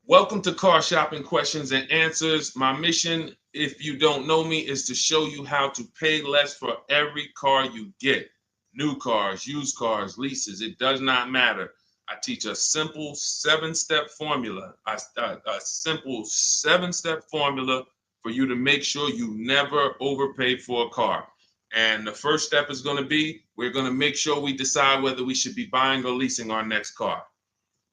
Welcome to Car Shopping Questions and Answers. My mission, if you don't know me, is to show you how to pay less for every car you get. New cars, used cars, leases, it does not matter. I teach a simple seven-step formula, a simple seven-step formula for you to make sure you never overpay for a car. And the first step is going to be, we're going to make sure we decide whether we should be buying or leasing our next car.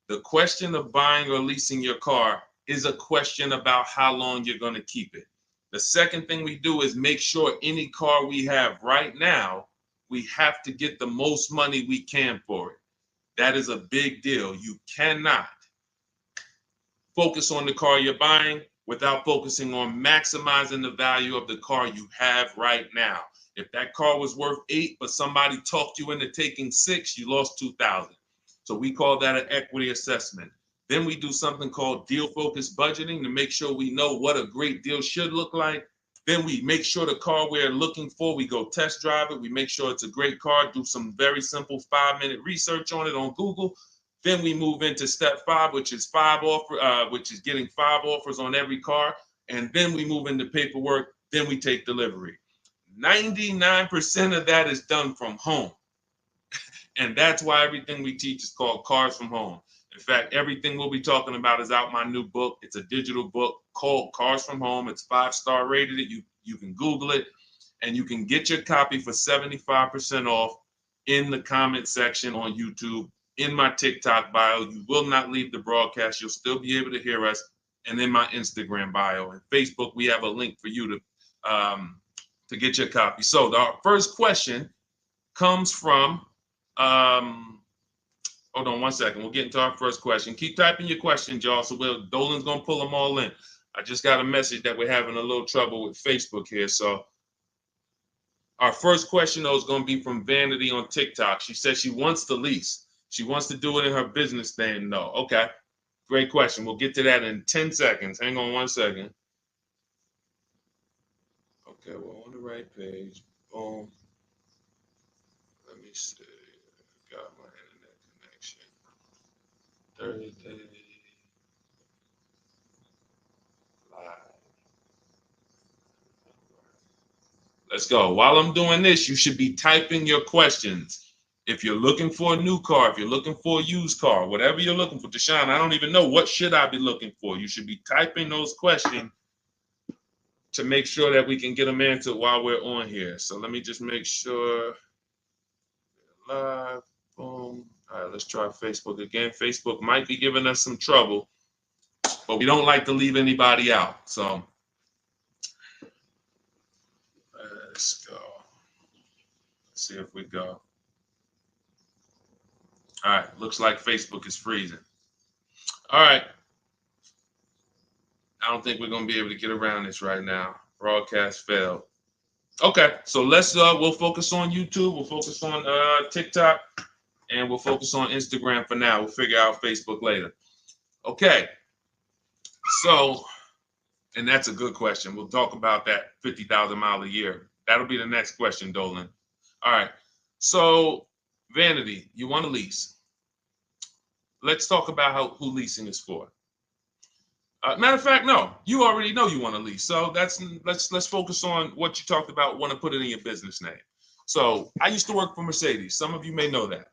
The question of buying or leasing your car is a question about how long you're going to keep it. The second thing we do is make sure any car we have right now, we have to get the most money we can for it. That is a big deal. You cannot focus on the car you're buying without focusing on maximizing the value of the car you have right now. If that car was worth 8, but somebody talked you into taking 6, you lost 2,000. So we call that an equity assessment. Then we do something called deal focused budgeting to make sure we know what a great deal should look like. Then we make sure the car we're looking for, we go test drive it. We make sure it's a great car, do some very simple 5-minute research on it on Google. Then we move into step 5, which is getting 5 offers on every car. And then we move into paperwork. Then we take delivery. 99% of that is done from home. And that's why everything we teach is called Cars from Home. In fact, everything we'll be talking about is out my new book. It's a digital book called Cars from Home. It's 5-star rated. You can Google it, and you can get your copy for 75% off in the comment section on YouTube, in my TikTok bio. You will not leave the broadcast. You'll still be able to hear us. And in my Instagram bio and Facebook, we have a link for you to get your copy. So our first question comes from hold on one second. We'll get into our first question. Keep typing your questions, y'all. So Dolan's gonna pull them all in. I just got a message that we're having a little trouble with Facebook here. So our first question though is gonna be from Vanity on TikTok. She says she wants to lease. She wants to do it in her business name though. Okay, great question. We'll get to that in 10 seconds. Hang on one second. Okay, we're on the right page. Boom. Let me see. Got my internet connection. Thursday live. Let's go. While I'm doing this, you should be typing your questions. If you're looking for a new car, if you're looking for a used car, whatever you're looking for, Deshone, I don't even know what should I be looking for. You should be typing those questions to make sure that we can get them answered while we're on here. So let me just make sure. Live. Boom. All right, let's try Facebook again. Facebook might be giving us some trouble, but we don't like to leave anybody out. So let's go. Let's see if we go. All right, looks like Facebook is freezing. All right. I don't think we're going to be able to get around this right now. Broadcast failed. Okay, so we'll focus on YouTube. We'll focus on TikTok. And we'll focus on Instagram for now. We'll figure out Facebook later. Okay. So, and that's a good question. We'll talk about that 50,000 mile a year. That'll be the next question, Dolan. All right. So, Vanity, you want to lease. Let's talk about who leasing is for. Matter of fact, no, you already know you want to lease. So let's focus on what you talked about, want to put it in your business name. So I used to work for Mercedes. Some of you may know that.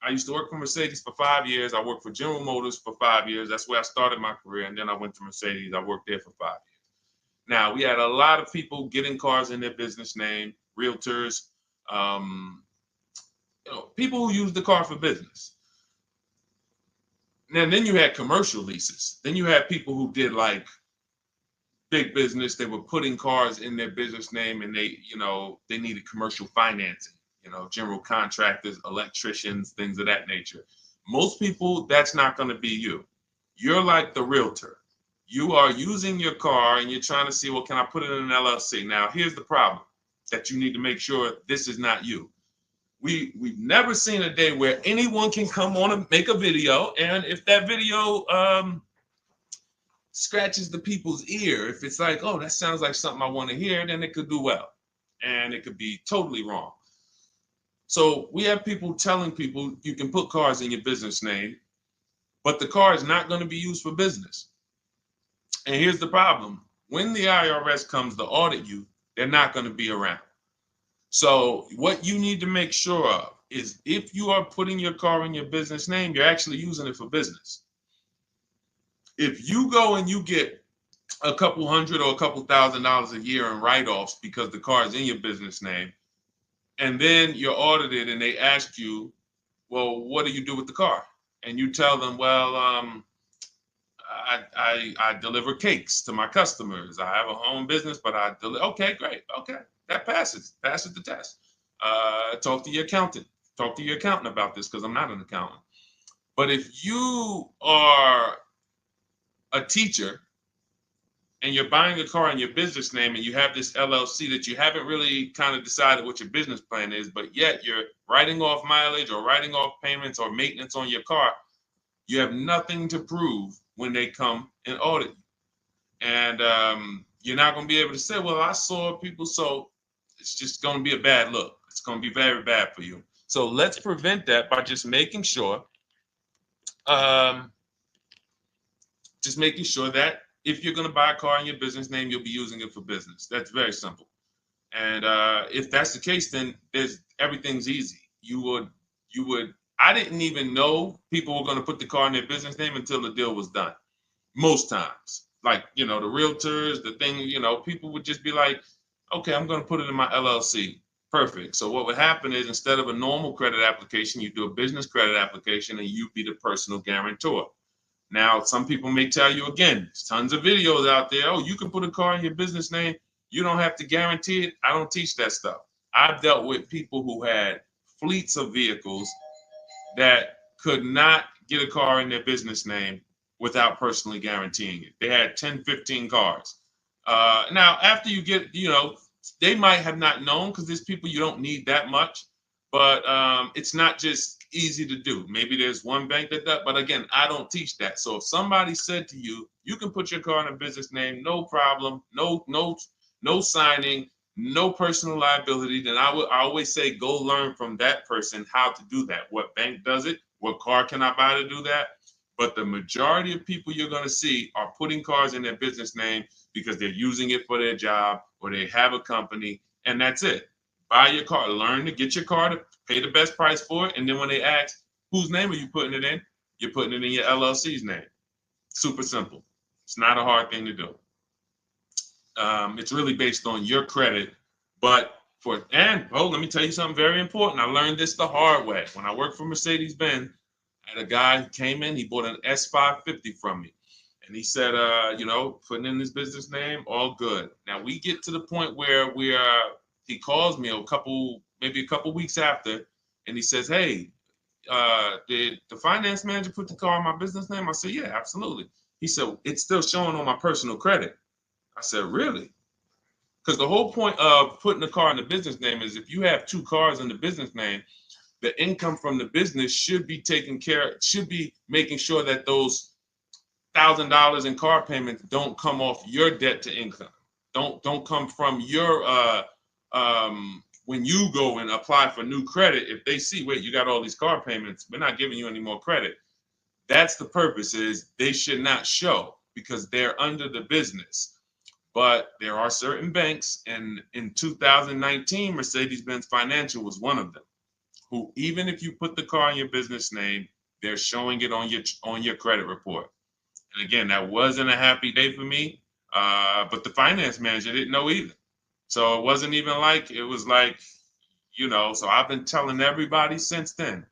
I used to work for Mercedes for 5 years. I worked for General Motors for 5 years. That's where I started my career. And then I went to Mercedes. I worked there for 5 years. Now, we had a lot of people getting cars in their business name, realtors, people who use the car for business. And then you had commercial leases. Then you had people who did like big business. They were putting cars in their business name and they needed commercial financing. General contractors, electricians, things of that nature. Most people, that's not going to be you. You're like the realtor. You are using your car and you're trying to see, well, can I put it in an LLC? Now, here's the problem that you need to make sure this is not you. We've never seen a day where anyone can come on and make a video, and if that video scratches the people's ear, if it's like, oh, that sounds like something I want to hear, then it could do well, and it could be totally wrong. So we have people telling people you can put cars in your business name. but the car is not going to be used for business. And here's the problem. When the IRS comes to audit you, they're not going to be around. So what you need to make sure of is if you are putting your car in your business name, you're actually using it for business. If you go and you get a couple hundred or a couple $1,000s a year in write-offs because the car is in your business name, and then you're audited and they ask you, well, what do you do with the car? And you tell them, well, I deliver cakes to my customers. I have a home business, but I deliver. Okay, great. Okay, that passes the test. Talk to your accountant. Talk to your accountant about this because I'm not an accountant. But if you are a teacher and you're buying a car in your business name and you have this LLC that you haven't really kind of decided what your business plan is, but yet you're writing off mileage or writing off payments or maintenance on your car, you have nothing to prove when they come and audit you. And you're not going to be able to say, well, I saw people. So it's just going to be a bad look. It's going to be very bad for you. So let's prevent that by just making sure that if you're going to buy a car in your business name, you'll be using it for business. That's very simple. And if that's the case, then everything's easy. I didn't even know people were going to put the car in their business name until the deal was done. Most times, like, the realtors, the thing, people would just be like, okay, I'm going to put it in my LLC. Perfect. So what would happen is instead of a normal credit application, you do a business credit application and you be the personal guarantor. Now, some people may tell you, again, there's tons of videos out there. Oh, you can put a car in your business name. You don't have to guarantee it. I don't teach that stuff. I've dealt with people who had fleets of vehicles that could not get a car in their business name without personally guaranteeing it. They had 10, 15 cars. Now, after you get, they might have not known because there's people you don't need that much, but it's not just easy to do. Maybe there's one bank that does, but again, I don't teach that. So if somebody said to you, you can put your car in a business name, no problem, no signing, no personal liability, then I always say go learn from that person how to do that. What bank does it? What car can I buy to do that? But the majority of people you're going to see are putting cars in their business name because they're using it for their job or they have a company, and that's it. Buy your car, learn to get your car to pay the best price for it, and then when they ask, whose name are you putting it in? You're putting it in your LLC's name. Super simple. It's not a hard thing to do. It's really based on your credit, but let me tell you something very important. I learned this the hard way. When I worked for Mercedes-Benz, I had a guy who came in, he bought an S550 from me. And he said, putting in his business name, all good. Now we get to the point where he calls me maybe a couple weeks after, and he says, hey, did the finance manager put the car in my business name? I said, yeah, absolutely. He said, it's still showing on my personal credit. I said, really? Because the whole point of putting the car in the business name is if you have two cars in the business name, the income from the business should be making sure that those $1,000 in car payments don't come off your debt to income. Don't come from your when you go and apply for new credit. If they see, wait, you got all these car payments, we're not giving you any more credit. That's the purpose, is they should not show because they're under the business. But there are certain banks, and in 2019, Mercedes-Benz Financial was one of them, who even if you put the car in your business name, they're showing it on your credit report. And again, that wasn't a happy day for me, but the finance manager didn't know either. So it wasn't even like, it was like, so I've been telling everybody since then,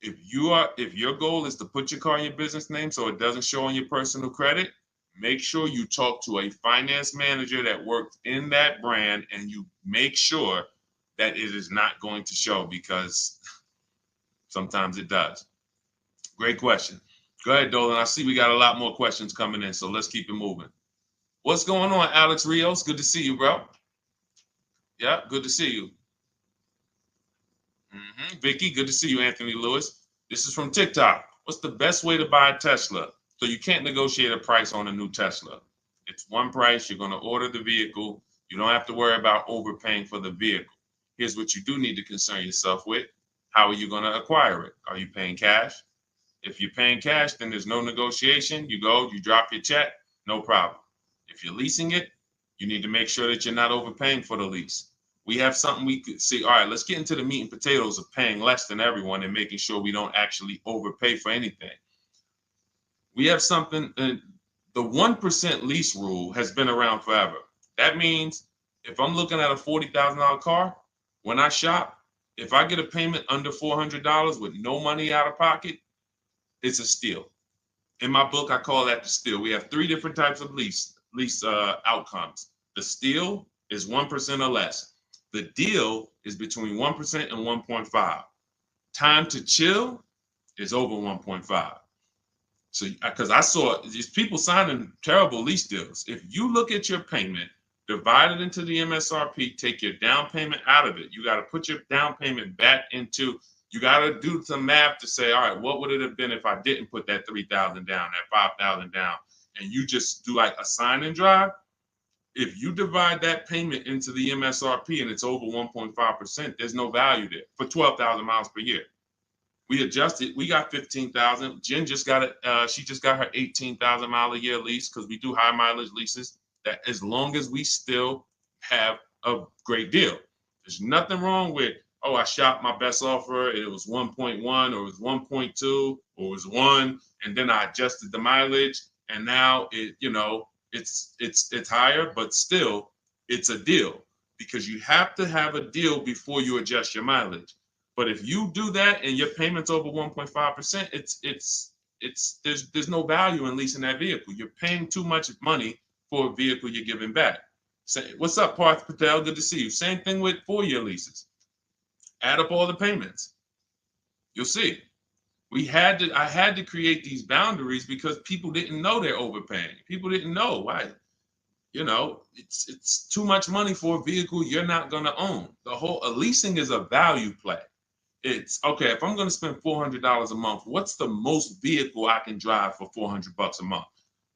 if your goal is to put your car in your business name so it doesn't show on your personal credit, make sure you talk to a finance manager that works in that brand and you make sure that it is not going to show, because sometimes it does. Great question. Go ahead, Dolan. I see we got a lot more questions coming in, so let's keep it moving. What's going on, Alex Rios? Good to see you, bro. Yeah, good to see you. Vicky, good to see you, Anthony Lewis. This is from TikTok. What's the best way to buy a Tesla? So you can't negotiate a price on a new Tesla. It's one price. You're going to order the vehicle. You don't have to worry about overpaying for the vehicle. Here's what you do need to concern yourself with. How are you going to acquire it? Are you paying cash? If you're paying cash, then there's no negotiation. You go, you drop your check, no problem. If you're leasing it, you need to make sure that you're not overpaying for the lease. We have something we could see. All right, let's get into the meat and potatoes of paying less than everyone and making sure we don't actually overpay for anything. We have something, the 1% lease rule has been around forever. That means if I'm looking at a $40,000 car, when I shop, if I get a payment under $400 with no money out of pocket, it's a steal. In my book, I call that the steal. We have 3 different types of lease outcomes. The steal is 1% or less. The deal is between 1% and 1.5. Time to chill is over 1.5. So, because I saw these people signing terrible lease deals. If you look at your payment, divide it into the MSRP, take your down payment out of it. You got to put your down payment back into, you got to do some math to say, all right, what would it have been if I didn't put that 3,000 down, that 5,000 down, and you just do like a sign and drive? If you divide that payment into the MSRP and it's over 1.5%, there's no value there for 12,000 miles per year. We adjusted. We got 15,000. Jen just got it. She just got her 18,000 mile a year lease because we do high mileage leases. That as long as we still have a great deal, there's nothing wrong with, oh, I shopped my best offer. It was 1.1 or it was 1.2 or it was 1, and then I adjusted the mileage, and now it, it's higher, but still it's a deal because you have to have a deal before you adjust your mileage. But if you do that and your payment's over 1.5%, there's no value in leasing that vehicle. You're paying too much money for a vehicle you're giving back. Say, what's up, Parth Patel? Good to see you. Same thing with 4-year leases. Add up all the payments. You'll see. I had to create these boundaries because people didn't know they're overpaying. People didn't know why. It's too much money for a vehicle you're not going to own. Leasing is a value play. It's okay, if I'm going to spend $400 a month, what's the most vehicle I can drive for $400 a month?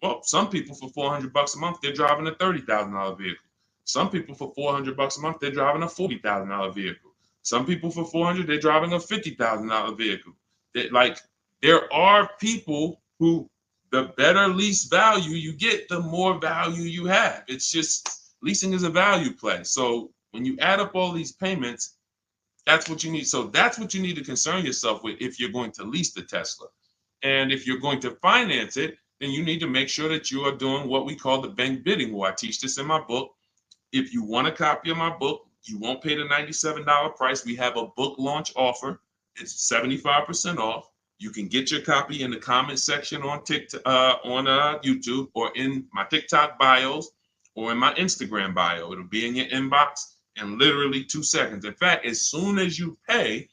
Well, some people for $400 a month, they're driving a $30,000 vehicle. Some people for $400 a month, they're driving a $40,000 vehicle. Some people for $400, they're driving a $50,000 vehicle. There are people who, the better lease value you get, the more value you have. It's just, leasing is a value play. So when you add up all these payments, that's what you need. So that's what you need to concern yourself with if you're going to lease the Tesla. And if you're going to finance it, then you need to make sure that you are doing what we call the bank bidding war. I teach this in my book. If you want a copy of my book, you won't pay the $97 price. We have a book launch offer. It's 75% off. You can get your copy in the comment section on TikTok, on YouTube, or in my TikTok bios, or in my Instagram bio. It'll be in your inbox in literally 2 seconds. In fact, as soon as you pay,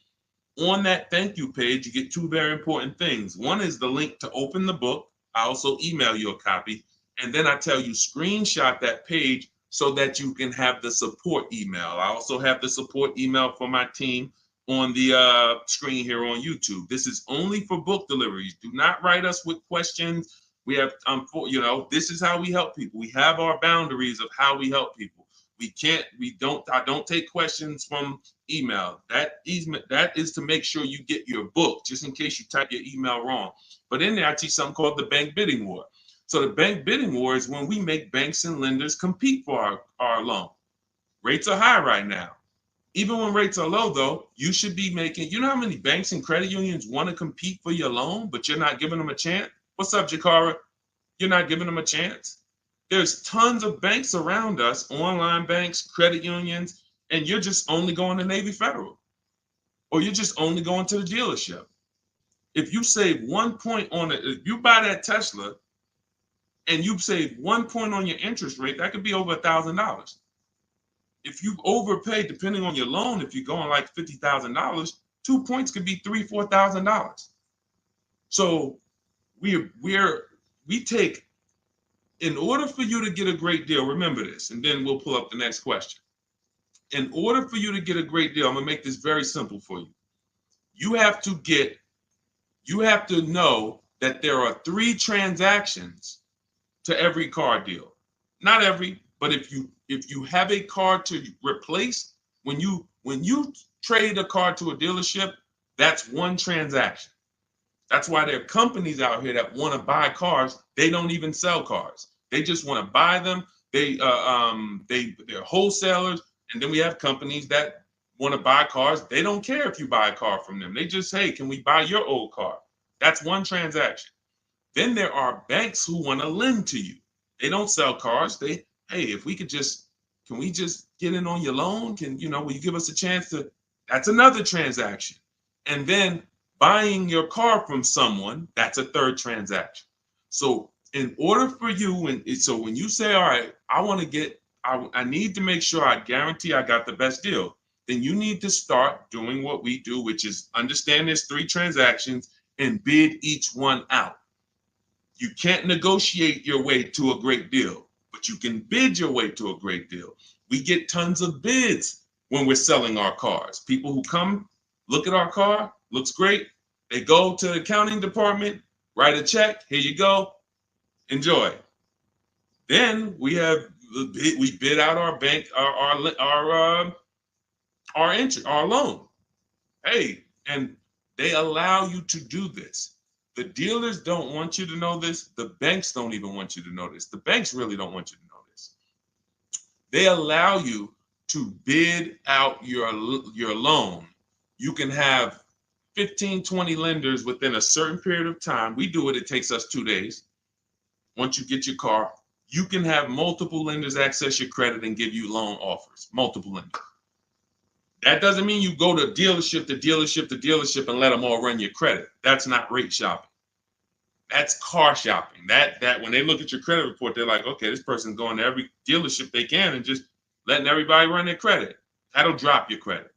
on that thank you page, you get 2 very important things. One is the link to open the book. I also email you a copy. And then I tell you, screenshot that page so that you can have the support email. I also have the support email for my team on the screen here on YouTube. This is only for book deliveries. Do not write us with questions. We have, this is how we help people. We have our boundaries of how we help people. I don't take questions from email. That is to make sure you get your book, just in case you type your email wrong. But in there, I teach something called the bank bidding war. So the bank bidding war is when we make banks and lenders compete for our loan. Rates are high right now. Even when rates are low, though, you should be making, you know how many banks and credit unions want to compete for your loan, but you're not giving them a chance? What's up, Jakara? You're not giving them a chance? There's tons of banks around us, online banks, credit unions, and you're just only going to Navy Federal, or you're just only going to the dealership. If you save 1 point on it, if you buy that Tesla and you save 1 point on your interest rate, that could be over $1,000. If you overpay, depending on your loan, if you're going like $50,000, 2 points could be $3,000, $4,000. So we take, in order for you to get a great deal, remember this, and then we'll pull up the next question. In order for you to get a great deal, I'm gonna make this very simple for you. You have to know that there are 3 transactions to every car deal. Not every, but if you have a car to replace, when you trade a car to a dealership, that's 1 transaction. That's why there are companies out here that want to buy cars. They don't even sell cars. They just want to buy them. They're wholesalers, and then we have companies that want to buy cars. They don't care if you buy a car from them. They just, hey, can we buy your old car? That's one transaction. Then there are banks who want to lend to you. They don't sell cars. Hey, if we could just, can we just get in on your loan? Will you give us a chance to? That's another transaction. And then buying your car from someone, that's a third transaction. So in order for you, so when you say, all right, I need to make sure I guarantee I got the best deal, then you need to start doing what we do, which is understand there's 3 transactions and bid each one out. You can't negotiate your way to a great deal, but you can bid your way to a great deal. We get tons of bids when we're selling our cars. People who come, look at our car, looks great. They go to the accounting department, write a check. Here you go. Enjoy. Then we bid out our bank, our loan. Hey, and they allow you to do this. The dealers don't want you to know this. The banks don't even want you to know this. The banks really don't want you to know this. They allow you to bid out your loan. You can have 15, 20 lenders within a certain period of time. We do it. It takes us 2 days. Once you get your car, you can have multiple lenders access your credit and give you loan offers. Multiple lenders. That doesn't mean you go to dealership to dealership to dealership and let them all run your credit. That's not rate shopping. That's car shopping. That when they look at your credit report, they're like, okay, this person's going to every dealership they can and just letting everybody run their credit. That'll drop your credit.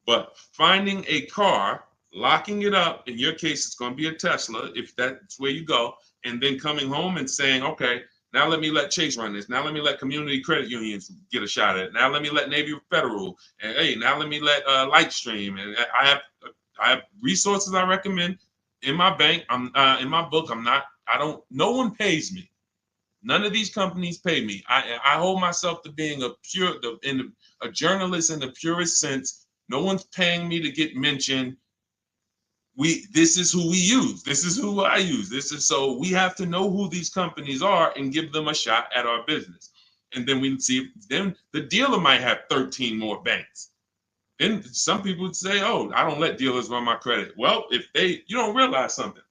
But finding a car, locking it up, in your case, it's going to be a Tesla, if that's where you go, and then coming home and saying, okay, now let me let Chase run this. Now let me let community credit unions get a shot at it. Now let me let Navy Federal. And hey, now let me let Lightstream. And I have resources I recommend in my bank. In my book. No one pays me. None of these companies pay me. I hold myself to being a journalist in the purest sense. No one's paying me to get mentioned. This is who we use. This is who I use. So we have to know who these companies are and give them a shot at our business. And then we see, then the dealer might have 13 more banks. Then some people would say, oh, I don't let dealers run my credit. Well, you don't realize something.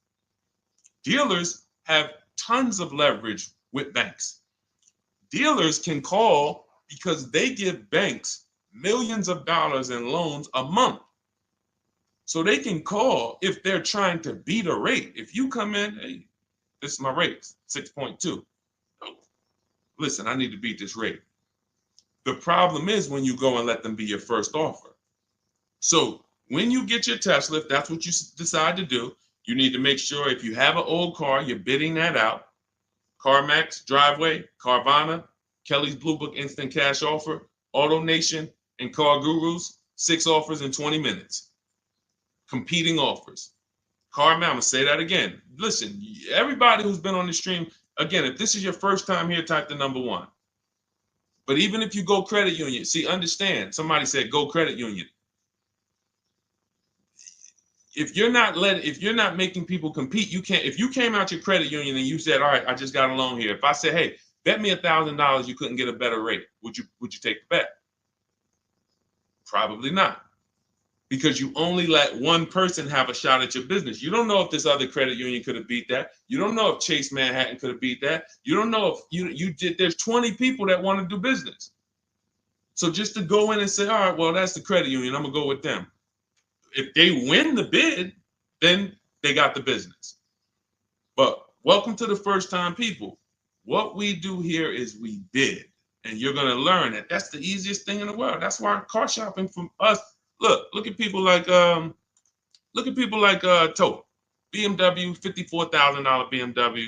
Dealers have tons of leverage with banks. Dealers can call because they give banks millions of dollars in loans a month. So they can call if they're trying to beat a rate. If you come in, hey, this is my rate, 6.2. Oh, listen, I need to beat this rate. The problem is when you go and let them be your first offer. So when you get your Tesla, if that's what you decide to do, you need to make sure if you have an old car, you're bidding that out. CarMax, Driveway, Carvana, Kelly's Blue Book Instant Cash Offer, AutoNation, and Car Gurus, 6 offers in 20 minutes. Competing offers. CarMax, I'm going to say that again. Listen, everybody who's been on the stream, again, if this is your first time here, type the number 1. But even if you go credit union, see, understand, somebody said go credit union. If you're not making people compete, you can't. If you came out your credit union and you said, all right, I just got a loan here. If I said, hey, bet me $1,000 you couldn't get a better rate, would you take the bet? Probably not. Because you only let one person have a shot at your business. You don't know if this other credit union could have beat that. You don't know if Chase Manhattan could have beat that. You don't know if you did. There's 20 people that want to do business. So just to go in and say, all right, well, that's the credit union, I'm going to go with them. If they win the bid, then they got the business. But welcome to the first time people. What we do here is we bid. And you're going to learn that that's the easiest thing in the world. That's why car shopping from us. Look at people like Tote, BMW, $54,000 BMW,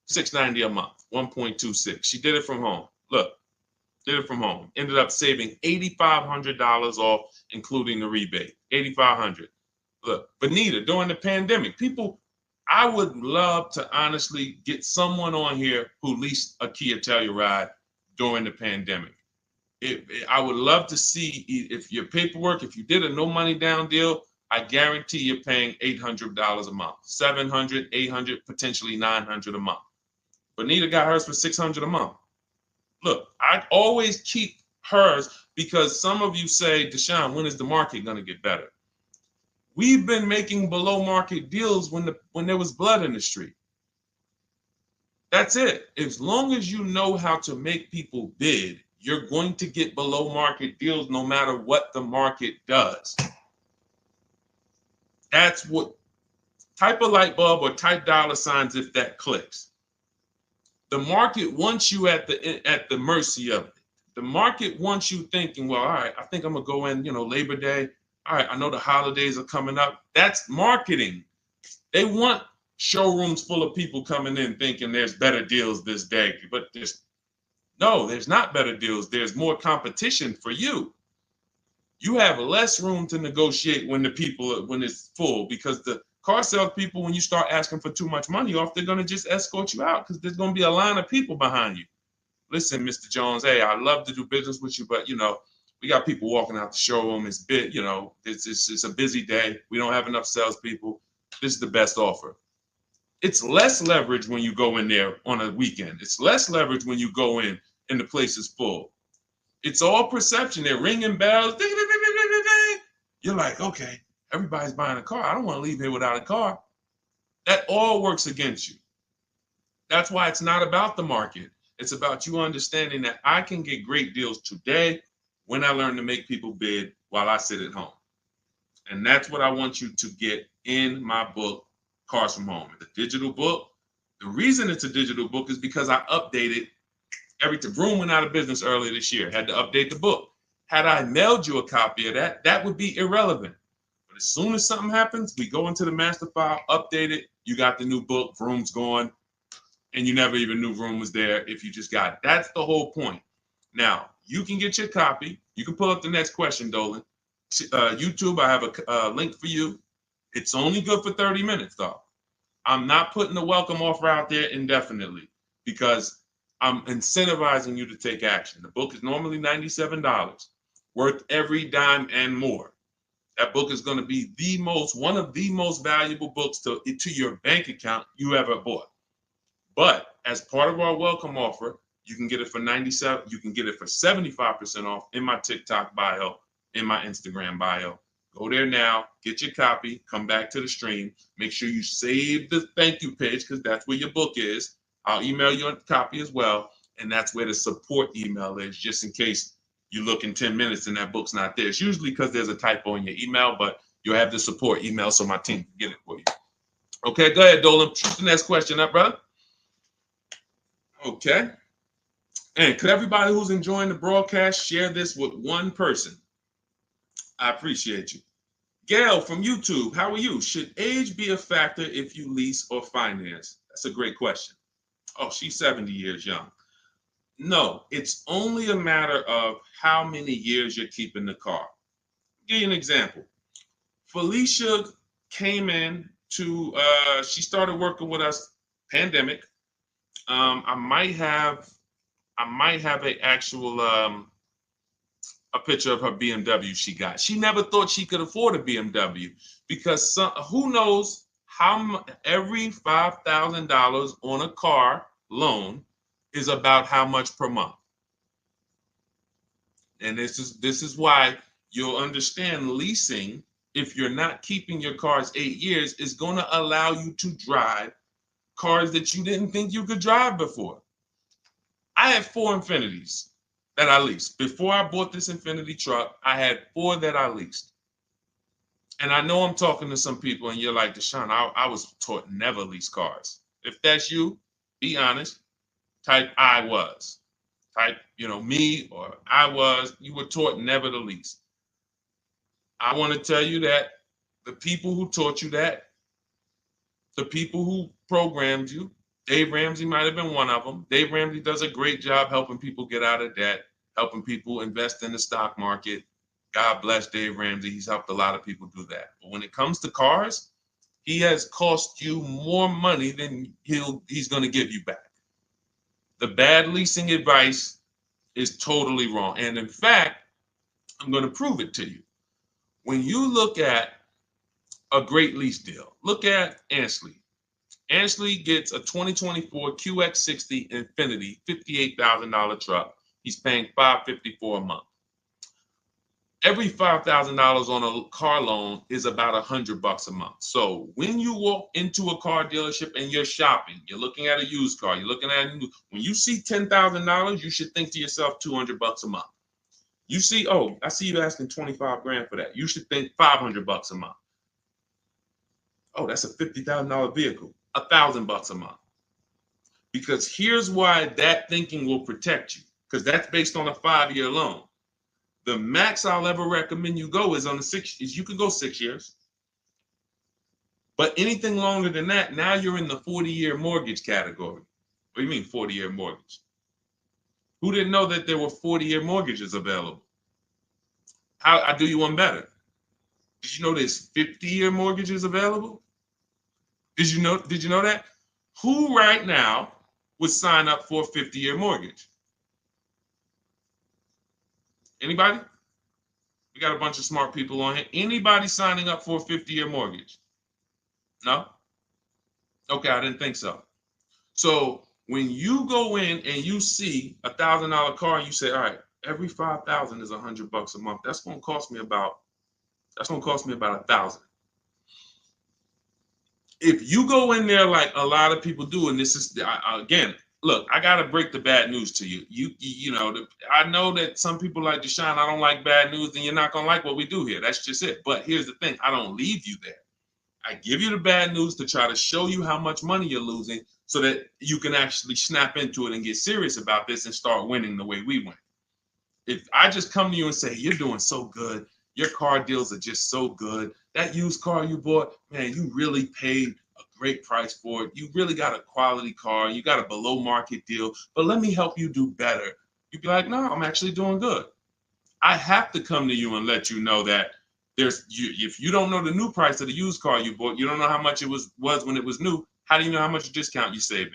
$690 a month, 1.26. She did it from home. Did it from home. Ended up saving $8,500 off, including the rebate. $8,500. Look, Benita, during the pandemic, I would love to honestly get someone on here who leased a Kia Telluride during the pandemic. I would love to see if your paperwork, if you did a no money down deal, I guarantee you're paying $800 a month, 700, 800, potentially 900 a month. Bonita got hers for 600 a month. Look, I always keep hers because some of you say, Deshone, when is the market going to get better? We've been making below market deals when there was blood in the street. That's it. As long as you know how to make people bid, you're going to get below market deals no matter what the market does. That's what, type a light bulb or type dollar signs if that clicks. The market wants you at the mercy of it. The market wants you thinking, well, all right, I think I'm gonna go in, Labor Day. All right, I know the holidays are coming up. That's marketing. They want showrooms full of people coming in thinking there's better deals this day, but there's not better deals. There's more competition for you. You have less room to negotiate when it's full, because the car sales people, when you start asking for too much money off, they're going to just escort you out because there's going to be a line of people behind you. Listen, Mr. Jones, hey, I'd love to do business with you, but we got people walking out the showroom. It's it's a busy day. We don't have enough salespeople. This is the best offer. It's less leverage when you go in there on a weekend. It's less leverage when you go in and the place is full. It's all perception. They're ringing bells. Ding, ding, ding, ding, ding, ding. You're like, okay, everybody's buying a car. I don't want to leave here without a car. That all works against you. That's why it's not about the market. It's about you understanding that I can get great deals today when I learn to make people bid while I sit at home. And that's what I want you to get in my book, Cars from Home. It's a digital book. The reason it's a digital book is because I updated Vroom went out of business earlier this year. Had to update the book. Had I mailed you a copy of that would be irrelevant. But as soon as something happens, we go into the master file, update it. You got the new book. Vroom's gone, and you never even knew Vroom was there if you just got it. That's the whole point. Now you can get your copy. You can pull up the next question, Dolan. YouTube, I have a link for you. It's only good for 30 minutes, though. I'm not putting the welcome offer out there indefinitely because I'm incentivizing you to take action. The book is normally $97, worth every dime and more. That book is going to be one of the most valuable books to your bank account you ever bought. But as part of our welcome offer, you can get it for $97. You can get it for 75% off in my TikTok bio, in my Instagram bio. Go there now, get your copy, come back to the stream. Make sure you save the thank you page because that's where your book is. I'll email you a copy as well. And that's where the support email is, just in case you look in 10 minutes and that book's not there. It's usually because there's a typo in your email, but you'll have the support email so my team can get it for you. Okay, go ahead, Dolan. Shoot the next question up, brother. Okay. And could everybody who's enjoying the broadcast share this with one person? I appreciate you. Gail from YouTube, how are you? Should age be a factor if you lease or finance? That's a great question. Oh, she's 70 years young. No, it's only a matter of how many years you're keeping the car. I'll give you an example. Felicia came in she started working with us, pandemic. I might have a picture of her BMW she got. She never thought she could afford a BMW because who knows how every $5,000 on a car loan is about how much per month. And this is why you'll understand leasing, if you're not keeping your cars 8 years, is going to allow you to drive cars that you didn't think you could drive before. I had 4 Infinities that I leased. Before I bought this Infinity truck, I had 4 that I leased. And I know I'm talking to some people and you're like, Deshone, I was taught never lease cars. If that's you, be honest. Type I was. Type, me or I was. You were taught never to lease. I want to tell you that the people who taught you that, the people who programmed you, Dave Ramsey might have been one of them. Dave Ramsey does a great job helping people get out of debt, helping people invest in the stock market. God bless Dave Ramsey. He's helped a lot of people do that. But when it comes to cars, he has cost you more money than he's going to give you back. The bad leasing advice is totally wrong. And in fact, I'm going to prove it to you. When you look at a great lease deal. Look at Ansley. Ansley gets a 2024 QX60 Infinity $58,000 truck. He's paying $554 a month. Every $5,000 on a car loan is about $100 a month. So when you walk into a car dealership and you're shopping, you're looking at a used car, you're looking at a new, when you see $10,000, you should think to yourself $200 a month. You see, oh, I see you asking 25 grand for that. You should think $500 a month. Oh, that's a $50,000 vehicle, $1,000 a month. Because here's why that thinking will protect you, because that's based on a 5-year loan. The max I'll ever recommend you go is on the 6 years. You can go 6 years. But anything longer than that, now you're in the 40-year mortgage category. What do you mean 40-year mortgage? Who didn't know that there were 40-year mortgages available? I'll do you one better. Did you know there's 50-year mortgages available? Did you know that? Who right now would sign up for a 50-year mortgage? Anybody? We got a bunch of smart people on here. Anybody signing up for a 50-year mortgage? No? Okay, I didn't think so. So when you go in and you see $1,000 car and you say, all right, every 5,000 is $100 a month. That's gonna cost me about $1,000. If you go in there like a lot of people do, and this is again, look, I gotta break the bad news to you. I know that some people like Deshone, I don't like bad news, and you're not gonna like what we do here. That's just it. But here's the thing: I don't leave you there. I give you the bad news to try to show you how much money you're losing, so that you can actually snap into it and get serious about this and start winning the way we win. If I just come to you and say, you're doing so good, your car deals are just so good, that used car you bought, man, you really paid a great price for it. You really got a quality car. You got a below market deal, but let me help you do better. You'd be like, no, I'm actually doing good. I have to come to you and let you know that if you don't know the new price of the used car you bought, you don't know how much it was when it was new. How do you know how much discount you saving?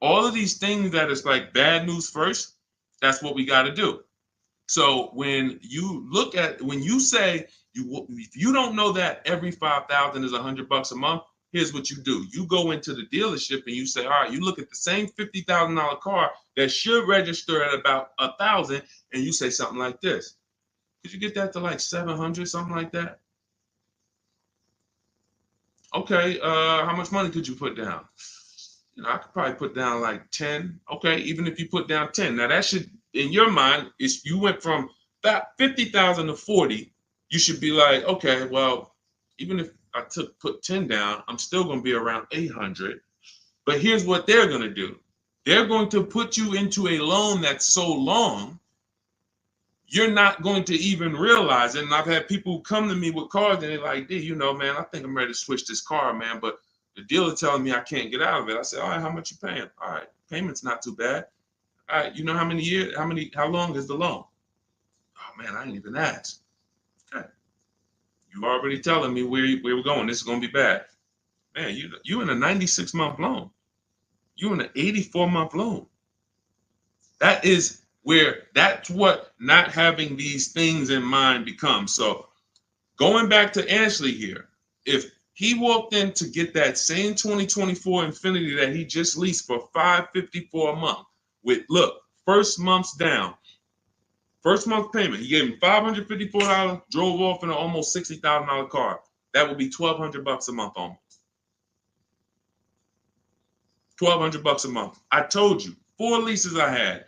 All of these things that is like bad news first, that's what we got to do. So when you say if you don't know that every 5,000 is $100 a month, here's what you do. You go into the dealership and you say, all right, you look at the same $50,000 car that should register at about 1,000, and you say something like this. Could you get that to like 700, something like that? Okay, how much money could you put down? I could probably put down like 10. Okay, even if you put down 10. Now that should, in your mind, if you went from that 50,000 to 40, you should be like, okay, well, even if I put 10 down, I'm still going to be around 800. But here's what they're going to do. They're going to put you into a loan that's so long, you're not going to even realize it. And I've had people come to me with cars and they're like, D, man, I think I'm ready to switch this car, man, but the dealer telling me I can't get out of it. I said, all right, how much you paying? All right, payment's not too bad. All right, you know how many years, how long is the loan? Oh man, I ain't even asked. Okay. You already telling me where we're going. This is gonna be bad. Man, you in a 96-month loan. You in an 84-month loan. That's what not having these things in mind becomes. So going back to Ashley here, if he walked in to get that same 2024 Infinity that he just leased for $554 a month with, look, first month's down, first month payment, he gave him $554, drove off in an almost $60,000 car. That would be $1,200 a month almost. $1,200 a month. I told you, 4 leases I had.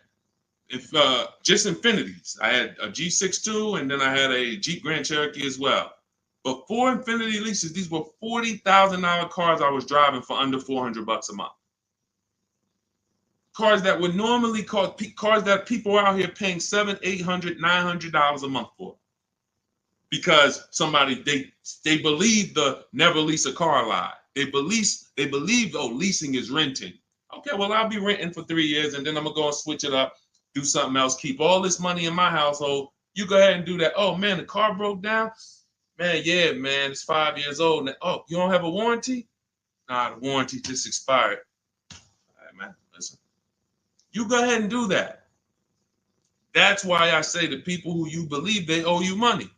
Just Infinities. I had a G62 and then I had a Jeep Grand Cherokee as well. But 4 Infinity leases, these were $40,000 cars I was driving for under $400 a month. Cars that would normally cost, cars that people are out here paying $700, $800, $900 a month for. Because they believe the never lease a car lie. They believe, oh, leasing is renting. Okay, well, I'll be renting for 3 years and then I'm gonna go and switch it up, do something else, keep all this money in my household. You go ahead and do that. Oh man, the car broke down. Man, yeah, man, it's 5 years old. Now, oh, you don't have a warranty? Nah, the warranty just expired. All right, man, listen. You go ahead and do that. That's why I say to people who you believe they owe you money.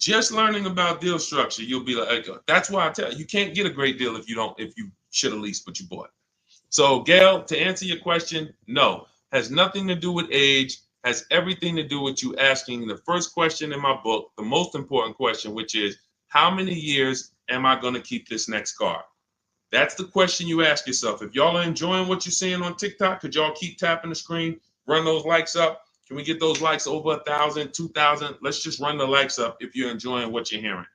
Just learning about deal structure, you'll be like, that's why I tell you, you can't get a great deal if you should have leased what you bought. So, Gail, to answer your question, no, has nothing to do with age, has everything to do with you asking the first question in my book, the most important question, which is, how many years am I going to keep this next car? That's the question you ask yourself. If y'all are enjoying what you're seeing on TikTok, could y'all keep tapping the screen, run those likes up? Can we get those likes over 1,000, 2,000? Let's just run the likes up if you're enjoying what you're hearing.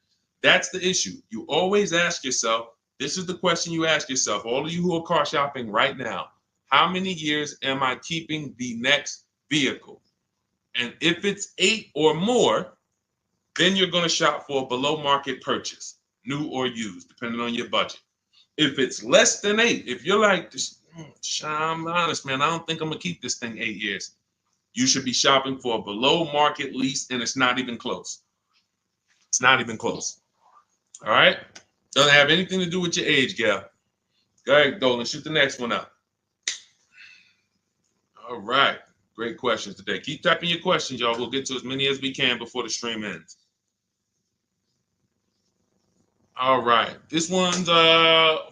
That's the issue. You always ask yourself, this is the question you ask yourself, all of you who are car shopping right now, how many years am I keeping the next vehicle? And if it's 8 or more, then you're going to shop for a below market purchase, new or used, depending on your budget. If it's less than 8, if you're like, I'm honest, man, I don't think I'm going to keep this thing 8 years. You should be shopping for a below market lease, and it's not even close. It's not even close. All right? Doesn't have anything to do with your age, Gail. Go ahead, Dolan, shoot the next one up. All right. Great questions today. Keep typing your questions, y'all. We'll get to as many as we can before the stream ends. All right. This one's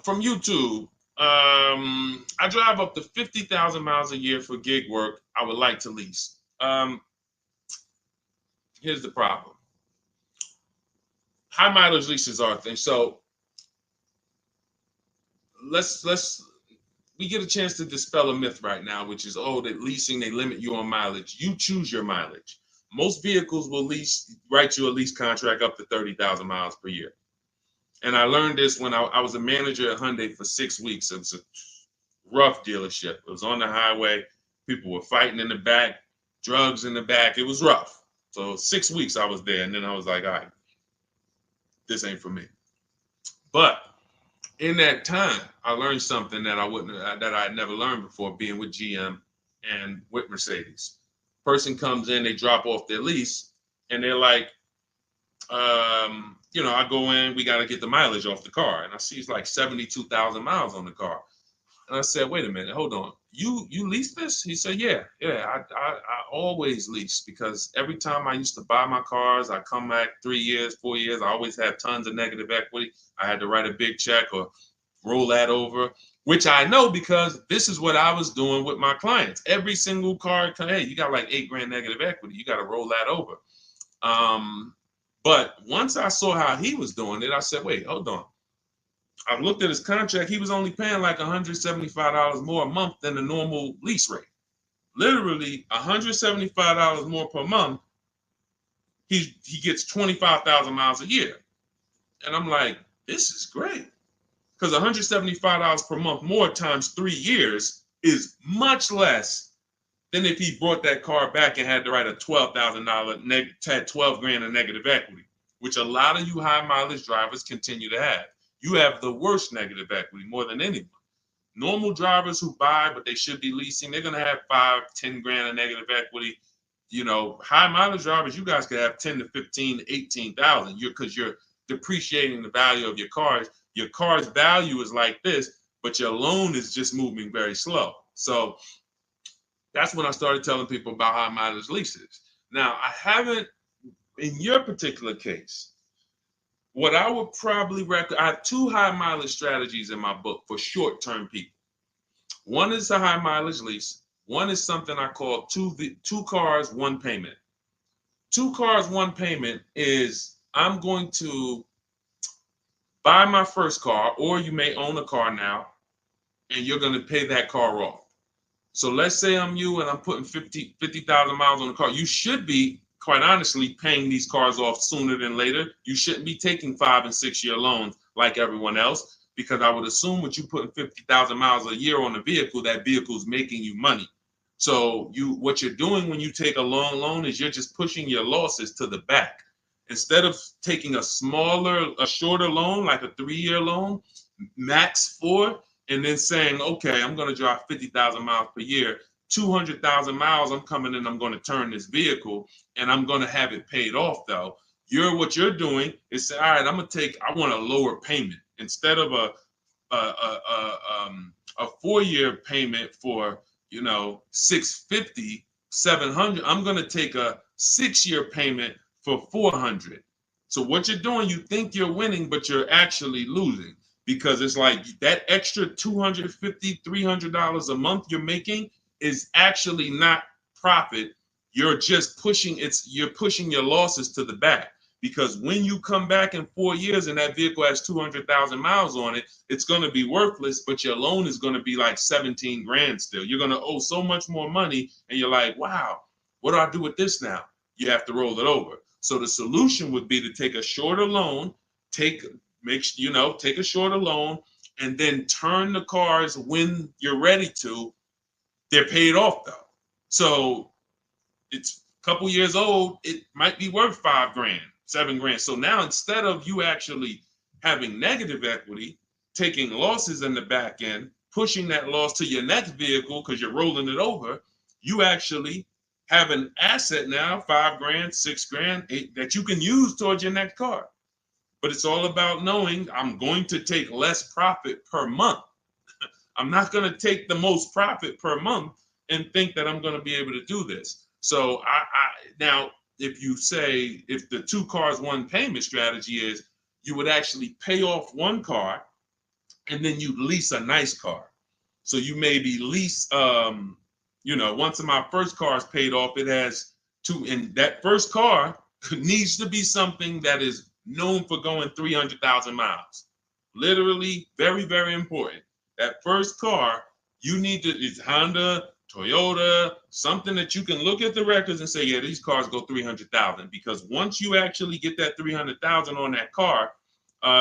from YouTube. I drive up to 50,000 miles a year for gig work. I would like to lease. Here's the problem. High mileage leases are a thing. So we get a chance to dispel a myth right now, which is, oh, that leasing, they limit you on mileage. You choose your mileage. Most vehicles will write you a lease contract up to 30,000 miles per year. And I learned this when I was a manager at Hyundai for 6 weeks. It was a rough dealership. It was on the highway. People were fighting in the back, drugs in the back. It was rough. So 6 weeks I was there, and then I was like, all right, this ain't for me. But in that time, I learned something that I had never learned before, being with GM and with Mercedes. Person comes in, they drop off their lease, and they're like, I go in, we got to get the mileage off the car. And I see it's like 72,000 miles on the car. And I said, wait a minute, hold on. You lease this? He said, yeah, I always lease, because every time I used to buy my cars, I come back 3 years, 4 years, I always had tons of negative equity. I had to write a big check or roll that over, which I know because this is what I was doing with my clients. Every single car, hey, you got like $8,000 negative equity. You got to roll that over. But once I saw how he was doing it, I said, wait, hold on. I looked at his contract. He was only paying like $175 more a month than the normal lease rate. Literally $175 more per month. He gets 25,000 miles a year. And I'm like, this is great. Because $175 per month more times 3 years is much less than if he brought that car back and had to write a $12,000 had $12,000 in negative equity, which a lot of you high mileage drivers continue to have. You have the worst negative equity more than anyone. Normal drivers who buy, but they should be leasing, they're going to have $5,000-10,000 in negative equity. High mileage drivers, you guys could have 10 to 15, 18,000 because you're depreciating the value of your cars. Your car's value is like this, but your loan is just moving very slow. So that's when I started telling people about high mileage leases. Now, I haven't, in your particular case, what I would probably recommend, I have 2 high mileage strategies in my book for short-term people. One is a high mileage lease. One is something I call two cars, one payment. 2 cars, one payment is I'm going to buy my first car, or you may own a car now, and you're going to pay that car off. So let's say I'm you and I'm putting 50,000 miles on the car. You should be, quite honestly, paying these cars off sooner than later. You shouldn't be taking 5- and 6-year loans like everyone else, because I would assume with you putting 50,000 miles a year on a vehicle, that vehicle is making you money. So what you're doing when you take a long loan is you're just pushing your losses to the back. Instead of taking a shorter loan, like a 3-year loan, max 4, and then saying, okay, I'm going to drive 50,000 miles per year, 200,000 miles, I'm coming in, I'm going to turn this vehicle, and I'm going to have it paid off, though. What you're doing is say, all right, I want a lower payment. Instead of a 4-year payment for, $650, $700, I'm going to take a 6-year payment for $400. So what you're doing, you think you're winning, but you're actually losing, because it's like that extra $250, $300 a month you're making is actually not profit. You're just you're pushing your losses to the back, because when you come back in 4 years and that vehicle has 200,000 miles on it, it's going to be worthless, but your loan is going to be like 17 grand still. You're going to owe so much more money, and you're like, wow, what do I do with this now? You have to roll it over. So the solution would be to take a shorter loan, take a shorter loan, and then turn the cars when you're ready to. They're paid off though. So it's a couple years old, it might be worth 5 grand, 7 grand. So now instead of you actually having negative equity, taking losses in the back end, pushing that loss to your next vehicle because you're rolling it over, you actually have an asset now, 5 grand, 6 grand, 8, that you can use towards your next car. But it's all about knowing I'm going to take less profit per month. I'm not going to take the most profit per month and think that I'm going to be able to do this. So now, if you say, if the 2 cars, 1 payment strategy is, you would actually pay off 1 car and then you lease a nice car. So you maybe lease, once my first car is paid off, it has 2, and that first car needs to be something that is known for going 300,000 miles. Literally, very, very important. That first car, you need to, it's Honda, Toyota, something that you can look at the records and say, yeah, these cars go 300,000. Because once you actually get that 300,000 on that car,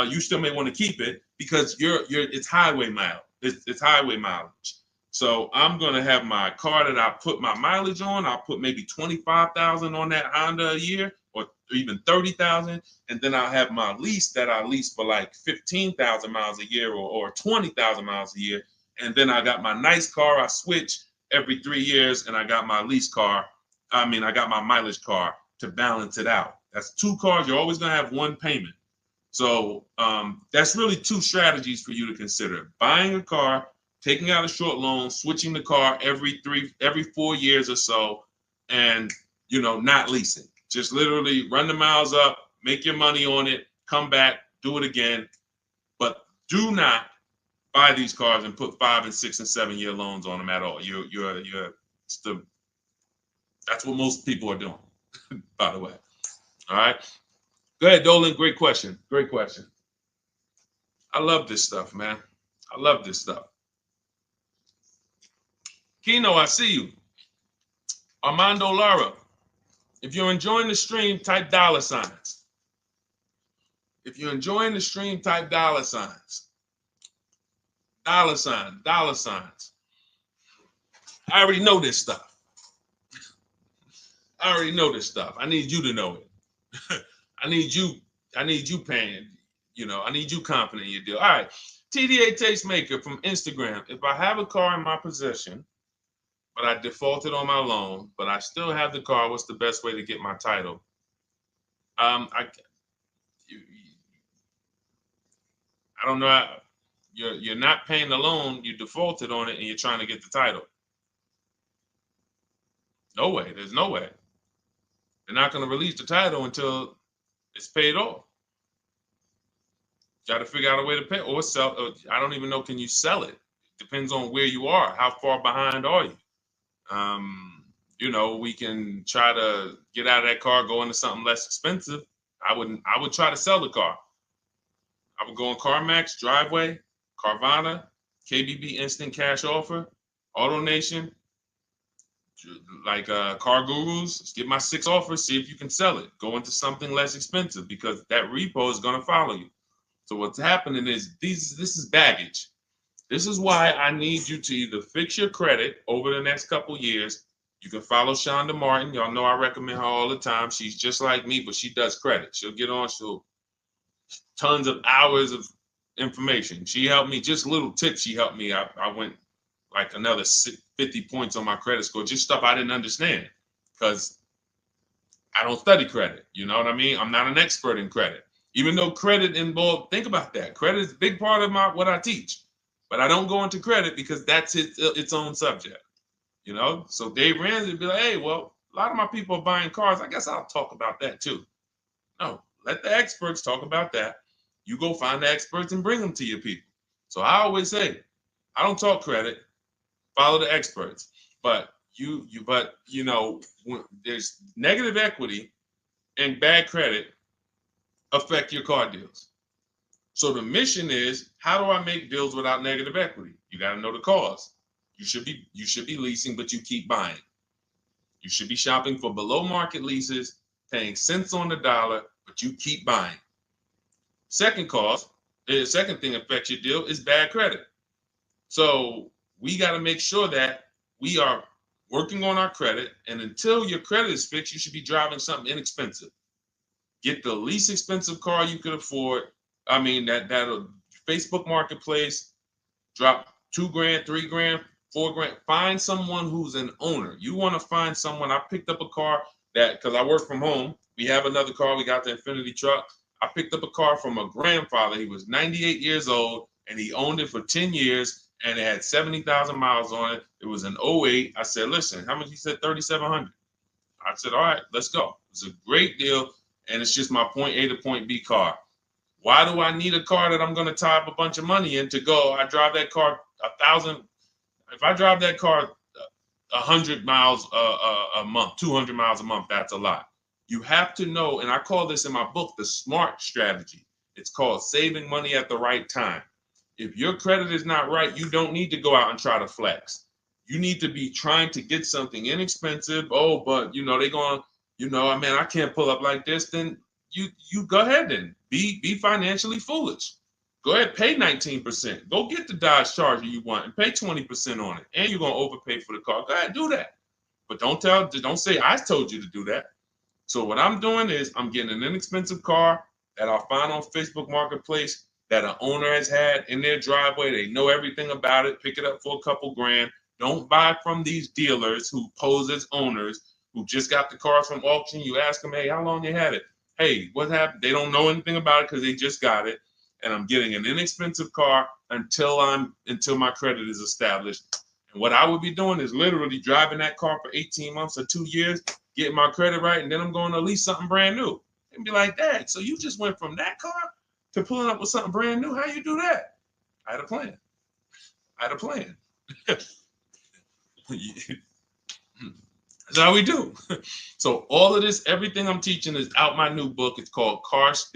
you still may want to keep it because it's highway mileage. It's highway mileage. So I'm gonna have my car that I put my mileage on. I'll put maybe 25,000 on that Honda a year, or even 30,000, and then I'll have my lease that I lease for like 15,000 miles a year, or 20,000 miles a year. And then I got my nice car. I switch every 3 years, and I got my lease car. I got my mileage car to balance it out. That's 2 cars. You're always gonna have 1 payment. So that's really 2 strategies for you to consider: buying a car, taking out a short loan, switching the car every 4 years or so, and not leasing. Just literally run the miles up, make your money on it, come back, do it again. But do not buy these cars and put 5 and 6 and 7 year loans on them at all. That's what most people are doing, by the way. All right. Go ahead, Dolan. Great question. Great question. I love this stuff, man. I love this stuff. Kino, I see you. Armando Lara, if you're enjoying the stream, type $signs. If you're enjoying the stream, type $signs. $signs. I already know this stuff. I already know this stuff. I need you to know it. I need you paying, I need you confident in your deal. All right. TDA Tastemaker from Instagram. If I have a car in my possession, but I defaulted on my loan, but I still have the car, what's the best way to get my title? I don't know. You're not paying the loan, you defaulted on it, and you're trying to get the title. No way. There's no way. They're not going to release the title until it's paid off. Got to figure out a way to pay or sell. I don't even know. Can you sell it? Depends on where you are. How far behind are you? We can try to get out of that car, go into something less expensive. I would try to sell the car. I would go on CarMax, Driveway, Carvana, KBB Instant Cash Offer, AutoNation, like Car Gurus. Get my 6 offers, see if you can sell it. Go into something less expensive because that repo is going to follow you. So what's happening is this is baggage. This is why I need you to either fix your credit over the next couple years. You can follow Shonda Martin. Y'all know I recommend her all the time. She's just like me, but she does credit. She'll get on, tons of hours of information. She helped me, just little tips she helped me. I went like another 50 points on my credit score, just stuff I didn't understand because I don't study credit. You know what I mean? I'm not an expert in credit. Even though credit involved, think about that. Credit is a big part of what I teach. But I don't go into credit because that's its own subject. So Dave Ramsey would be like, hey, well, a lot of my people are buying cars. I guess I'll talk about that too. No, let the experts talk about that. You go find the experts and bring them to your people. So I always say, I don't talk credit, follow the experts. But when there's negative equity and bad credit affect your car deals. So the mission is, how do I make deals without negative equity? You got to know the cause. You should be leasing, but you keep buying. You should be shopping for below market leases, paying cents on the dollar, but you keep buying. Second cause, the second thing affects your deal is bad credit. So we got to make sure that we are working on our credit, and until your credit is fixed, you should be driving something inexpensive. Get the least expensive car you could afford. I mean, that'll Facebook Marketplace, drop $2,000, $3,000, $4,000. Find someone who's an owner. You want to find someone. I picked up a car because I work from home. We have another car. We got the Infinity truck. I picked up a car from a grandfather. He was 98 years old, and he owned it for 10 years, and it had 70,000 miles on it. It was an '08. I said, listen, how much? He said, $3,700. I said, all right, let's go. It's a great deal, and it's just my point A to point B car. Why do I need a car that I'm going to tie up a bunch of money in to go? I drive that car 1,000. If I drive that car 100 miles a month, 200 miles a month, that's a lot. You have to know, and I call this in my book, the SMART strategy. It's called saving money at the right time. If your credit is not right, you don't need to go out and try to flex. You need to be trying to get something inexpensive. Oh, but they're going, man, I can't pull up like this. Then you go ahead and be financially foolish. Go ahead, pay 19%. Go get the Dodge Charger you want and pay 20% on it. And you're gonna overpay for the car. Go ahead, do that. But don't say I told you to do that. So what I'm doing is I'm getting an inexpensive car that I'll find on Facebook Marketplace that an owner has had in their driveway. They know everything about it. Pick it up for a couple grand. Don't buy from these dealers who pose as owners who just got the cars from auction. You ask them, hey, how long you had it? Hey, what happened? They don't know anything about it because they just got it. And I'm getting an inexpensive car until my credit is established. And what I would be doing is literally driving that car for 18 months or 2 years, getting my credit right, and then I'm going to lease something brand new. And be like, Dad, so you just went from that car to pulling up with something brand new? How you do that? I had a plan. That's how we do. So all of this, everything I'm teaching is out my new book. It's called Cars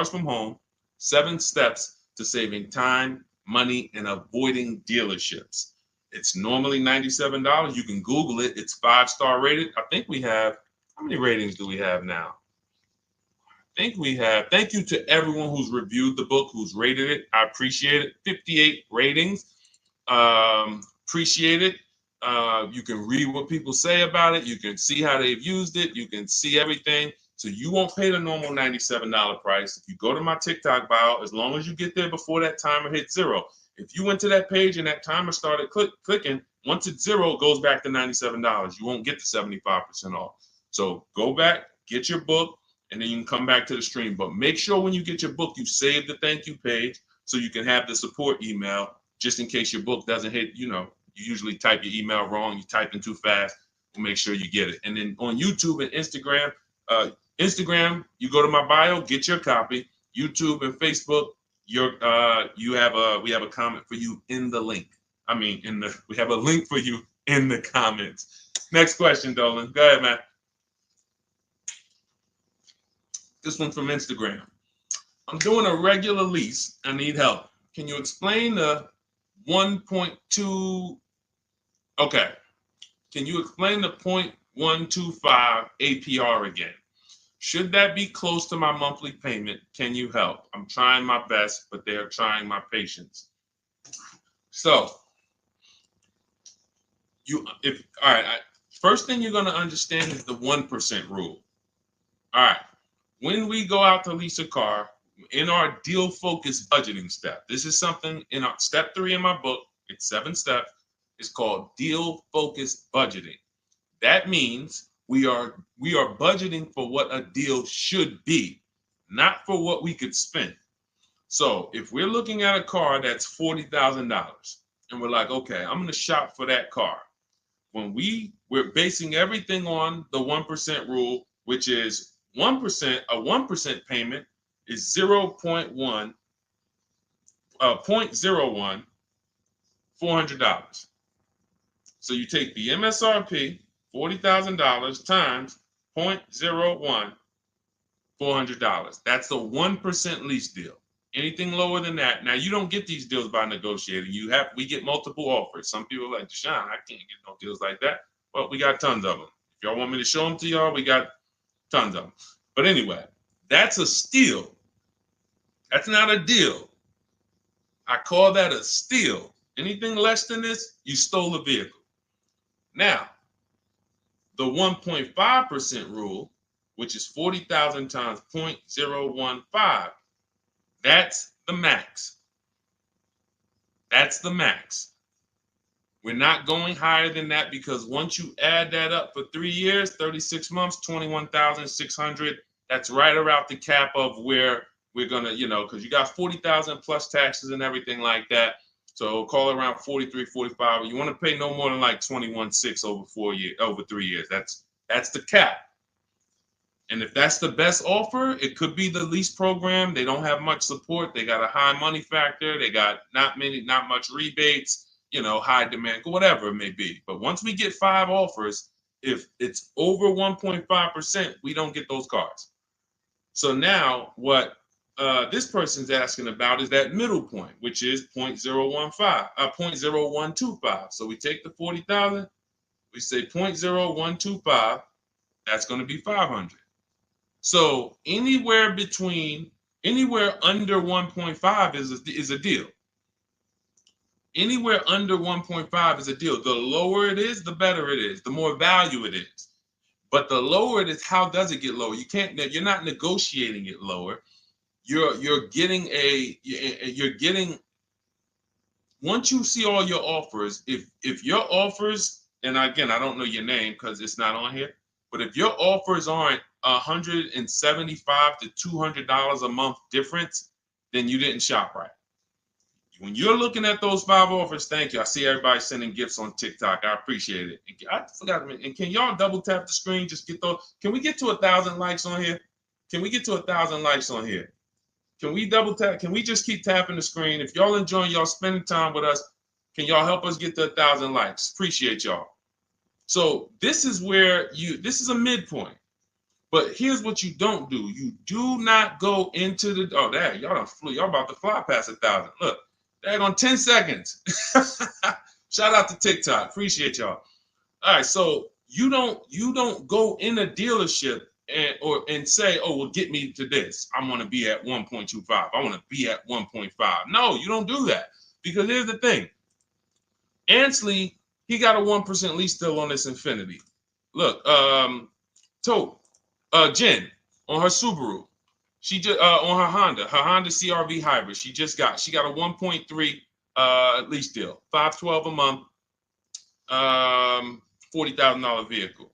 from Home, 7 Steps to Saving Time, Money, and Avoiding Dealerships. It's normally $97. You can Google it. It's 5-star rated. I think we have, how many ratings do we have now? I think we have, thank you to everyone who's reviewed the book, who's rated it. I appreciate it. 58 ratings. Appreciate it. You can read what people say about it. You can see how they've used it. You can see everything. So you won't pay the normal $97 price. If you go to my TikTok bio, as long as you get there before that timer hits 0. If you went to that page and that timer started clicking, once it's 0, it goes back to $97. You won't get the 75% off. So go back, get your book, and then you can come back to the stream. But make sure when you get your book, you save the thank you page so you can have the support email just in case your book doesn't hit, you usually type your email wrong, you type in too fast. We'll make sure you get it. And then on YouTube and Instagram, you go to my bio, get your copy. YouTube and Facebook, we have a comment for you in the link. We have a link for you in the comments. Next question, Dolan. Go ahead, man. This one from Instagram. I'm doing a regular lease. I need help. Can you explain the 1.2? Okay. Can you explain the 0.125 APR again? Should that be close to my monthly payment? Can you help? I'm trying my best, but they're trying my patience. So, first thing you're going to understand is the 1% rule. All right. When we go out to lease a car, in our deal focused budgeting step, this is something in our step 3 in my book. It's 7 steps. It's called deal focused budgeting. That means we are budgeting for what a deal should be, not for what we could spend. So if we're looking at a car that's $40,000 and we're like, okay, I'm going to shop for that car. When we're basing everything on the 1% rule, which is 1%, a 1% payment is 0.01, 0.01, $400. So you take the MSRP, $40,000 times 0.01, $400. That's the 1% lease deal. Anything lower than that, now you don't get these deals by negotiating. We get multiple offers. Some people are like, Deshone, I can't get no deals like that. Well, we got tons of them. If y'all want me to show them to y'all, we got tons of them. But anyway, that's a steal. That's not a deal. I call that a steal. Anything less than this, you stole a vehicle. Now, the 1.5% rule, which is 40,000 times 0.015, that's the max. That's the max. We're not going higher than that because once you add that up for 3 years, 36 months, 21,600, that's right around the cap of where we're gonna, because you got 40,000 plus taxes and everything like that. So call it around 43, 45. You want to pay no more than like 21.6 over 3 years. That's the cap. And if that's the best offer, it could be the lease program. They don't have much support. They got a high money factor. They got not much rebates, high demand, whatever it may be. But once we get 5 offers, if it's over 1.5%, we don't get those cars. So now what this person's asking about is that middle point, which is 0.0125. So we take the 40,000, we say 0.0125, that's going to be 500. So anywhere under 1.5 is a deal. Anywhere under 1.5 is a deal. The lower it is, the better it is, the more value it is. But the lower it is, how does it get lower? You're not negotiating it lower. You're getting once you see all your offers, if your offers, and again, I don't know your name because it's not on here, but if your offers aren't $175 to $200 a month difference, then you didn't shop right. When you're looking at those 5 offers, thank you. I see everybody sending gifts on TikTok. I appreciate it. I forgot. And can y'all double tap the screen? Just get those. Can we get to 1,000 likes on here? Can we get to 1,000 likes on here? Can we double tap? Can we just keep tapping the screen? If y'all enjoying y'all spending time with us, can y'all help us get to 1,000 likes? Appreciate y'all. So this is where this is a midpoint. But here's what you don't do. You do not go into the, y'all done flew. Y'all about to fly past 1,000. Look, on 10 seconds. Shout out to TikTok. Appreciate y'all. All right, so you don't go in a dealership and say, oh, well, get me to this. I want to be at 1.25. I want to be at 1.5. No, you don't do that. Because here's the thing. Ansley, he got a 1% lease deal on this Infiniti. Look, Jen on her Subaru. She just on her Honda CRV hybrid. She got a 1.3 lease deal, $512 a month, $40,000 vehicle.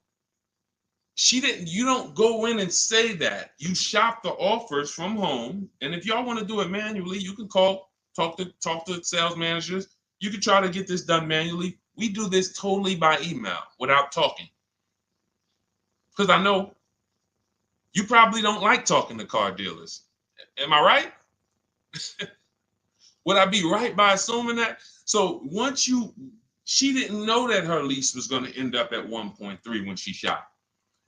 You don't go in and say that. You shop the offers from home, and if y'all want to do it manually, you can talk to sales managers. You can try to get this done manually. We do this totally by email without talking, because I know you probably don't like talking to car dealers. Am I right? Would I be right by assuming that? So she didn't know that her lease was going to end up at 1.3 when she shopped.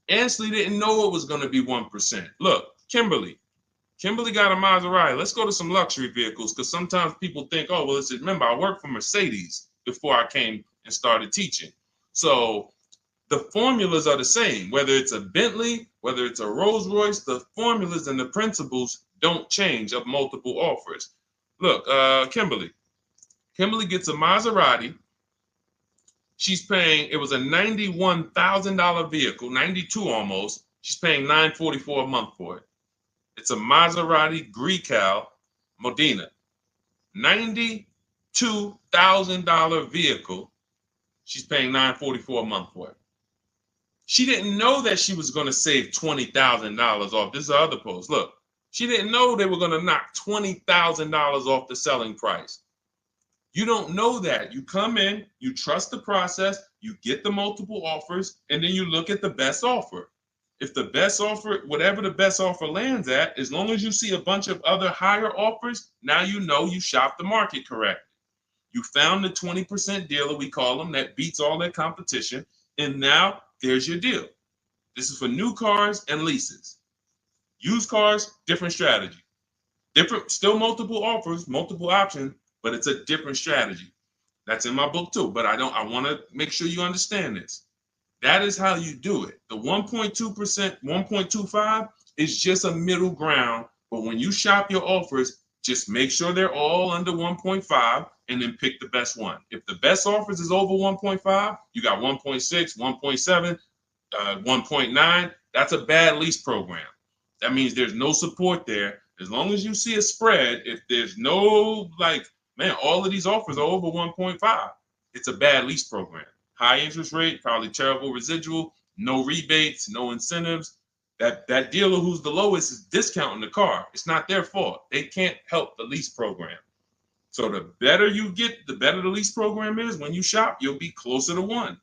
Ansley didn't know it was going to be 1%. Look, Kimberly got a Maserati. Let's go to some luxury vehicles, because sometimes people think, oh, well, remember, I worked for Mercedes before I came and started teaching. So the formulas are the same, whether it's a Bentley, whether it's a Rolls Royce, the formulas and the principles don't change of multiple offers. Look, Kimberly gets a Maserati. She's paying, it was a $91,000 vehicle, 92 almost. She's paying $944 a month for it. It's a Maserati Grecal Modena, $92,000 vehicle. She's paying $944 a month for it. She didn't know that she was going to save $20,000 off. This is the other post. Look, she didn't know they were going to knock $20,000 off the selling price. You don't know that. You come in, you trust the process, you get the multiple offers, and then you look at the best offer. If the best offer, whatever the best offer lands at, as long as you see a bunch of other higher offers, now you know you shopped the market correctly. You found the 20% dealer, we call them, that beats all their competition, and now there's your deal. This is for new cars and leases. Used cars, different strategy. Different, still multiple offers, multiple options, but it's a different strategy. That's in my book too, but I want to make sure you understand this. That is how you do it. The 1.2%, 1.25 is just a middle ground, but when you shop your offers, just make sure they're all under 1.5 and then pick the best one. If the best offers is over 1.5, you got 1.6, 1.7, 1.9. That's a bad lease program. That means there's no support there. As long as you see a spread, if there's no, like, man, all of these offers are over 1.5, it's a bad lease program. High interest rate, probably terrible residual, no rebates, no incentives. That dealer who's the lowest is discounting the car. It's not their fault. They can't help the lease program. So the better you get, the better the lease program is. When you shop, you'll be closer to 1.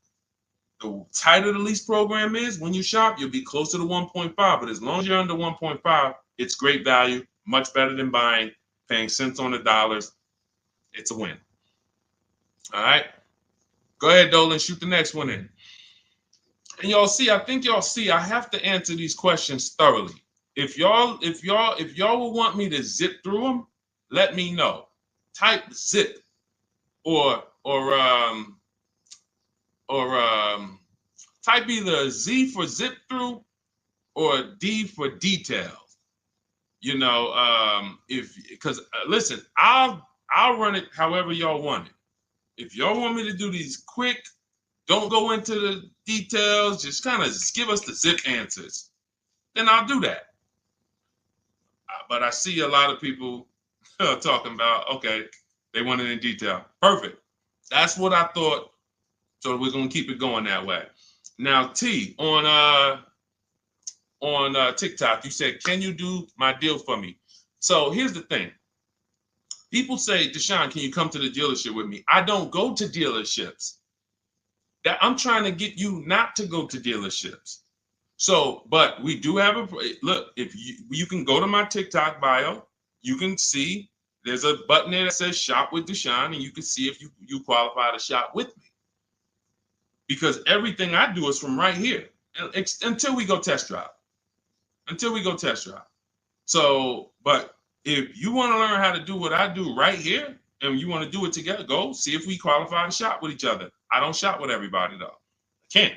The tighter the lease program is, when you shop, you'll be closer to 1.5. But as long as you're under 1.5, it's great value, much better than buying, paying cents on the dollars. It's a win. All right. Go ahead, Dolan, shoot the next one in. And I think y'all see, I have to answer these questions thoroughly. If y'all will want me to zip through them, let me know. Type zip or type either Z for zip through or D for details. You know, because listen, I'll run it however y'all want it. If y'all want me to do these quick, don't go into the details, just kind of give us the zip answers, then I'll do that. But I see a lot of people talking about, okay, they want it in detail. Perfect. That's what I thought. So we're gonna keep it going that way. Now, T, on TikTok, you said, "Can you do my deal for me?" So here's the thing. People say, "Deshone, can you come to the dealership with me?" I don't go to dealerships. That I'm trying to get you not to go to dealerships. So, but we do have a look. If you can go to my TikTok bio, you can see there's a button there that says "Shop with Deshone," and you can see if you qualify to shop with me. Because everything I do is from right here until we go test drive. Until we go test drive. So, but if you want to learn how to do what I do right here, and you want to do it together, go see if we qualify to shop with each other. I don't shop with everybody though. I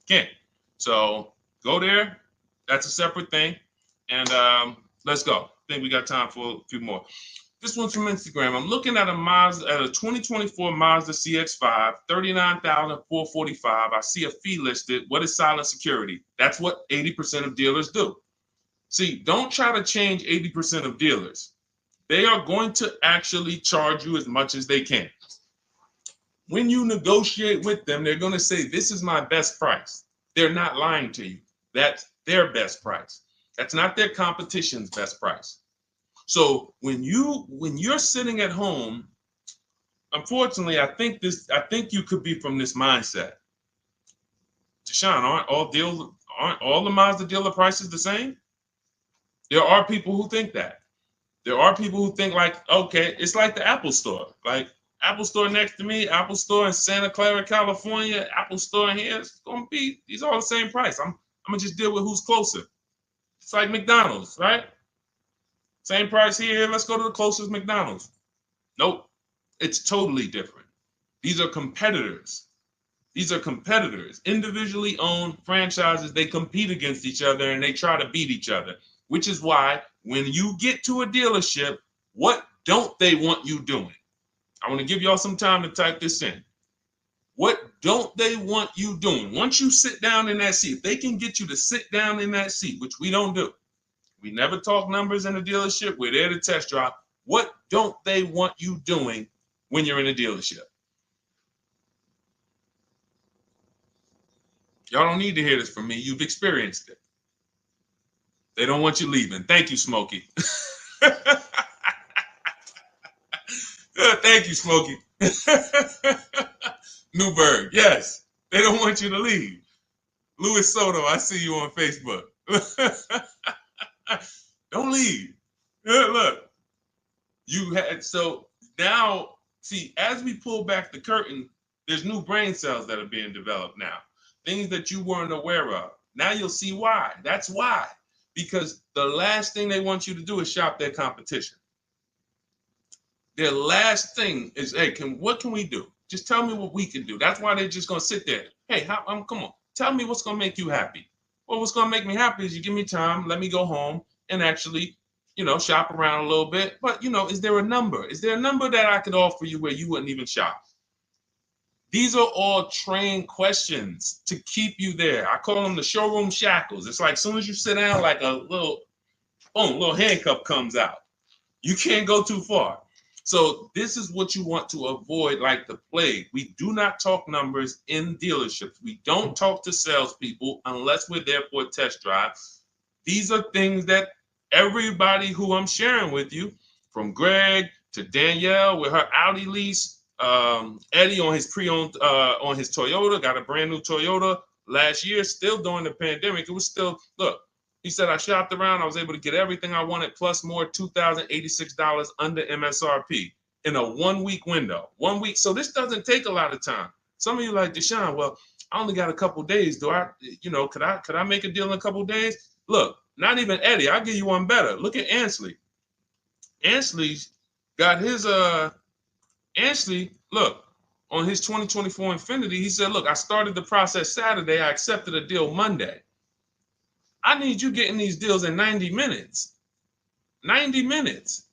can't. So go there. That's a separate thing. And let's go. I think we got time for a few more. This one's from Instagram. I'm looking at a 2024 Mazda CX-5, $39,445. I see a fee listed. What is silent security? That's what 80% of dealers do. See, don't try to change 80% of dealers. They are going to actually charge you as much as they can. When you negotiate with them, they're going to say, "This is my best price." They're not lying to you. That's their best price. That's not their competition's best price. So when you're sitting at home, unfortunately, I think you could be from this mindset. Deshone, aren't all the Mazda dealer prices the same? There are people who think that. There are people who think like, okay, it's like the Apple Store. Like Apple Store next to me, Apple Store in Santa Clara, California, Apple Store in here, it's gonna be, these are all the same price. I'm gonna just deal with who's closer. It's like McDonald's, right? Same price here, let's go to the closest McDonald's. Nope, it's totally different. These are competitors. These are competitors, individually owned franchises. They compete against each other and they try to beat each other, which is why when you get to a dealership, what don't they want you doing? I want to give y'all some time to type this in. What don't they want you doing? Once you sit down in that seat, if they can get you to sit down in that seat, which we don't do. We never talk numbers in a dealership. We're there to test drive. What don't they want you doing when you're in a dealership? Y'all don't need to hear this from me. You've experienced it. They don't want you leaving. Thank you, Smokey. Thank you, Smokey. Newberg, yes. They don't want you to leave. Luis Soto, I see you on Facebook. Don't leave. Look, you had, so now, see, as we pull back the curtain, there's new brain cells that are being developed now, things that you weren't aware of. Now you'll see why. That's why. Because the last thing they want you to do is shop their competition. Their last thing is, hey, what can we do? Just tell me what we can do. That's why they're just gonna sit there. Hey, come on, tell me what's gonna make you happy. Well, what's gonna make me happy is you give me time, let me go home and actually, shop around a little bit. But is there a number? Is there a number that I could offer you where you wouldn't even shop? These are all trained questions to keep you there. I call them the showroom shackles. It's like as soon as you sit down, like a little, boom, little handcuff comes out. You can't go too far. So this is what you want to avoid like the plague. We do not talk numbers in dealerships. We don't talk to salespeople unless we're there for a test drive. These are things that everybody who I'm sharing with you, from Greg to Danielle with her Audi lease, Eddie on his pre-owned, on his Toyota, got a brand new Toyota last year, still during the pandemic. It was still, look, he said, I shopped around. I was able to get everything I wanted, plus more, $2,086 under MSRP in a 1 week window. 1 week. So this doesn't take a lot of time. Some of you like, Deshone, well, I only got a couple days. Could I make a deal in a couple days? Look, not even Eddie. I'll give you one better. Look at Ansley. Ansley's got his, Ansley, look, on his 2024 Infiniti, he said, look, I started the process Saturday. I accepted a deal Monday. I need you getting these deals in 90 minutes. 90 minutes.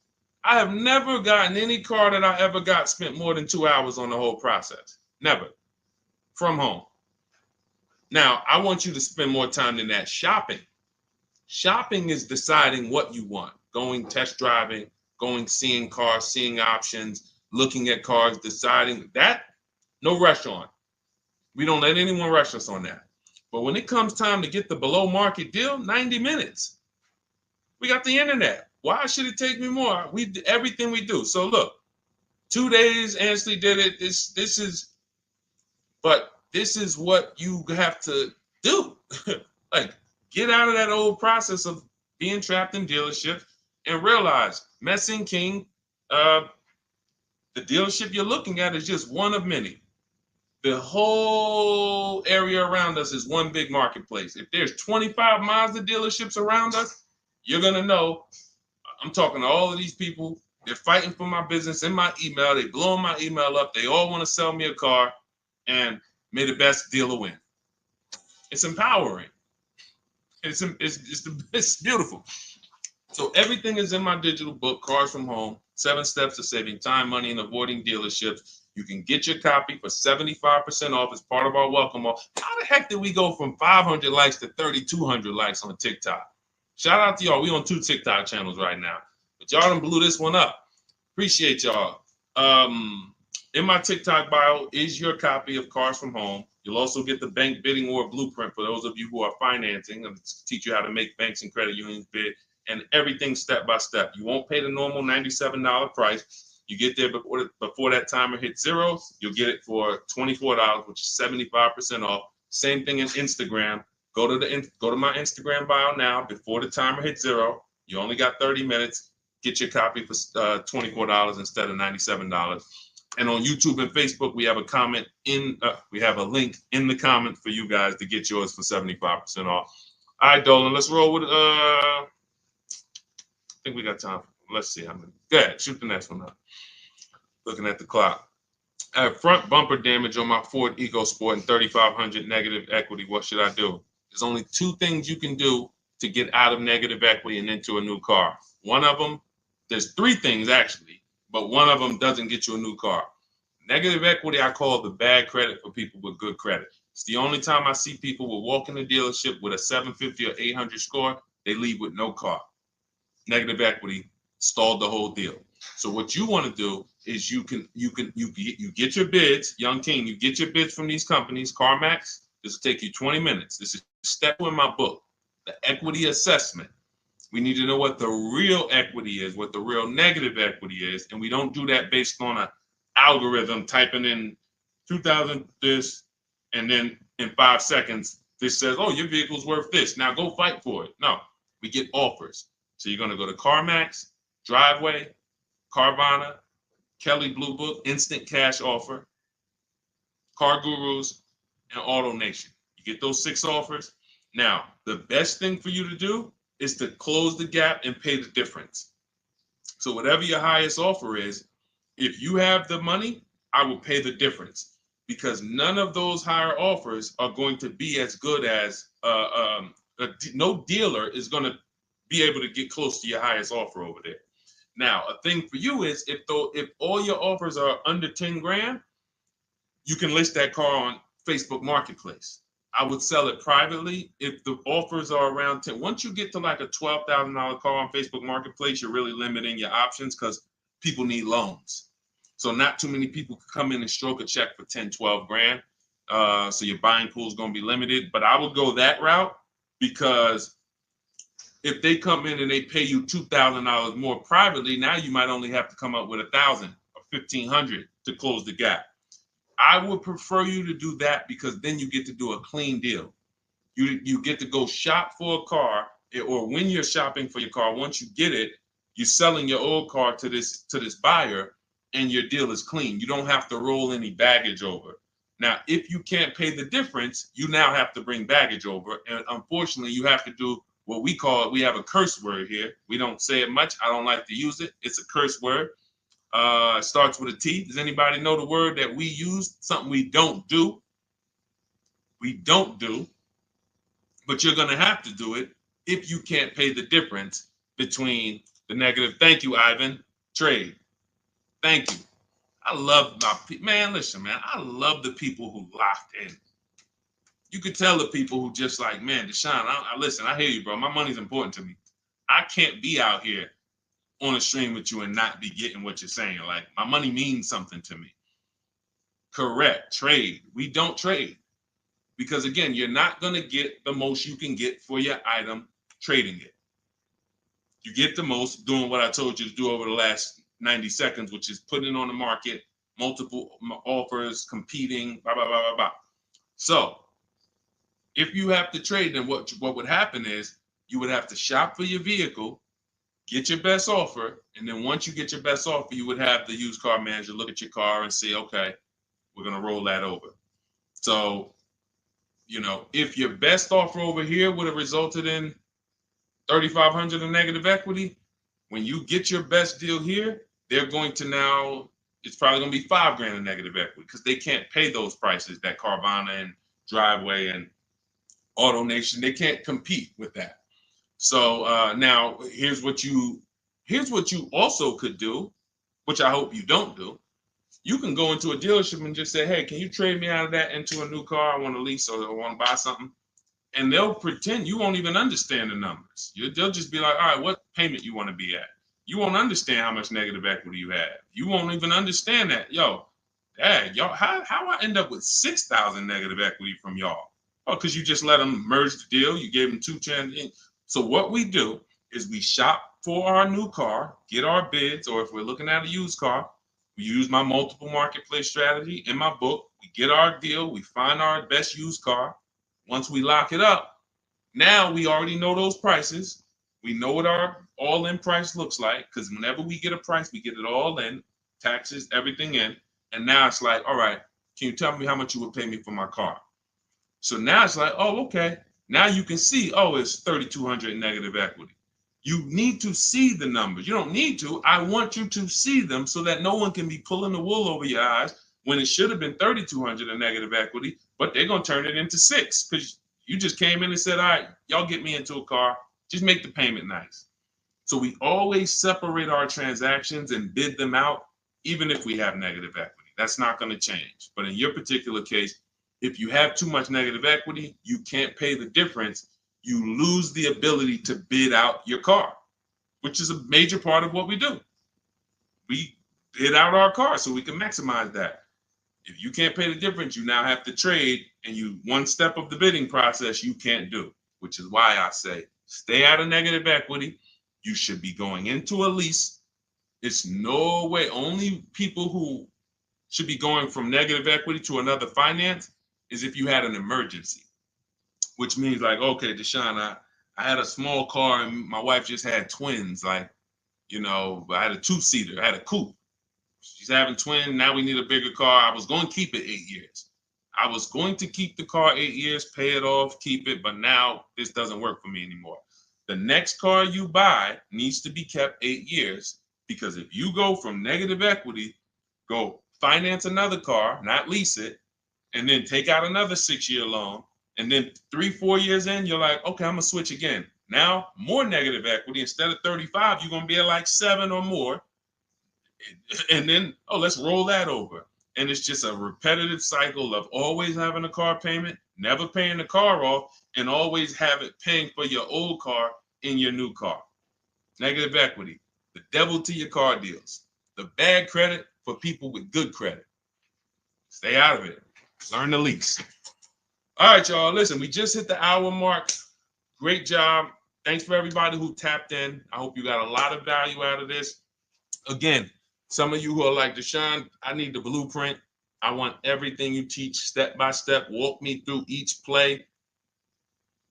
I have never gotten any car that I ever got spent more than 2 hours on the whole process. Never. From home. Now, I want you to spend more time than that shopping. Shopping is deciding what you want. Going test driving, going seeing cars, seeing options, looking at cars, deciding that. No rush on. We don't let anyone rush us on that. But when it comes time to get the below market deal, 90 minutes. We got the internet. Why should it take me more? We do everything we do. So look, 2 days, Ansley did it. This is what you have to do. Like, get out of that old process of being trapped in dealership and realize, Messing King, the dealership you're looking at is just one of many. The whole area around us is one big marketplace. If there's 25 Mazda dealerships around us, you're going to know. I'm talking to all of these people. They're fighting for my business in my email. They blowing my email up. They all want to sell me a car, and may the best dealer win. It's empowering. It's beautiful. So everything is in my digital book, Cars from Home, 7 Steps to Saving Time, Money, and Avoiding Dealerships. You can get your copy for 75% off as part of our welcome offer. How the heck did we go from 500 likes to 3,200 likes on TikTok? Shout out to y'all. We on 2 TikTok channels right now. But y'all done blew this one up. Appreciate y'all. In my TikTok bio is your copy of Cars from Home. You'll also get the bank bidding war blueprint for those of you who are financing, and teach you how to make banks and credit unions bid, and everything step by step. You won't pay the normal $97 price. You get there before that timer hits 0. You'll get it for $24, which is 75% off. Same thing in Instagram. Go to my Instagram bio now. Before the timer hits 0, you only got 30 minutes. Get your copy for $24 instead of $97. And on YouTube and Facebook, we have a link in the comment for you guys to get yours for 75% off. All right, Dolan, let's roll with I think we got time. Let's see how many. Go ahead, shoot the next one up. Looking at the clock. I have front bumper damage on my Ford EcoSport and 3,500 negative equity. What should I do? There's only 2 things you can do to get out of negative equity and into a new car. One of them, there's 3 things actually, but one of them doesn't get you a new car. Negative equity, I call the bad credit for people with good credit. It's the only time I see people will walk in the dealership with a 750 or 800 score, they leave with no car. Negative equity stalled the whole deal. So what you want to do is you get your bids, Young King, you get your bids from these companies, CarMax. This will take you 20 minutes. This is step 2 in my book, the equity assessment. We need to know what the real equity is, what the real negative equity is, and we don't do that based on an algorithm typing in 2,000 this, and then in 5 seconds This says, oh, your vehicle's worth this. Now go fight for it. No, we get offers. So you're going to go to CarMax, Driveway, Carvana, Kelly Blue Book, Instant Cash Offer, Car Gurus, and Auto Nation. You get those 6 offers. Now, the best thing for you to do is to close the gap and pay the difference. So whatever your highest offer is, if you have the money, I will pay the difference, because none of those higher offers are going to be as good as no dealer is going to be able to get close to your highest offer over there. Now, a thing for you is if all your offers are under 10 grand, you can list that car on Facebook Marketplace. I would sell it privately if the offers are around 10. Once you get to like a $12,000 car on Facebook Marketplace, you're really limiting your options because people need loans. So not too many people can come in and stroke a check for 10, 12 grand. So your buying pool is going to be limited. But I would go that route, because if they come in and they pay you $2,000 more privately, now you might only have to come up with $1,000 or $1,500 to close the gap. I would prefer you to do that, because then you get to do a clean deal. You get to go shop for a car, or when you're shopping for your car, once you get it, you're selling your old car to this buyer, and your deal is clean. You don't have to roll any baggage over. Now, if you can't pay the difference, you now have to bring baggage over. And unfortunately, you have to do what we have a curse word here. We don't say it much. I don't like to use it. It's a curse word. It starts with a T. Does anybody know the word that we use? Something we don't do. We don't do. But you're going to have to do it if you can't pay the difference between the negative. Thank you, Ivan. Trade. Thank you. I love my people. Man, listen, man. I love the people who locked in. You could tell the people who just like, man, Deshone, listen, I hear you, bro. My money's important to me. I can't be out here on a stream with you and not be getting what you're saying. Like, my money means something to me. Correct. Trade. We don't trade, because again, you're not going to get the most you can get for your item trading it. You get the most doing what I told you to do over the last 90 seconds, which is putting it on the market, multiple offers, competing, blah, blah, blah, blah, blah. So if you have to trade, then what would happen is you would have to shop for your vehicle, get your best offer, and then once you get your best offer, you would have the used car manager look at your car and say, okay, we're going to roll that over. So, you know, if your best offer over here would have resulted in $3,500 in negative equity, when you get your best deal here, they're going to now, it's probably going to be $5 grand in negative equity, because they can't pay those prices that Carvana and Driveway and Auto Nation, they can't compete with that. So now here's what you also could do, which I hope you don't do. You can go into a dealership and just say, hey, can you trade me out of that into a new car? I want to lease or I want to buy something. And they'll pretend you won't even understand the numbers. They'll just be like, all right, what payment you want to be at? You won't understand how much negative equity you have. You won't even understand that. Yo, dad, y'all, how I end up with 6,000 negative equity from y'all? Oh, because you just let them merge the deal. You gave them 2 chances. So what we do is we shop for our new car, get our bids, or if we're looking at a used car, we use my multiple marketplace strategy in my book. We get our deal. We find our best used car. Once we lock it up, now we already know those prices. We know what our all-in price looks like, because whenever we get a price, we get it all in, taxes, everything in. And now it's like, all right, can you tell me how much you would pay me for my car? So now it's like, oh, okay. Now you can see, oh, it's 3,200 in negative equity. You need to see the numbers. You don't need to. I want you to see them so that no one can be pulling the wool over your eyes when it should have been 3,200 in negative equity, but they're going to turn it into 6 because you just came in and said, all right, y'all get me into a car. Just make the payment nice. So we always separate our transactions and bid them out, even if we have negative equity. That's not going to change. But in your particular case, if you have too much negative equity, you can't pay the difference. You lose the ability to bid out your car, which is a major part of what we do. We bid out our car so we can maximize that. If you can't pay the difference, you now have to trade, and one step of the bidding process you can't do, which is why I say stay out of negative equity. You should be going into a lease. It's no way. Only people who should be going from negative equity to another finance is if you had an emergency. which means like, okay, Deshone, I had a small car and my wife just had twins. Like, you know, I had a two-seater, I had a coupe. She's having twins. Now we need a bigger car. I was going to keep it 8 years. I was going to keep the car 8 years, pay it off, keep it, but now this doesn't work for me anymore. The next car you buy needs to be kept 8 years, because if you go from negative equity, go finance another car, not lease it, and then take out another 6-year loan, and then 3-4 years in, you're like, okay, I'm gonna switch again. Now more negative equity. Instead of 35, you're gonna be at like 7 or more. And then, oh, let's roll that over. And it's just a repetitive cycle of always having a car payment, never paying the car off, and always have it paying for your old car in your new car. Negative equity, the devil to your car deals. The bad credit for people with good credit. Stay out of it. Learn the lease. All right, y'all. Listen, we just hit the hour mark. Great job. Thanks for everybody who tapped in. I hope you got a lot of value out of this. Again, some of you who are like, Deshone, I need the blueprint. I want everything you teach step by step. Walk me through each play.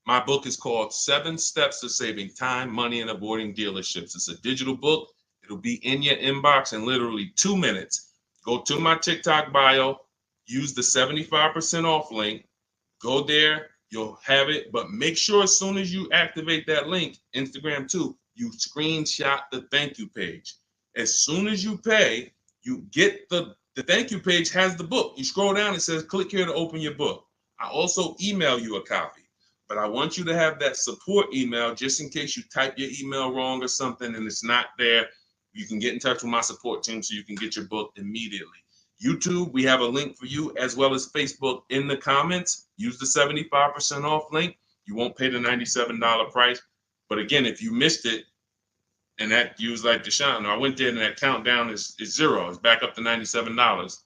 My book is called 7 Steps to Saving Time, Money, and Avoiding Dealerships. It's a digital book. It'll be in your inbox in literally 2 minutes. Go to my TikTok bio, use the 75% off link. Go there, you'll have it. But make sure as soon as you activate that link, Instagram too, you screenshot the thank you page. As soon as you pay, you get the thank you page has the book. You scroll down, it says click here to open your book. I also email you a copy, but I want you to have that support email just in case you type your email wrong or something and it's not there. You can get in touch with my support team so you can get your book immediately. YouTube, we have a link for you, as well as Facebook in the comments. Use the 75% off link. You won't pay the $97 price. But again, if you missed it, and that you was like, Deshone, I went there and that countdown is 0. It's back up to $97.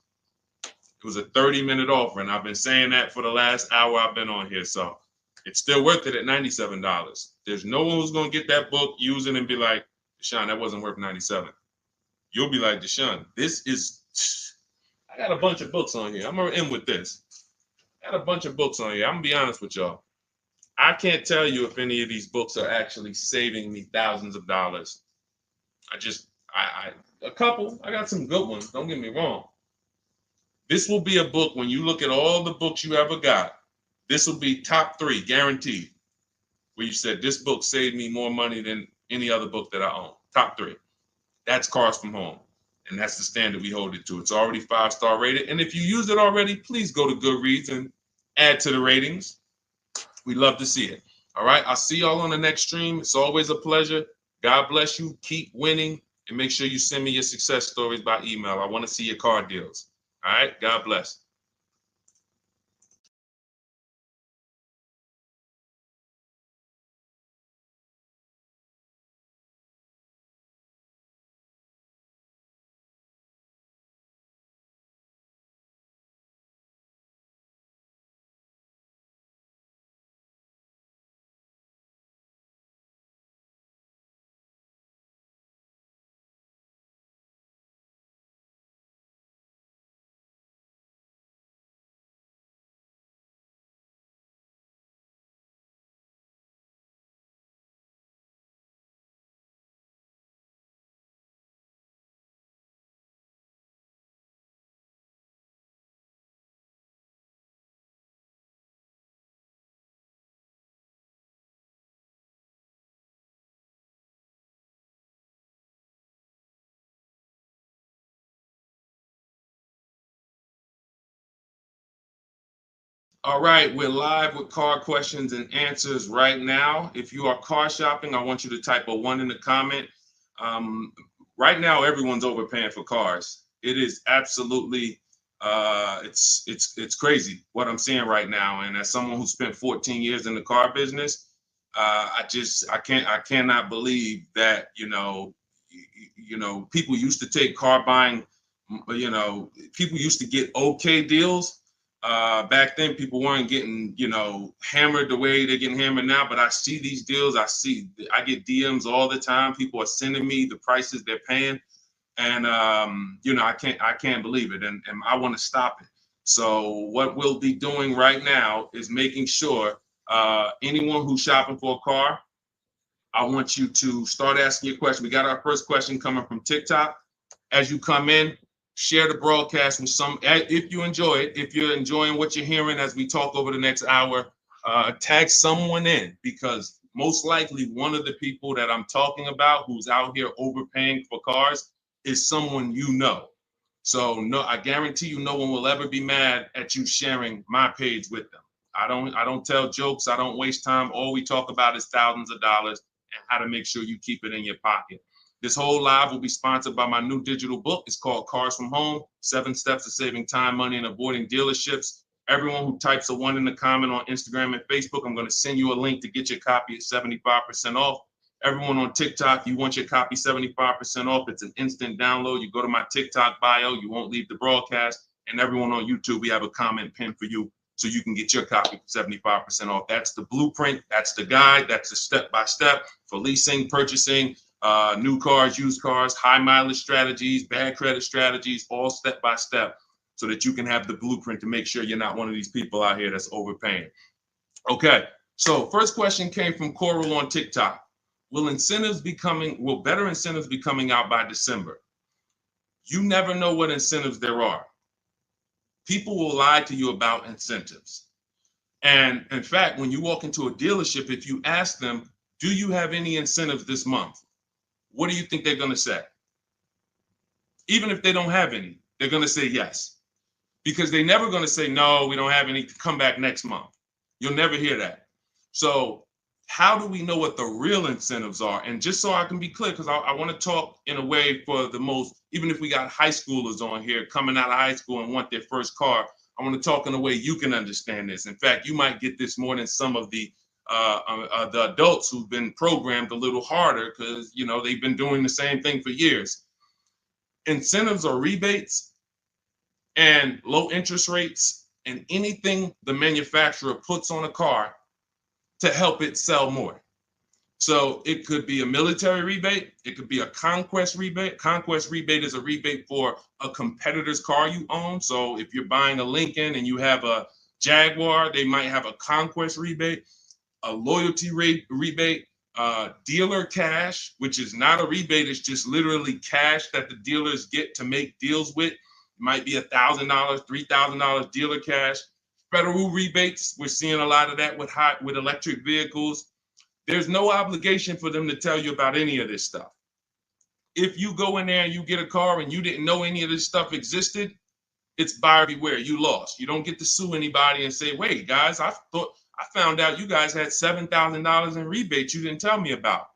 It was a 30-minute offer, and I've been saying that for the last hour I've been on here. So it's still worth it at $97. There's no one who's going to get that book, use it, and be like, Deshone, that wasn't worth $97. You'll be like, Deshone, this is, I got a bunch of books on here. I'm going to end with this. I got a bunch of books on here. I'm going to be honest with y'all. I can't tell you if any of these books are actually saving me thousands of dollars. A couple. I got some good ones. Don't get me wrong. This will be a book, when you look at all the books you ever got, this will be top 3, guaranteed. Where you said, this book saved me more money than any other book that I own. Top 3. That's Cars from Home. And that's the standard we hold it to. It's already 5-star rated. And if you use it already, please go to Goodreads and add to the ratings. We'd love to see it. All right. I'll see y'all on the next stream. It's always a pleasure. God bless you. Keep winning. And make sure you send me your success stories by email. I want to see your car deals. All right. God bless. All right, we're live with car questions and answers right now. If you are car shopping, I want you to type a 1 in the comment. Right now, everyone's overpaying for cars. It is absolutely, it's crazy what I'm seeing right now. And as someone who spent 14 years in the car business, I cannot believe that people used to take car buying. People used to get okay deals. Back then, people weren't getting, hammered the way they're getting hammered now. But I see these deals. I get DMs all the time. People are sending me the prices they're paying, and I can't believe it, and I want to stop it. So what we'll be doing right now is making sure Anyone who's shopping for a car, I want you to start asking your question. We got our first question coming from TikTok. As you come in, share the broadcast with some, if you enjoy it, if you're enjoying what you're hearing as we talk over the next hour, tag someone in, because most likely one of the people that I'm talking about who's out here overpaying for cars is someone you know. So no, I guarantee you no one will ever be mad at you sharing my page with them. I don't tell jokes. I don't waste time. All we talk about is thousands of dollars and how to make sure you keep it in your pocket. This whole live will be sponsored by my new digital book. It's called Cars from Home, 7 Steps to Saving Time, Money, and Avoiding Dealerships. Everyone who types a 1 in the comment on Instagram and Facebook, I'm going to send you a link to get your copy at 75% off. Everyone on TikTok, you want your copy 75% off. It's an instant download. You go to my TikTok bio, you won't leave the broadcast. And everyone on YouTube, we have a comment pin for you so you can get your copy for 75% off. That's the blueprint. That's the guide. That's the step-by-step for leasing, purchasing, new cars, used cars, high mileage strategies, bad credit strategies, all step-by-step so that you can have the blueprint to make sure you're not one of these people out here that's overpaying. Okay, so first question came from Coral on TikTok. Will better incentives be coming out by December? You never know what incentives there are. People will lie to you about incentives. And in fact, when you walk into a dealership, if you ask them, do you have any incentives this month? What do you think they're going to say? Even if they don't have any, they're going to say yes. Because they're never going to say, no, we don't have any, come back next month. You'll never hear that. So how do we know what the real incentives are? And just so I can be clear, because I want to talk in a way for the most, even if we got high schoolers on here coming out of high school and want their first car, I want to talk in a way you can understand this. In fact, you might get this more than some of the adults who've been programmed a little harder because, you know, they've been doing the same thing for years. Incentives or rebates and low interest rates and anything the manufacturer puts on a car to help it sell more. So it could be a military rebate. It could be a conquest rebate. Conquest rebate is a rebate for a competitor's car you own. So if you're buying a Lincoln and you have a Jaguar, they might have a conquest rebate, a loyalty rebate, dealer cash, which is not a rebate. It's just literally cash that the dealers get to make deals with. It might be $1,000, $3,000 dealer cash. Federal rebates, we're seeing a lot of that with electric vehicles. There's no obligation for them to tell you about any of this stuff. If you go in there and you get a car and you didn't know any of this stuff existed, it's buyer beware. You lost. You don't get to sue anybody and say, wait, guys, I found out you guys had $7,000 in rebates you didn't tell me about.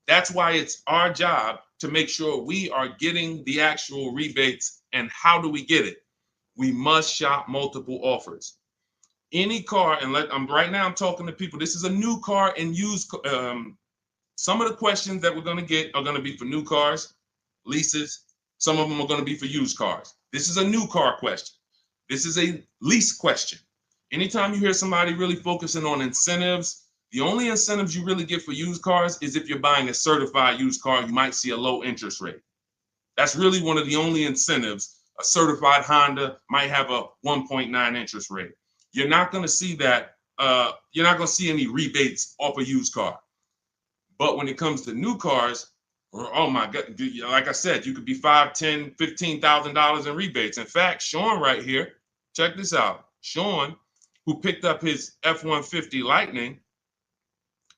That's why it's our job to make sure we are getting the actual rebates. And how do we get it? We must shop multiple offers. Any car, and right now I'm talking to people. This is a new car and used. Some of the questions that we're going to get are going to be for new cars, leases. Some of them are going to be for used cars. This is a new car question. This is a lease question. Anytime you hear somebody really focusing on incentives, the only incentives you really get for used cars is if you're buying a certified used car, you might see a low interest rate. That's really one of the only incentives. A certified Honda might have a 1.9 interest rate. You're not going to see that. You're not going to see any rebates off a used car. But when it comes to new cars, oh my God, like I said, you could be $5,000, $10,000, $15,000 in rebates. In fact, Sean right here, check this out. Sean, who picked up his F-150 Lightning,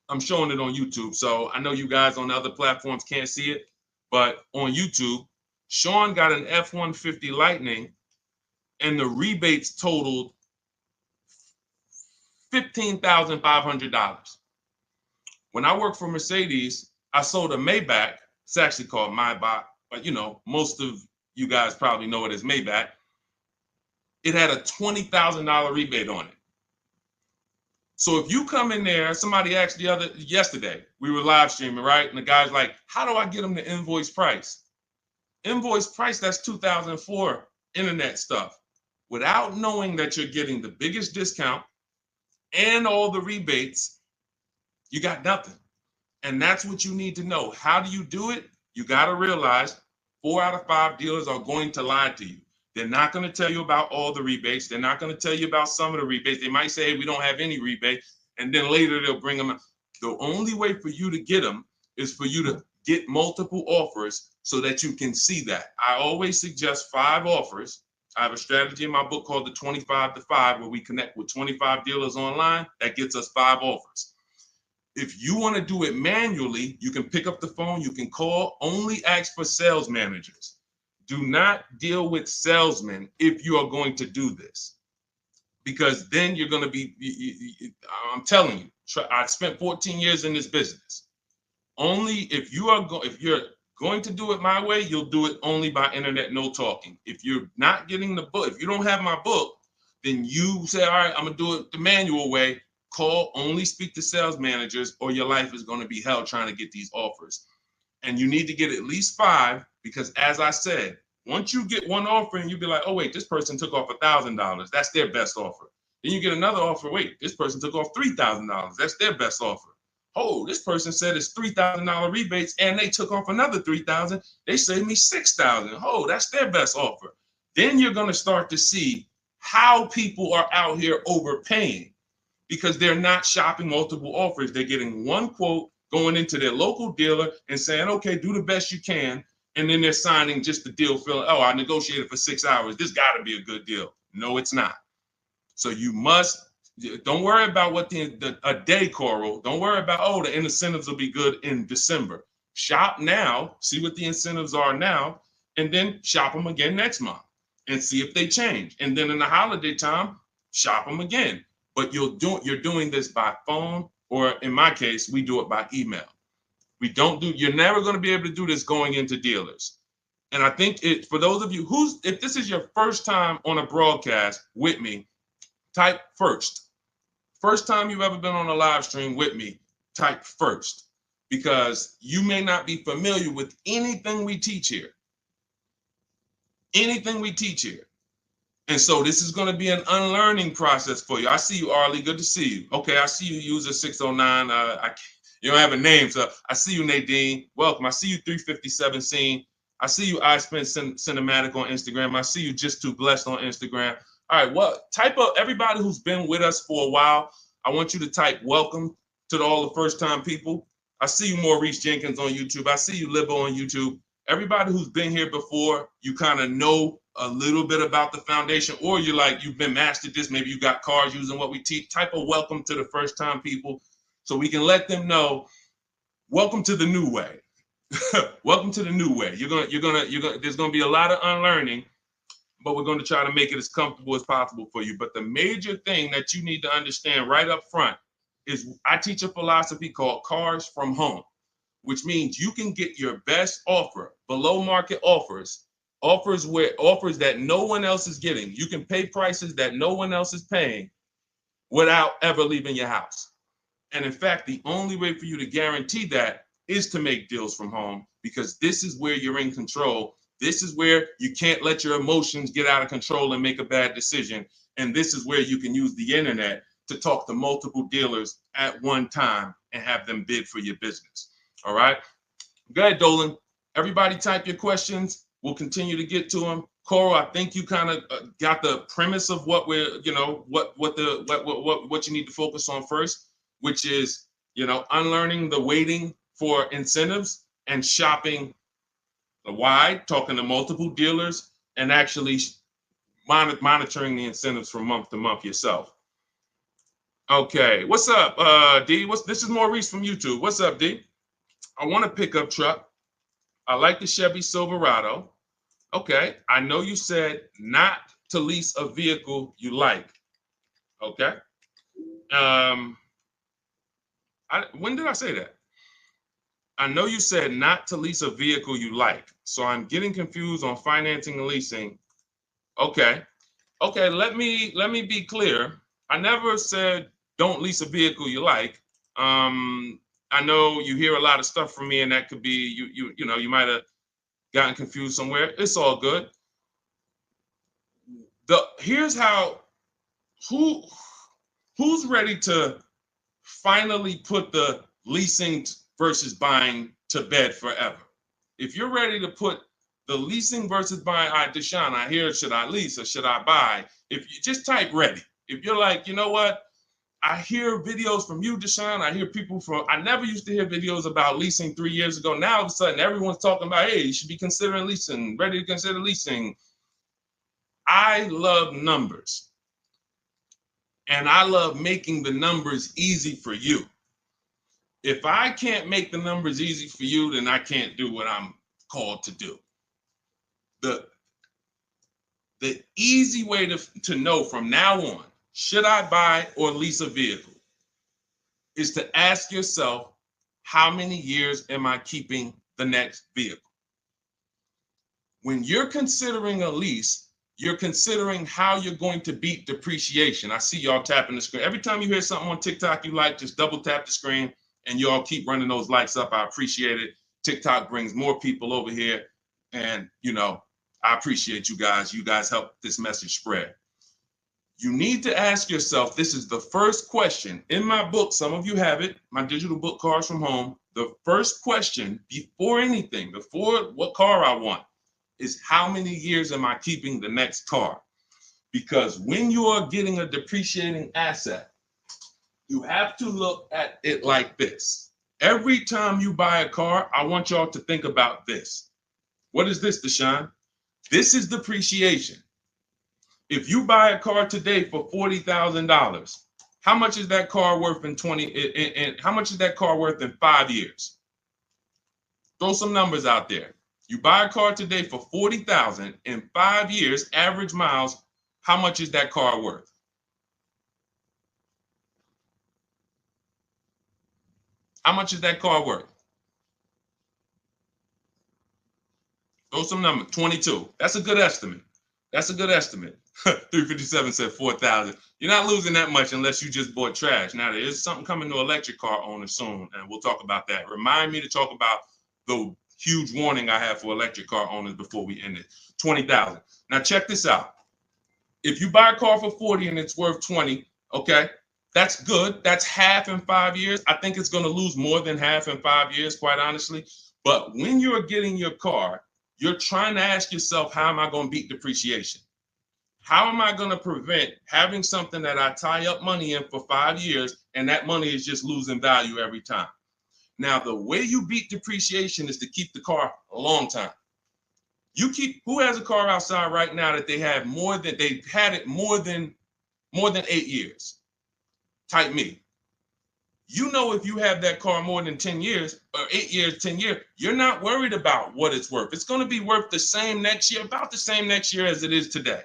I'm showing it on YouTube. So I know you guys on the other platforms can't see it, but on YouTube, Sean got an F-150 Lightning and the rebates totaled $15,500. When I worked for Mercedes, I sold a Maybach. It's actually called Maybach, but you know, most of you guys probably know it as Maybach. It had a $20,000 rebate on it. So if you come in there, somebody asked yesterday, we were live streaming, right? And the guy's like, how do I get them the invoice price? Invoice price, that's 2004 internet stuff. Without knowing that you're getting the biggest discount and all the rebates, you got nothing. And that's what you need to know. How do you do it? You got to realize 4 out of 5 dealers are going to lie to you. They're not going to tell you about all the rebates. They're not going to tell you about some of the rebates. They might say, hey, we don't have any rebate. And then later they'll bring them. The only way for you to get them is for you to get multiple offers so that you can see that. I always suggest 5 offers. I have a strategy in my book called the 25 to 5, where we connect with 25 dealers online. That gets us 5 offers. If you want to do it manually, you can pick up the phone, you can call, only ask for sales managers. Do not deal with salesmen if you are going to do this, because then you're going to be, I'm telling you, I spent 14 years in this business. Only if you're going to do it my way, you'll do it only by internet, no talking. If you're not getting the book, if you don't have my book, then you say, all right, I'm going to do it the manual way. Call, only speak to sales managers, or your life is going to be hell trying to get these offers. And you need to get at least 5, because as I said, once you get one offer and you be like, oh, wait, this person took off $1,000. That's their best offer. Then you get another offer. Wait, this person took off $3,000. That's their best offer. Oh, this person said it's $3,000 rebates and they took off another $3,000. They saved me $6,000. Oh, that's their best offer. Then you're going to start to see how people are out here overpaying, because they're not shopping multiple offers. They're getting one quote, going into their local dealer and saying, okay, do the best you can. And then they're signing just the deal, feeling, oh, I negotiated for 6 hours. This got to be a good deal. No, it's not. So you must, don't worry about what a day, Coral. Don't worry about, oh, the incentives will be good in December. Shop now, see what the incentives are now, and then shop them again next month and see if they change. And then in the holiday time, shop them again. But you're doing this by phone, or in my case, we do it by email. You're never going to be able to do this going into dealers. And I think for those of you if this is your first time on a broadcast with me, type first. First time you've ever been on a live stream with me, type first, because you may not be familiar with anything we teach here. Anything we teach here. And so this is going to be an unlearning process for you. I see you, Arlie. Good to see you. Okay, I see you, user 609. You don't have a name, so I see you, Nadine. Welcome. I see you, 357 Scene. I see you, I Spent Cinematic on Instagram. I see you, Just Too Blessed on Instagram. All right, well, type up everybody who's been with us for a while. I want you to type welcome to all the first-time people. I see you, Maurice Jenkins on YouTube. I see you, Libo on YouTube. Everybody who's been here before, you kind of know a little bit about the foundation, or you've been mastered this. Maybe you got cars using what we teach. Type a welcome to the first-time people, so we can let them know, welcome to the new way. Welcome to the new way. There's gonna be a lot of unlearning, but we're going to try to make it as comfortable as possible for you. But the major thing that you need to understand right up front is I teach a philosophy called cars from home, which means you can get your best offer, below market offers that no one else is getting. You can pay prices that no one else is paying without ever leaving your house. And in fact, the only way for you to guarantee that is to make deals from home, because this is where you're in control. This is where you can't let your emotions get out of control and make a bad decision. And this is where you can use the internet to talk to multiple dealers at one time and have them bid for your business. All right. Go ahead, Dolan. Everybody type your questions. We'll continue to get to them. Coral, I think you kind of got the premise of what we're, what you need to focus on first, which is, unlearning the waiting for incentives and shopping wide, talking to multiple dealers, and actually monitoring the incentives from month to month yourself. Okay, what's up, D? This is Maurice from YouTube. What's up, D? I want a pickup truck. I like the Chevy Silverado. Okay, I know you said not to lease a vehicle you like. Okay. When did I say that? I know you said not to lease a vehicle you like. So I'm getting confused on financing and leasing. Okay. Okay, let me be clear. I never said don't lease a vehicle you like. I know you hear a lot of stuff from me, and that could be you might have gotten confused somewhere. It's all good. Here's how who's ready to finally put the leasing versus buying to bed forever. If you're ready to put The leasing versus buying. All right, Deshone, I hear, should I lease or should I buy? If you just type ready. If you're like, you know what? I hear videos from you, Deshone. I hear people from, I never used to hear videos about leasing 3 years ago. Now all of a sudden everyone's talking about, hey, you should be considering leasing, ready to consider leasing. I love numbers. And I love making the numbers easy for you. If I can't make the numbers easy for you, then I can't do what I'm called to do. The easy way to know from now on, should I buy or lease a vehicle, is to ask yourself, how many years am I keeping the next vehicle? When you're considering a lease, you're considering how you're going to beat depreciation. I see y'all tapping the screen. Every time you hear something on TikTok you like, just double tap the screen and y'all keep running those likes up. I appreciate it. TikTok brings more people over here. And, you know, I appreciate you guys. You guys help this message spread. You need to ask yourself, this is the first question. In my book, some of you have it, my digital book, Cars from Home. The first question before anything, before what car I want, is how many years am I keeping the next car? Because when you are getting a depreciating asset, you have to look at it like this. Every time you buy a car, I want y'all to think about this. What is this, Deshone? This is depreciation. If you buy a car today for $40,000, how much is that car worth in how much is that car worth in 5 years? Throw some numbers out there. You buy a car today for $40,000 in 5 years, average miles, how much is that car worth? How much is that car worth? Throw some numbers. 22. That's a good estimate. That's a good estimate. 357 said 4,000. You're not losing that much unless you just bought trash. Now, there is something coming to electric car owners soon, and we'll talk about that. Remind me to talk about the huge warning I have for electric car owners before we end it. 20,000. Now, check this out. If you buy a car for 40 and it's worth 20, okay, that's good. That's half in 5 years. I think it's going to lose more than half in 5 years, quite honestly. But when you're getting your car, you're trying to ask yourself, how am I going to beat depreciation? How am I going to prevent having something that I tie up money in for 5 years and that money is just losing value every time? Now, the way you beat depreciation is to keep the car a long time. Who has a car outside right now that they've had it more than 8 years? Type me. You know, if you have that car more than 10 years or 8 years, 10 years, you're not worried about what it's worth. It's going to be worth the same next year, about the same next year as it is today.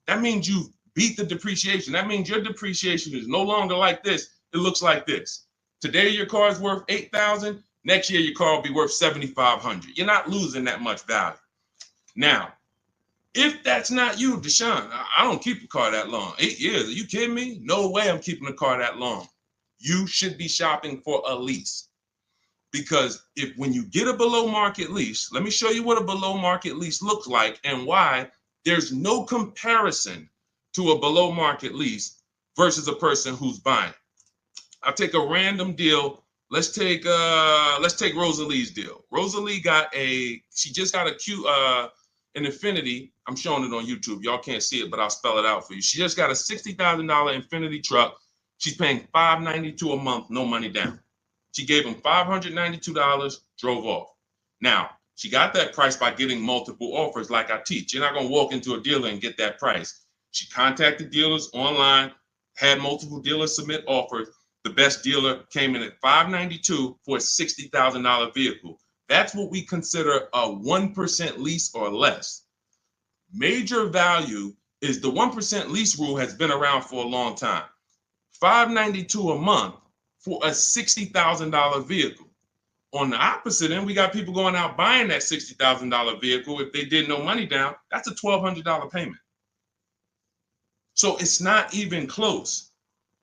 That means you beat the depreciation. That means your depreciation is no longer like this. It looks like this. Today, your car is worth $8,000. Next year, your car will be worth $7,500. You're not losing that much value. Now, if that's not you, Deshone, I don't keep a car that long. 8 years, are you kidding me? No way I'm keeping a car that long. You should be shopping for a lease. Because when you get a below market lease, let me show you what a below market lease looks like and why there's no comparison to a below market lease versus a person who's buying. I'll take a random deal. Let's take Rosalie's deal. Rosalie she just got an Infiniti. I'm showing it on YouTube. Y'all can't see it, but I'll spell it out for you. She just got a $60,000 Infiniti truck. She's paying $592 a month, no money down. She gave him $592, drove off. Now, she got that price by getting multiple offers like I teach. You're not going to walk into a dealer and get that price. She contacted dealers online, had multiple dealers submit offers. The best dealer came in at $592 for a $60,000 vehicle. That's what we consider a 1% lease or less. Major value is the 1% lease rule has been around for a long time. $592 a month for a $60,000 vehicle. On the opposite end, we got people going out buying that $60,000 vehicle. If they did no money down, that's a $1,200 payment. So it's not even close.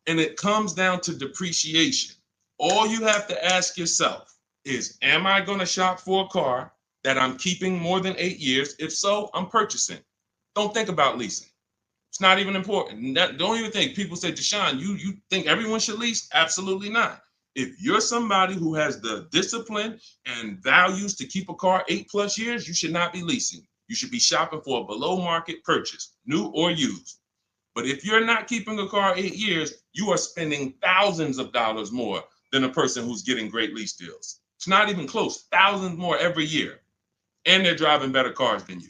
And it comes down to depreciation. All you have to ask yourself is, am I going to shop for a car that I'm keeping more than 8 years? If so, I'm purchasing. Don't think about leasing. It's not even important. Don't even think. People say, Deshone, you think everyone should lease? Absolutely not. If you're somebody who has the discipline and values to keep a car 8+ years, you should not be leasing. You should be shopping for a below market purchase, new or used. But if you're not keeping a car 8 years, you are spending thousands of dollars more than a person who's getting great lease deals. It's not even close, thousands more every year. And they're driving better cars than you.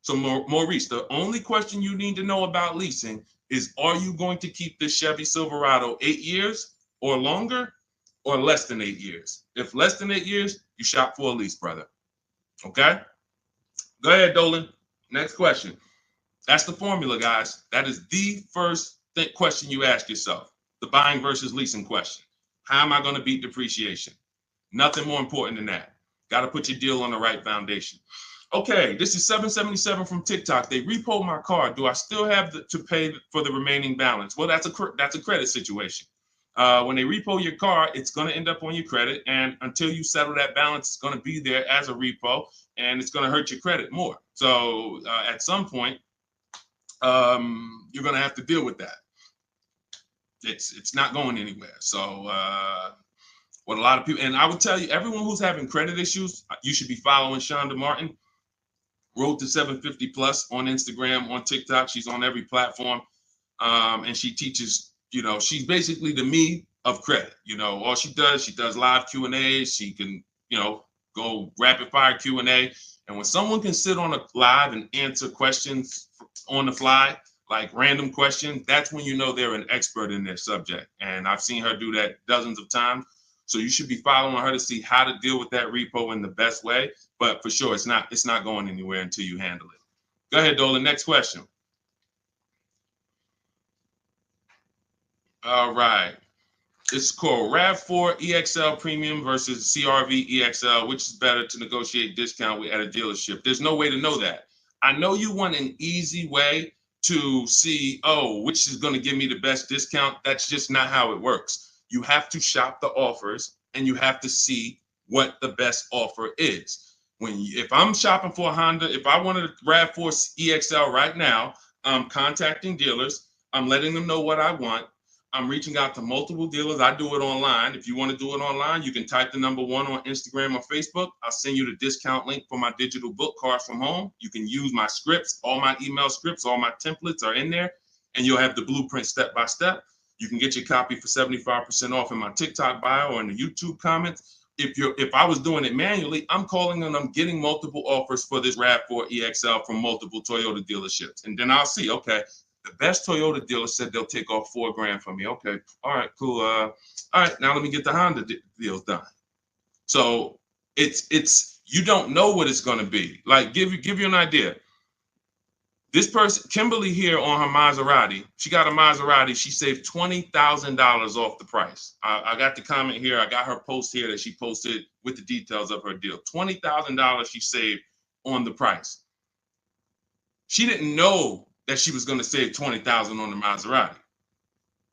So Maurice, the only question you need to know about leasing is, are you going to keep this Chevy Silverado 8 years or longer, or less than 8 years? If less than 8 years, you shop for a lease, brother. Okay? Go ahead, Dolan. Next question. That's the formula, guys. That is the first question you ask yourself. The buying versus leasing question. How am I going to beat depreciation? Nothing more important than that. Got to put your deal on the right foundation. Okay, this is 777 from TikTok. They repoed my car. Do I still have to pay for the remaining balance? Well, that's a credit situation. When they repo your car, it's going to end up on your credit, and until you settle that balance, it's going to be there as a repo, and it's going to hurt your credit more. So at some point, you're going to have to deal with that. It's not going anywhere. So what a lot of people, and I would tell you, everyone who's having credit issues, you should be following Shonda Martin, Road to 750 Plus on Instagram, on TikTok. She's on every platform, and she teaches. She's basically the me of credit. All she does live Q&As. She can, go rapid fire Q&A. And when someone can sit on a live and answer questions on the fly, like random questions, that's when you know they're an expert in their subject. And I've seen her do that dozens of times. So you should be following her to see how to deal with that repo in the best way. But for sure, it's not going anywhere until you handle it. Go ahead, Dolan. Next question. All right. This is called RAV4 EXL Premium versus CRV EXL. Which is better to negotiate discount with at a dealership? There's no way to know that. I know you want an easy way to see, which is going to give me the best discount. That's just not how it works. You have to shop the offers, and you have to see what the best offer is. If I'm shopping for a Honda, if I wanted a RAV4 EXL right now, I'm contacting dealers. I'm letting them know what I want. I'm reaching out to multiple dealers. I do it online. If you want to do it online, you can type the number 1 on Instagram or Facebook. I'll send you the discount link for my digital book, Cars from Home. You can use my scripts. All my email scripts, all my templates are in there, and you'll have the blueprint step by step. You can get your copy for 75% off in my TikTok bio or in the YouTube comments. If I was doing it manually, I'm calling and I'm getting multiple offers for this RAV4 EXL from multiple Toyota dealerships. And then I'll see, okay, the best Toyota dealer said they'll take off $4,000 from me. Okay, all right, cool. All right, now let me get the Honda deals done. So it's you don't know what it's going to be. Like give you an idea. This person, Kimberly here on her Maserati, she got a Maserati. She saved $20,000 off the price. I got the comment here. I got her post here that she posted with the details of her deal. $20,000 she saved on the price. She didn't know that she was going to save $20,000 on the Maserati.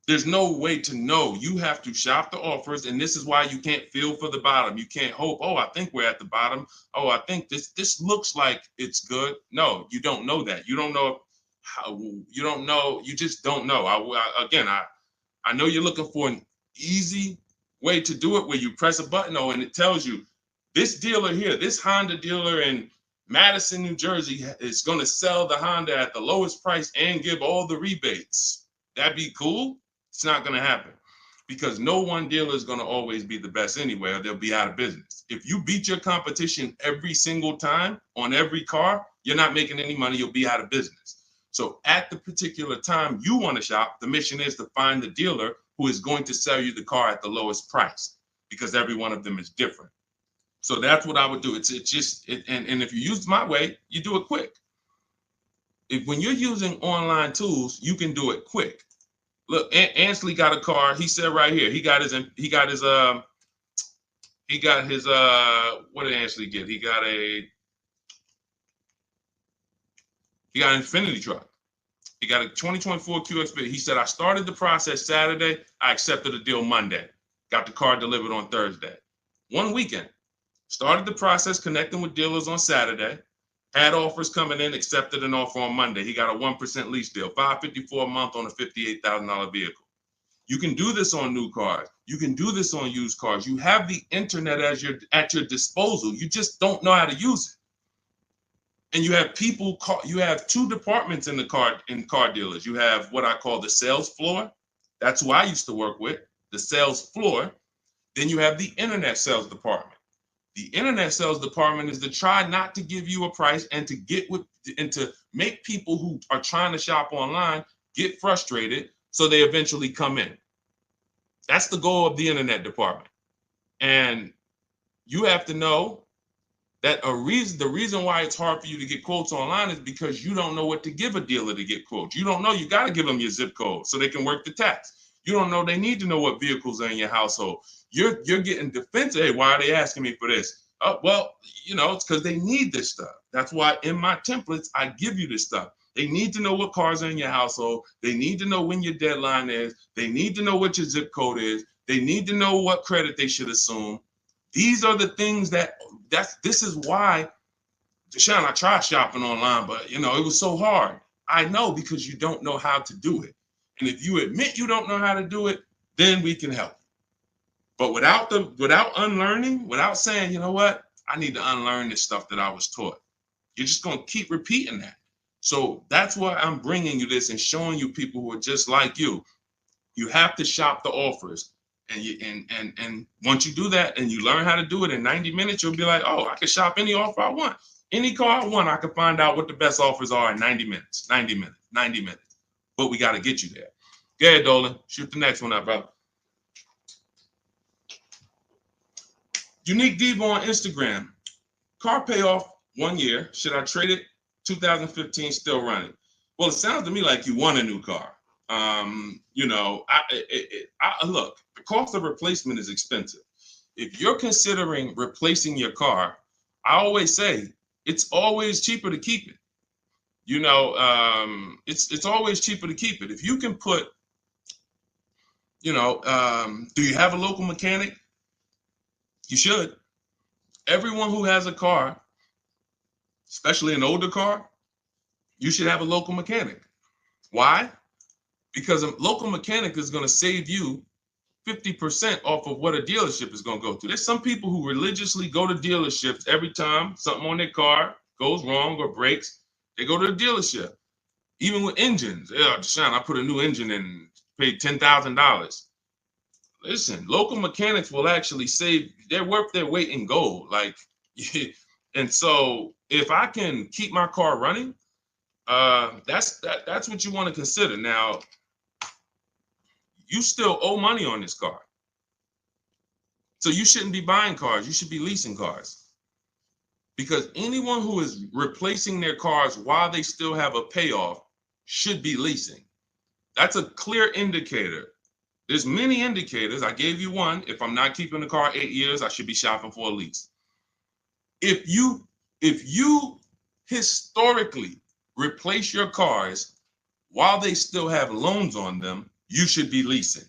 There's no way to know. You have to shop the offers, and this is why you can't feel for the bottom. You can't hope, I think we're at the bottom. I think this looks like it's good. No, you don't know that. You don't know how. You don't know. You just don't know. I know you're looking for an easy way to do it where you press a button, and it tells you this dealer here, this Honda dealer in Madison, New Jersey, is going to sell the Honda at the lowest price and give all the rebates. That'd be cool. It's not going to happen because no one dealer is going to always be the best anyway, or they'll be out of business. If you beat your competition every single time on every car, you're not making any money. You'll be out of business. So at the particular time you want to shop, the mission is to find the dealer who is going to sell you the car at the lowest price, because every one of them is different. So that's what I would do. And if you use my way, you do it quick. When you're using online tools, you can do it quick. Look, Ansley got a car. He said right here, he got his what did Ansley get? He got an Infinity truck. He got a 2024 QX. He said, I started the process Saturday. I accepted a deal Monday. Got the car delivered on Thursday. One weekend. Started the process connecting with dealers on Saturday. Had offers coming in, accepted an offer on Monday. He got a 1% lease deal, $554 a month on a $58,000 vehicle. You can do this on new cars. You can do this on used cars. You have the internet as at your disposal. You just don't know how to use it. And you have people you have two departments in car dealers. You have what I call the sales floor. That's who I used to work with, the sales floor. Then you have the internet sales department. The internet sales department is to try not to give you a price and to make people who are trying to shop online get frustrated so they eventually come in. That's the goal of the internet department. And you have to know that the reason why it's hard for you to get quotes online is because you don't know what to give a dealer to get quotes. You don't know. You got to give them your zip code so they can work the tax. You don't know. They need to know what vehicles are in your household. You're getting defensive. Hey, why are they asking me for this? Well, it's because they need this stuff. That's why in my templates, I give you this stuff. They need to know what cars are in your household. They need to know when your deadline is. They need to know what your zip code is. They need to know what credit they should assume. These are the things this is why, Deshone, I tried shopping online, but it was so hard. I know, because you don't know how to do it. And if you admit you don't know how to do it, then we can help. But without unlearning, without saying, you know what, I need to unlearn this stuff that I was taught, you're just going to keep repeating that. So that's why I'm bringing you this and showing you people who are just like you. You have to shop the offers. And once you do that and you learn how to do it in 90 minutes, you'll be like, oh, I can shop any offer I want. Any car I want, I can find out what the best offers are in 90 minutes. But we got to get you there. Go ahead, Dolan. Shoot the next one up, bro. Unique Devo on Instagram. Car payoff 1 year. Should I trade it? 2015 still running. Well, it sounds to me like you want a new car. Look, the cost of replacement is expensive. If you're considering replacing your car, I always say it's always cheaper to keep it. It's always cheaper to keep it. If you can put, do you have a local mechanic? You should. Everyone who has a car, especially an older car, you should have a local mechanic. Why? Because a local mechanic is going to save you 50% off of what a dealership is going to go through. There's some people who religiously go to dealerships every time something on their car goes wrong or breaks. They go to the dealership. Even with engines. Yeah, Deshone, I put a new engine in and paid $10,000. Listen, local mechanics will actually save. They're worth their weight in gold. And so if I can keep my car running, that's what you want to consider. Now, you still owe money on this car. So you shouldn't be buying cars. You should be leasing cars. Because anyone who is replacing their cars while they still have a payoff should be leasing. That's a clear indicator. There's many indicators. I gave you one. If I'm not keeping the car 8 years, I should be shopping for a lease. If you historically replace your cars while they still have loans on them, you should be leasing,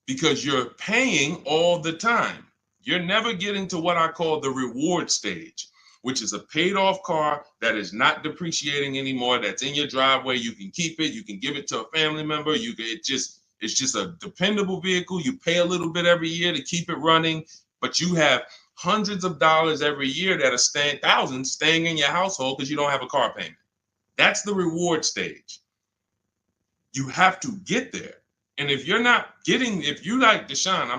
because you're paying all the time. You're never getting to what I call the reward stage, which is a paid off car that is not depreciating anymore, that's in your driveway. You can keep it. You can give it to a family member. It's just a dependable vehicle. You pay a little bit every year to keep it running, but you have hundreds of dollars every year that are thousands staying in your household because you don't have a car payment. That's the reward stage. You have to get there. And if you're like Deshone,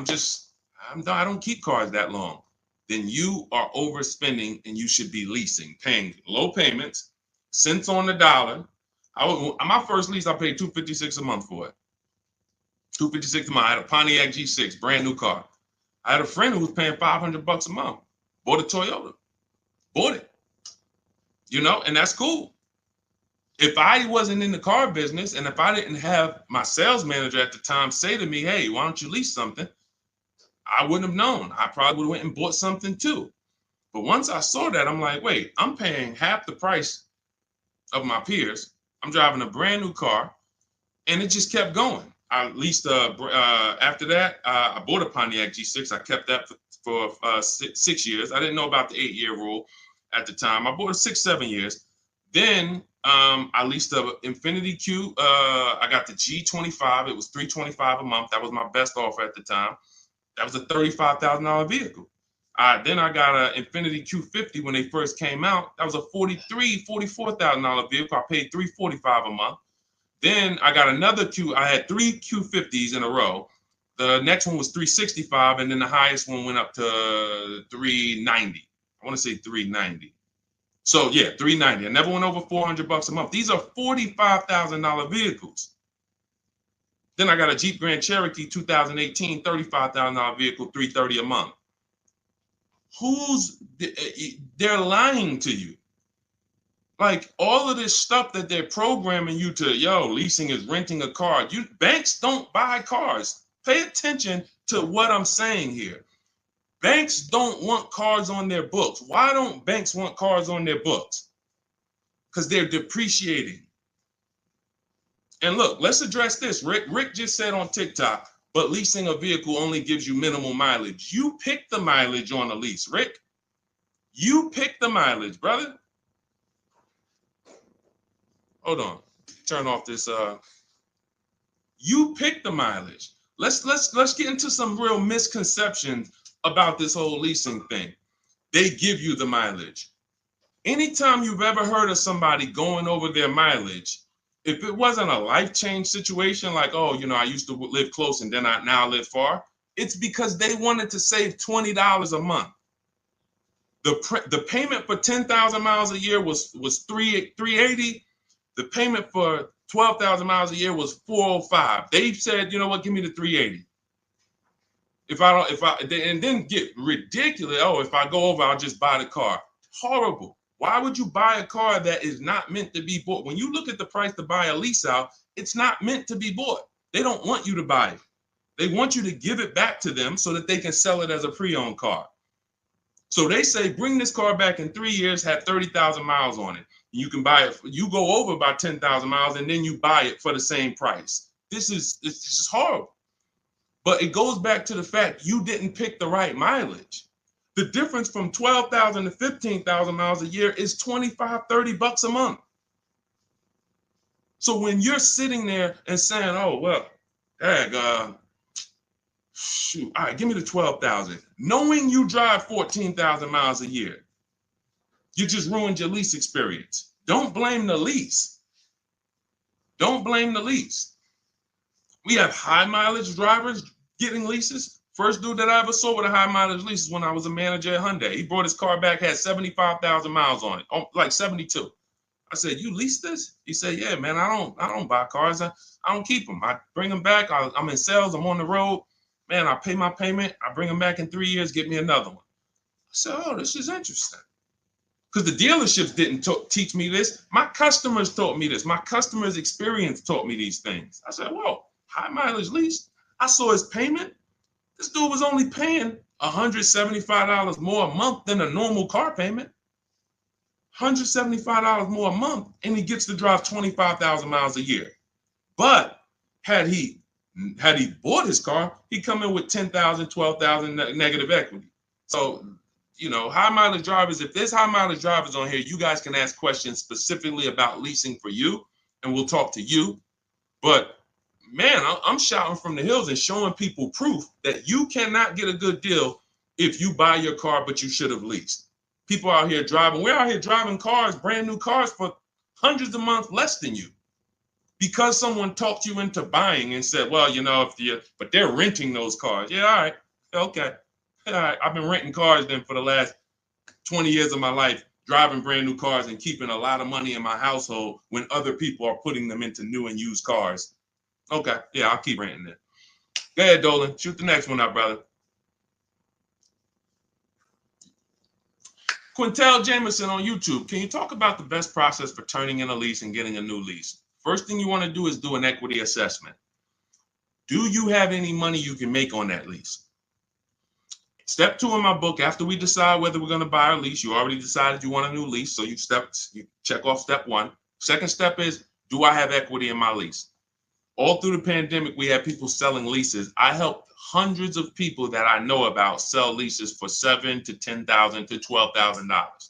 I don't keep cars that long, then you are overspending and you should be leasing, paying low payments, cents on the dollar. My first lease, I paid $256 a month for it. $256 a month. I had a Pontiac G6, brand new car. I had a friend who was paying $500 a month. Bought a Toyota. Bought it. And that's cool. If I wasn't in the car business and if I didn't have my sales manager at the time say to me, hey, why don't you lease something? I wouldn't have known. I probably would have went and bought something too. But once I saw that, I'm like, wait, I'm paying half the price of my peers. I'm driving a brand new car, and it just kept going. I leased after that, I bought a Pontiac G6. I kept that for 6 years. I didn't know about the 8-year rule at the time. I bought it 6, 7 years. Then I leased a Infiniti Q. I got the G25. It was $325 a month. That was my best offer at the time. That was a $35,000 vehicle. Then I got an Infiniti Q50 when they first came out. That was a $44,000 vehicle. I paid $345 a month. Then I got another Q. I had 3 Q50s in a row. The next one was $365, and then the highest one went up to $390. I want to say $390. So yeah, $390. I never went over $400 a month. These are $45,000 vehicles. Then I got a Jeep Grand Cherokee 2018, $35,000 vehicle, $330 a month. They're lying to you. Like all of this stuff that they're programming you to, leasing is renting a car. Banks don't buy cars. Pay attention to what I'm saying here. Banks don't want cars on their books. Why don't banks want cars on their books? Because they're depreciating. And look, let's address this. Rick just said on TikTok, but leasing a vehicle only gives you minimal mileage. You pick the mileage on a lease, Rick. You pick the mileage, brother. Hold on. Turn off this. You pick the mileage. Let's get into some real misconceptions about this whole leasing thing. They give you the mileage. Anytime you've ever heard of somebody going over their mileage, if it wasn't a life change situation, like, I used to live close and then I now live far, it's because they wanted to save $20 a month. The payment for 10,000 miles a year was $380. The payment for 12,000 miles a year was $405. They said, you know what, give me the $380. And then get ridiculous. If I go over, I'll just buy the car. Horrible. Why would you buy a car that is not meant to be bought? When you look at the price to buy a lease out, it's not meant to be bought. They don't want you to buy it. They want you to give it back to them so that they can sell it as a pre-owned car. So they say, bring this car back in 3 years, have 30,000 miles on it. You can buy it. You go over by 10,000 miles and then you buy it for the same price. It's just horrible. But it goes back to the fact you didn't pick the right mileage. The difference from 12,000 to 15,000 miles a year is $25-30 a month. So when you're sitting there and saying, shoot, all right, give me the 12,000, knowing you drive 14,000 miles a year, you just ruined your lease experience. Don't blame the lease. Don't blame the lease. We have high mileage drivers getting leases. First dude that I ever saw with a high mileage lease is when I was a manager at Hyundai. He brought his car back, had 75,000 miles on it, like 72. I said, you lease this? He said, yeah, man, I don't buy cars. I don't keep them. I bring them back. I'm in sales. I'm on the road. Man, I pay my payment. I bring them back in 3 years, get me another one. I said, this is interesting. Because the dealerships didn't teach me this. My customers taught me this. My customers' experience taught me these things. I said, whoa, high mileage lease. I saw his payment. This dude was only paying $175 more a month than a normal car payment. $175 more a month, and he gets to drive 25,000 miles a year. But had he bought his car, he'd come in with 10,000, 12,000 negative equity. So, high mileage drivers, if there's high mileage drivers on here, you guys can ask questions specifically about leasing for you, and we'll talk to you. But man, I'm shouting from the hills and showing people proof that you cannot get a good deal if you buy your car, but you should have leased. People out here driving, we're out here driving cars, brand new cars for hundreds a month less than you. Because someone talked you into buying and said, well, but they're renting those cars. Yeah, all right, okay. All right, I've been renting cars then for the last 20 years of my life, driving brand new cars and keeping a lot of money in my household when other people are putting them into new and used cars. Okay, yeah, I'll keep renting it. Go ahead, Dolan. Shoot the next one up, brother. Quintel Jameson on YouTube. Can you talk about the best process for turning in a lease and getting a new lease? First thing you want to do is do an equity assessment. Do you have any money you can make on that lease? Step 2 in my book, after we decide whether we're going to buy a lease, you already decided you want a new lease, so you check off step 1. Second step is, do I have equity in my lease? All through the pandemic, we had people selling leases. I helped hundreds of people that I know about sell leases for $7,000 to $10,000 to $12,000.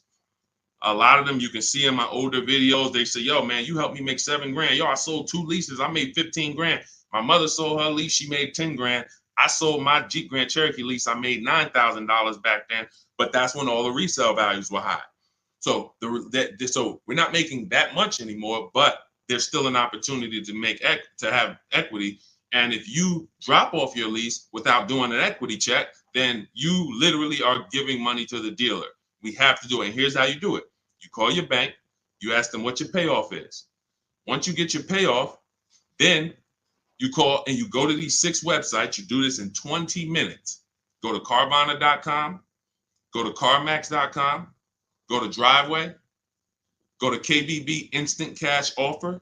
A lot of them you can see in my older videos. They say, yo, man, you helped me make 7 grand. Yo, I sold 2 leases. I made 15 grand. My mother sold her lease. She made 10 grand. I sold my Jeep Grand Cherokee lease. I made $9,000 back then. But that's when all the resale values were high. So so we're not making that much anymore, but there's still an opportunity to have equity. And if you drop off your lease without doing an equity check, then you literally are giving money to the dealer. We have to do it. And here's how you do it. You call your bank, you ask them what your payoff is. Once you get your payoff, then you call and you go to these 6 websites. You do this in 20 minutes. Go to Carvana.com, go to CarMax.com, go to Driveway, go to KBB Instant Cash Offer.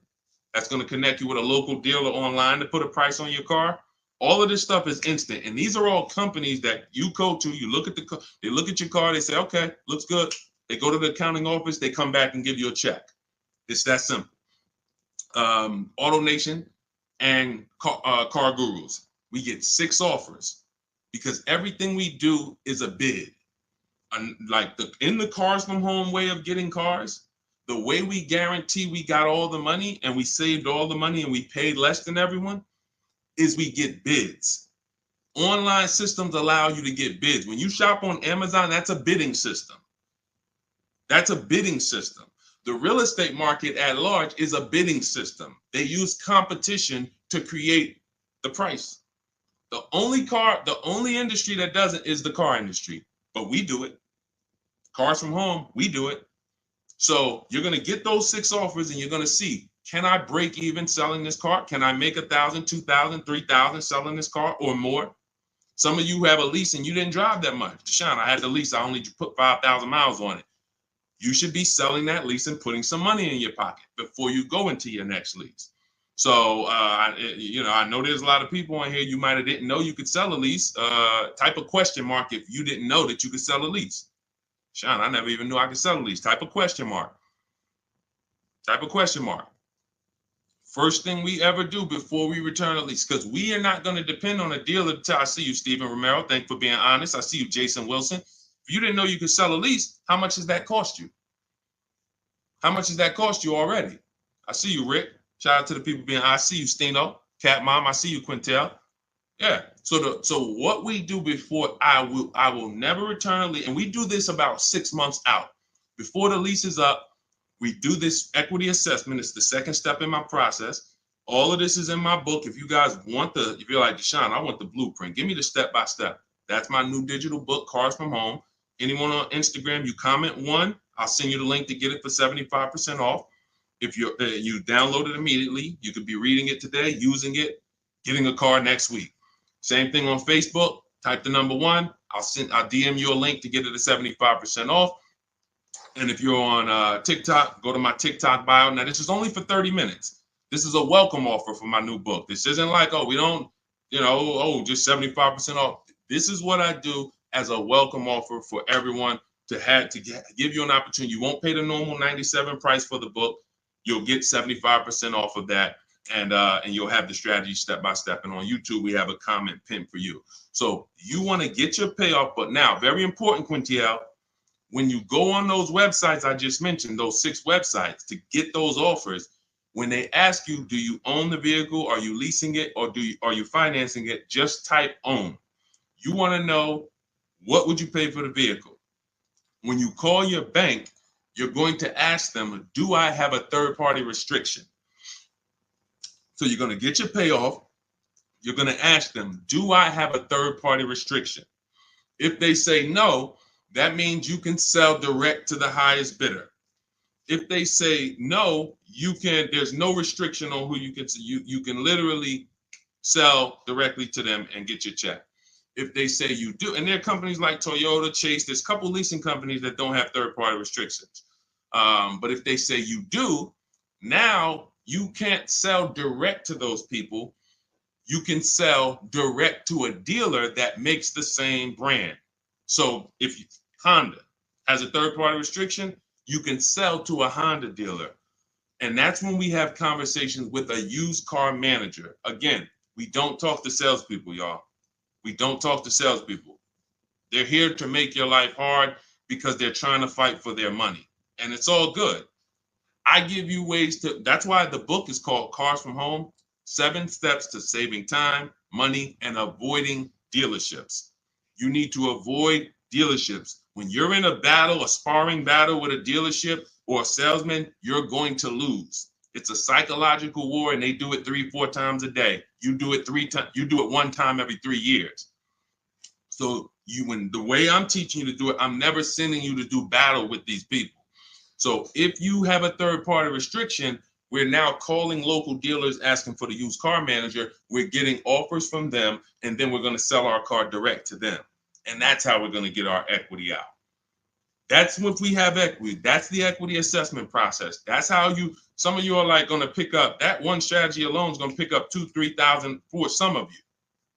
That's going to connect you with a local dealer online to put a price on your car. All of this stuff is instant. And these are all companies that you go to, you look at they look at your car, they say, okay, looks good. They go to the accounting office, they come back and give you a check. It's that simple. AutoNation and Car Gurus, we get 6 offers because everything we do is a bid. Like in the Cars from Home way of getting cars, the way we guarantee we got all the money and we saved all the money and we paid less than everyone is we get bids. Online systems allow you to get bids. When you shop on Amazon, that's a bidding system. That's a bidding system. The real estate market at large is a bidding system. They use competition to create the price. The only industry that doesn't is the car industry, but we do it. Cars from Home, we do it. So you're going to get those 6 offers and you're going to see, can I break even selling this car? Can I make 1,000, 2,000, 3,000 selling this car or more? Some of you have a lease and you didn't drive that much. Deshone, I had the lease. I only put 5,000 miles on it. You should be selling that lease and putting some money in your pocket before you go into your next lease. So, I know there's a lot of people on here. You might have didn't know you could sell a lease. Type a question mark if you didn't know that you could sell a lease. Sean, I never even knew I could sell a lease. Type a question mark. Type a question mark. First thing we ever do before we return a lease, because we are not going to depend on a dealer. I see you, Stephen Romero. Thank you for being honest. I see you, Jason Wilson. If you didn't know you could sell a lease, how much does that cost you? How much does that cost you already? I see you, Rick. Shout out to the people being. I see you, Stino, Cat Mom. I see you, Quintel. Yeah. So what we do before I will never return a lease, and we do this about 6 months out before the lease is up. We do this equity assessment. It's the second step in my process. All of this is in my book. If you guys want if you're like, Deshone, I want the blueprint. Give me the step-by-step. That's my new digital book, Cars from Home. Anyone on Instagram, you comment 1, I'll send you the link to get it for 75% off. If you download it immediately, you could be reading it today, using it, getting a car next week. Same thing on Facebook. Type the number 1. I'll DM you a link to get it at 75% off. And if you're on TikTok, go to my TikTok bio. Now, this is only for 30 minutes. This is a welcome offer for my new book. This isn't like, oh, we don't, just 75% off. This is what I do as a welcome offer for everyone to give you an opportunity. You won't pay the normal $97 price for the book. You'll get 75% off of that. And you'll have the strategy step by step. And on YouTube, we have a comment pinned for you. So you want to get your payoff. But now, very important, Quintiel, when you go on those websites I just mentioned, those 6 websites to get those offers, when they ask you, do you own the vehicle? Are you leasing it? Or are you financing it? Just type own. You want to know, what would you pay for the vehicle? When you call your bank, you're going to ask them, do I have a third-party restriction? So you're going to get your payoff. You're going to ask them, do I have a third-party restriction? If they say no, that means you can sell direct to the highest bidder. If they say no, there's no restriction on who you can sell. You can literally sell directly to them and get your check. If they say you do, and there are companies like Toyota, Chase, there's a couple leasing companies that don't have third-party restrictions. But if they say you do, now you can't sell direct to those people. You can sell direct to a dealer that makes the same brand. So if Honda has a third-party restriction, you can sell to a Honda dealer. And that's when we have conversations with a used car manager. Again, we don't talk to salespeople, y'all. We don't talk to salespeople. They're here to make your life hard because they're trying to fight for their money. and it's all good. I give you ways to, that's why the book is called Cars from Home, 7 Steps to Saving Time, Money, and Avoiding Dealerships. You need to avoid dealerships. When you're in a battle, a sparring battle with a dealership or a salesman, you're going to lose. It's a psychological war, and they do it 3-4 times a day. You do it 3 times, you do it 1 time every 3 years. So when the way I'm teaching you to do it, I'm never sending you to do battle with these people. So if you have a third-party restriction, we're now calling local dealers asking for the used car manager. We're getting offers from them, and then we're going to sell our car direct to them. And that's how we're going to get our equity out. That's if we have equity. That's the equity assessment process. That's how some of you are like going to pick up, that one strategy alone is going to pick up $2,000-$3,000 for some of you.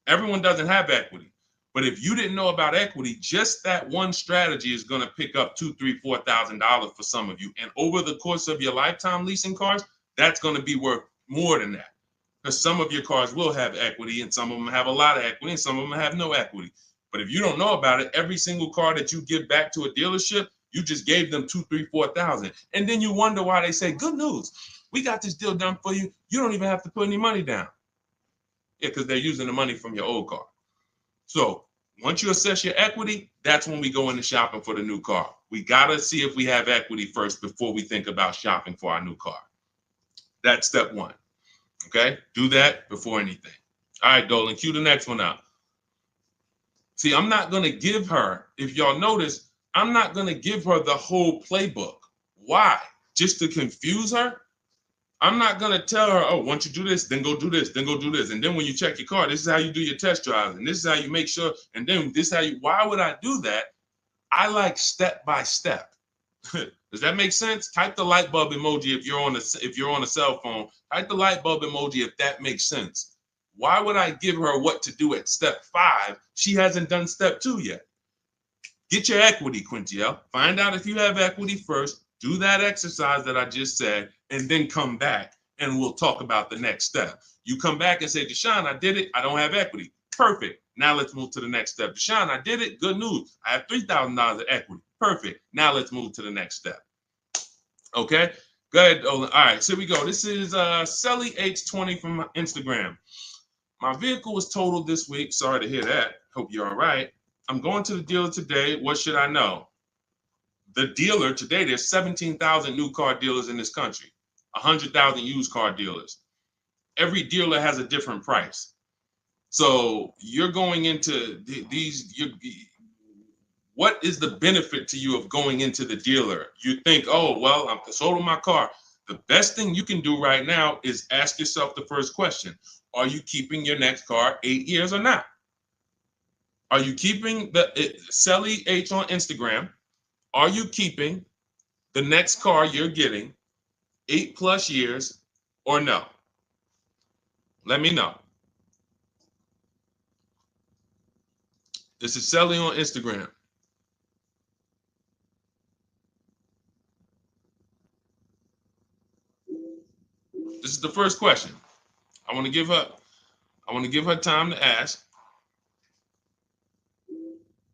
Everyone doesn't have equity. But if you didn't know about equity, just that one strategy is going to pick up $2,000, $3,000, $4,000 for some of you. And over the course of your lifetime leasing cars, that's going to be worth more than that. Because some of your cars will have equity, and some of them have a lot of equity, and some of them have no equity. But if you don't know about it, every single car that you give back to a dealership, you just gave them $2,000, $3,000, $4,000. And then you wonder why they say, good news, we got this deal done for you. You don't even have to put any money down. Yeah, because they're using the money from your old car. So once you assess your equity, that's when we go into shopping for the new car. We got to see if we have equity first before we think about shopping for our new car. That's step 1. Okay? Do that before anything. All right, Dolan, cue the next one out. See, I'm not going to give her, if y'all notice, I'm not going to give her the whole playbook. Why? Just to confuse her? I'm not going to tell her, oh, once you do this, then go do this, then go do this. And then when you check your car, this is how you do your test drives. And this is how you make sure. And then this is how you, why would I do that? I like step by step. Does that make sense? Type the light bulb emoji if you're on a cell phone. Type the light bulb emoji if that makes sense. Why would I give her what to do at step 5? She hasn't done step 2 yet. Get your equity, Quintiel. Find out if you have equity first. Do that exercise that I just said, and then come back and we'll talk about the next step. You come back and say, Deshone, I did it. I don't have equity. Perfect. Now let's move to the next step. Deshone, I did it. Good news. I have $3,000 of equity. Perfect. Now let's move to the next step. Okay. Go ahead, Olin. All right. So here we go. This is Selly H20 from Instagram. My vehicle was totaled this week. Sorry to hear that. Hope you're all right. I'm going to the dealer today. What should I know? The dealer today, there's 17,000 new car dealers in this country, 100,000 used car dealers. Every dealer has a different price. So you're going into what is the benefit to you of going into the dealer? You think, oh, well, I'm sold on my car. The best thing you can do right now is ask yourself the first question. Are you keeping your next car 8 years or not? Are you keeping Selly H on Instagram? Are you keeping the next car you're getting 8+ years or no? Let me know. This is Selly on Instagram. This is the first question. I want to give her time to ask.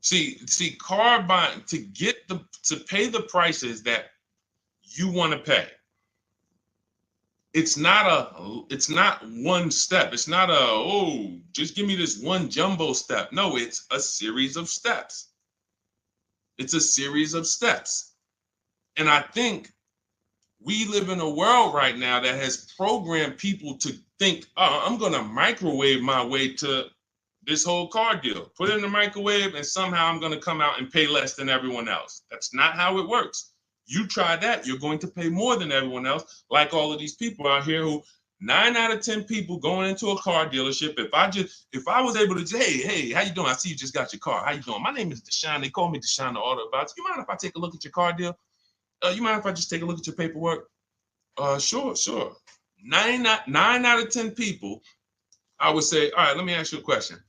See, car buying, to pay the prices that you want to pay. It's not one step. It's not just give me this one jumbo step. No, it's a series of steps. It's a series of steps. And I think we live in a world right now that has programmed people to think, oh, I'm going to microwave my way to this whole car deal. Put it in the microwave and somehow I'm going to come out and pay less than everyone else. That's not how it works. You try that, you're going to pay more than everyone else, like all of these people out here who 9 out of 10 people going into a car dealership. If I was able to say, hey, how you doing? I see you just got your car. How you doing? My name is Deshone. They call me Deshone the Auto Advisor. You mind if I take a look at your car deal? You mind if I just take a look at your paperwork? Sure. 9 out of 10 people, I would say, all right, let me ask you a question.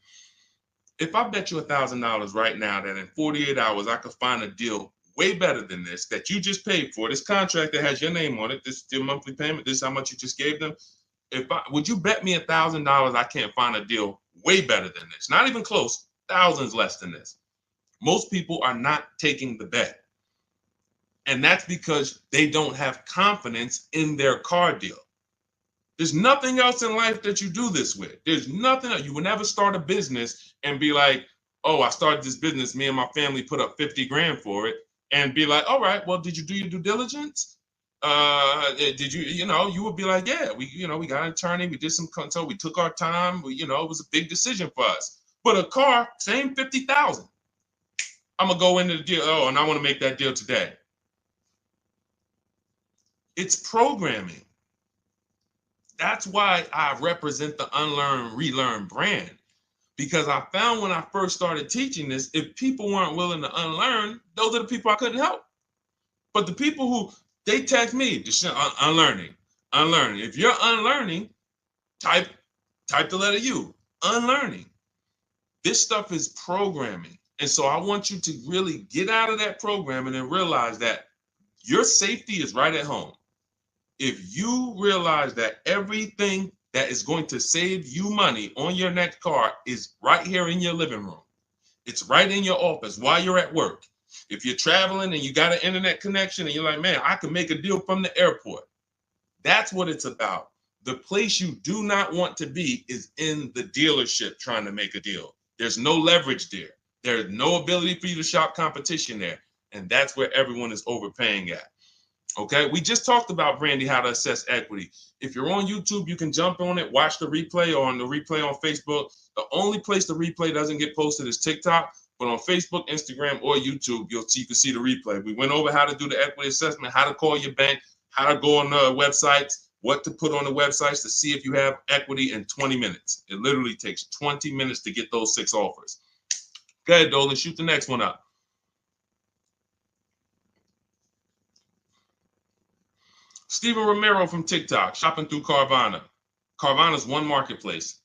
If I bet you $1,000 right now that in 48 hours I could find a deal way better than this that you just paid for, this contract that has your name on it, this is your monthly payment, this is how much you just gave them. Would you bet me $1,000 I can't find a deal way better than this? Not even close, thousands less than this. Most people are not taking the bet. And that's because they don't have confidence in their car deal. There's nothing else in life that you do this with. There's nothing else. You will never start a business and be like, oh, I started this business. Me and my family put up 50 grand for it, and be like, all right, well, did you do your due diligence? Did you, you would be like, yeah, we got an attorney. We did some consult. We took our time. It was a big decision for us. But a car, same 50,000. I'm going to go into the deal. Oh, and I want to make that deal today. It's programming. That's why I represent the unlearn, relearn brand, because I found when I first started teaching this, if people weren't willing to unlearn, those are the people I couldn't help. But the people who, they text me, unlearning. If you're unlearning, type the letter U, unlearning. This stuff is programming. And so I want you to really get out of that programming and realize that your safety is right at home. If you realize that everything that is going to save you money on your next car is right here in your living room, it's right in your office while you're at work. If you're traveling and you got an internet connection and you're like, man, I can make a deal from the airport. That's what it's about. The place you do not want to be is in the dealership trying to make a deal. There's no leverage there. There's no ability for you to shop competition there. And that's where everyone is overpaying at. Okay, we just talked about, Brandy, how to assess equity. If you're on YouTube, you can jump on it, watch the replay, or on the replay on Facebook. The only place the replay doesn't get posted is TikTok, but on Facebook, Instagram, or YouTube, you can see the replay. We went over how to do the equity assessment, how to call your bank, how to go on the websites, what to put on the websites to see if you have equity in 20 minutes. It literally takes 20 minutes to get those 6 offers. Go ahead, Dolan, shoot the next one up. Steven Romero from TikTok, shopping through Carvana. Carvana is one marketplace.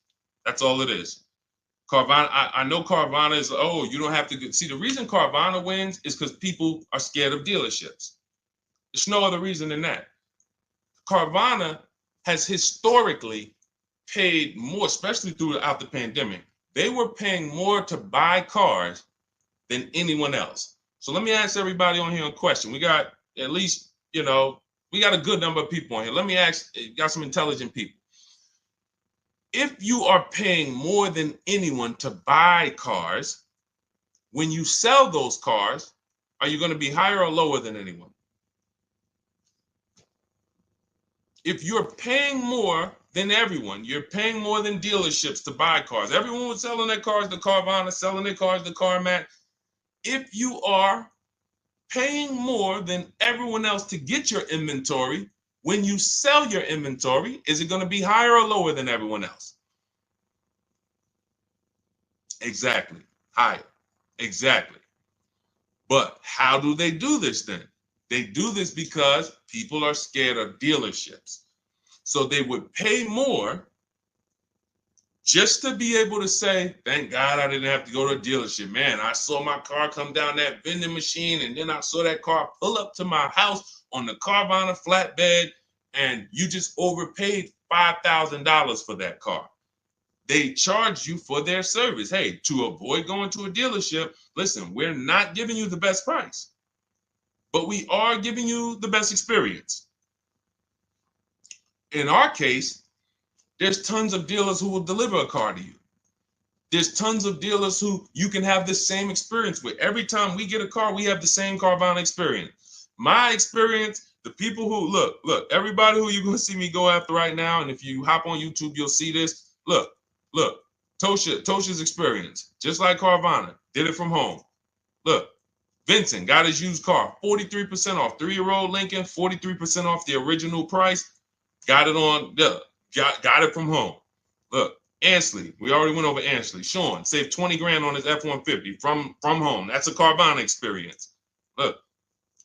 That's all it is. Carvana, I know Carvana is, oh, you don't have to see, the reason Carvana wins is because people are scared of dealerships. There's no other reason than that. Carvana has historically paid more, especially throughout the pandemic. They were paying more to buy cars than anyone else. So let me ask everybody on here a question. We got at least, we got a good number of people on here. Let me ask, got some intelligent people. If you are paying more than anyone to buy cars, when you sell those cars, are you going to be higher or lower than anyone? If you're paying more than everyone, you're paying more than dealerships to buy cars. Everyone was selling their cars to Carvana, selling their cars to CarMax. If you are paying more than everyone else to get your inventory, when you sell your inventory, is it going to be higher or lower than everyone else? Exactly. Higher. Exactly. But how do they do this then? They do this because people are scared of dealerships. So they would pay more just to be able to say, thank God I didn't have to go to a dealership. Man, I saw my car come down that vending machine, and then I saw that car pull up to my house on the Carvana flatbed, and you just overpaid $5,000 for that car. They charge you for their service. Hey, to avoid going to a dealership, listen, we're not giving you the best price, but we are giving you the best experience. In our case, there's tons of dealers who will deliver a car to you. There's tons of dealers who you can have the same experience with. Every time we get a car, we have the same Carvana experience. My experience, the people who, look, everybody who you're going to see me go after right now, and if you hop on YouTube, you'll see this. Look, Tosha's experience, just like Carvana, did it from home. Look, Vincent got his used car, 43% off, 3-year-old Lincoln, 43% off the original price. Got it on, got it from home. Look, Ansley, we already went over Ansley. Sean saved 20 grand on his F-150 from home. That's a Carvana experience. Look,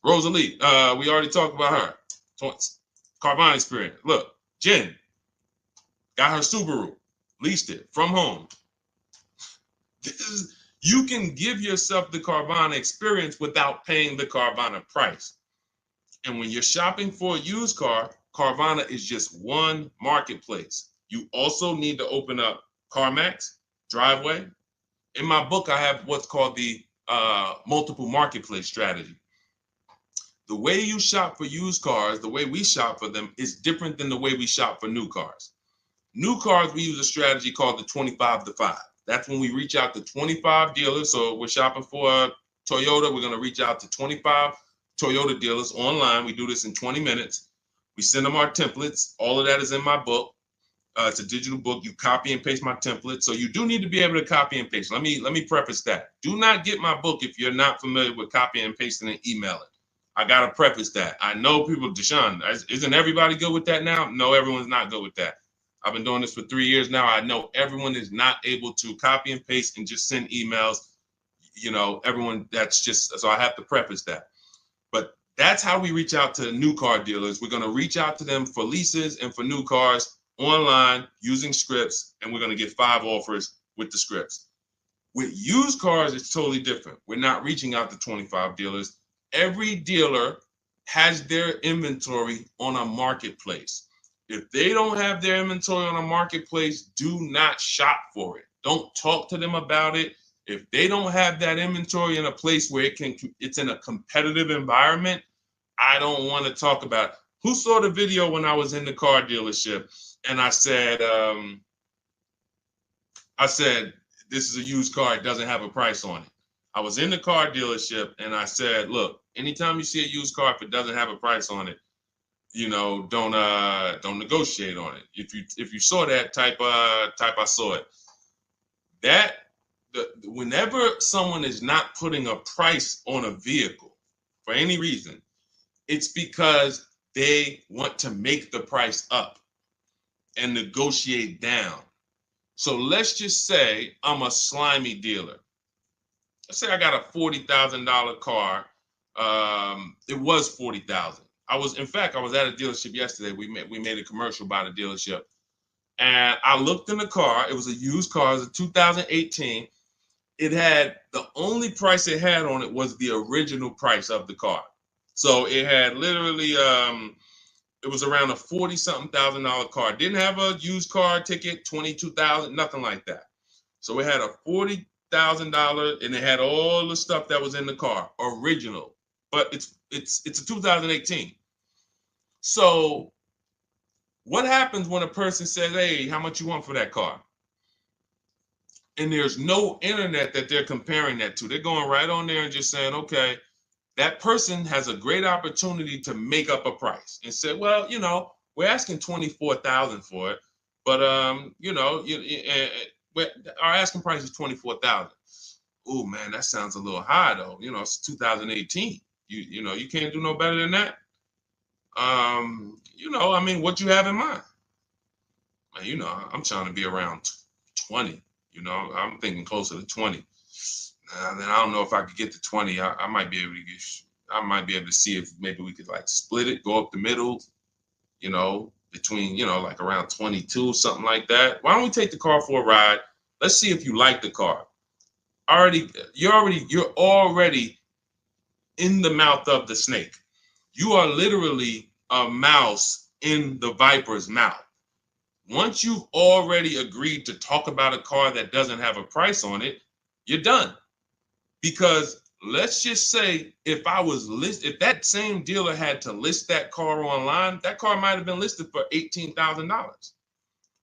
Rosalie, we already talked about her. Carvana experience. Look, Jen got her Subaru, leased it from home. You can give yourself the Carvana experience without paying the Carvana price. And when you're shopping for a used car, Carvana is just one marketplace. You also need to open up CarMax, Driveway. In my book, I have what's called the multiple marketplace strategy. The way you shop for used cars, the way we shop for them, is different than the way we shop for new cars. New cars, we use a strategy called the 25 to 5. That's when we reach out to 25 dealers. So we're shopping for a Toyota. We're going to reach out to 25 Toyota dealers online. We do this in 20 minutes. We send them our templates. All of that is in my book. It's a digital book. You copy and paste my template. So you do need to be able to copy and paste. Let me preface that. Do not get my book if you're not familiar with copying and pasting and emailing. I got to preface that. I know people, Deshone, isn't everybody good with that now? No, everyone's not good with that. I've been doing this for 3 years now. I know everyone is not able to copy and paste and just send emails. You know, everyone, that's just, so I have to preface that. But that's how we reach out to new car dealers. We're going to reach out to them for leases and for new cars online using scripts, and we're going to get 5 offers with the scripts. With used cars, it's totally different. We're not reaching out to 25 dealers. Every dealer has their inventory on a marketplace. If they don't have their inventory on a marketplace, do not shop for it. Don't talk to them about it. If they don't have that inventory in a place where it's in a competitive environment, I don't want to talk about it. Who saw the video when I was in the car dealership and I said, this is a used car, it doesn't have a price on it. I was in the car dealership and I said, look, anytime you see a used car, if it doesn't have a price on it, you know, don't negotiate on it. If you saw that, type I saw it. Whenever someone is not putting a price on a vehicle for any reason, it's because they want to make the price up and negotiate down. So let's just say I'm a slimy dealer. Let's say I got a $40,000 car. It was $40,000. I was at a dealership yesterday. We made a commercial about a dealership, and I looked in the car. It was a used car. It was a 2018. It had, the only price it had on it was the original price of the car. So it had literally, it was around a $40-something thousand car. It didn't have a used car ticket, $22,000, nothing like that. So it had a $40,000, and it had all the stuff that was in the car, original. But it's a 2018. So what happens when a person says, hey, how much you want for that car? And there's no internet that they're comparing that to. They're going right on there and just saying, okay, that person has a great opportunity to make up a price and say, well, you know, we're asking $24,000 for it, but you know, our asking price is $24,000. Oh man, that sounds a little high though. You know, it's 2018. You know, you can't do no better than that. You know, I mean, what you have in mind? You know, I'm trying to be around 20. You know, I'm thinking closer to 20. Then I don't know if I could get to 20. I might be able to to see if maybe we could like split it, go up the middle, you know, between, you know, like around 22, something like that. Why don't we take the car for a ride? Let's see if you like the car. You're already in the mouth of the snake. You are literally a mouse in the viper's mouth. Once you've already agreed to talk about a car that doesn't have a price on it, you're done. Because let's just say if that same dealer had to list that car online, that car might have been listed for $18,000.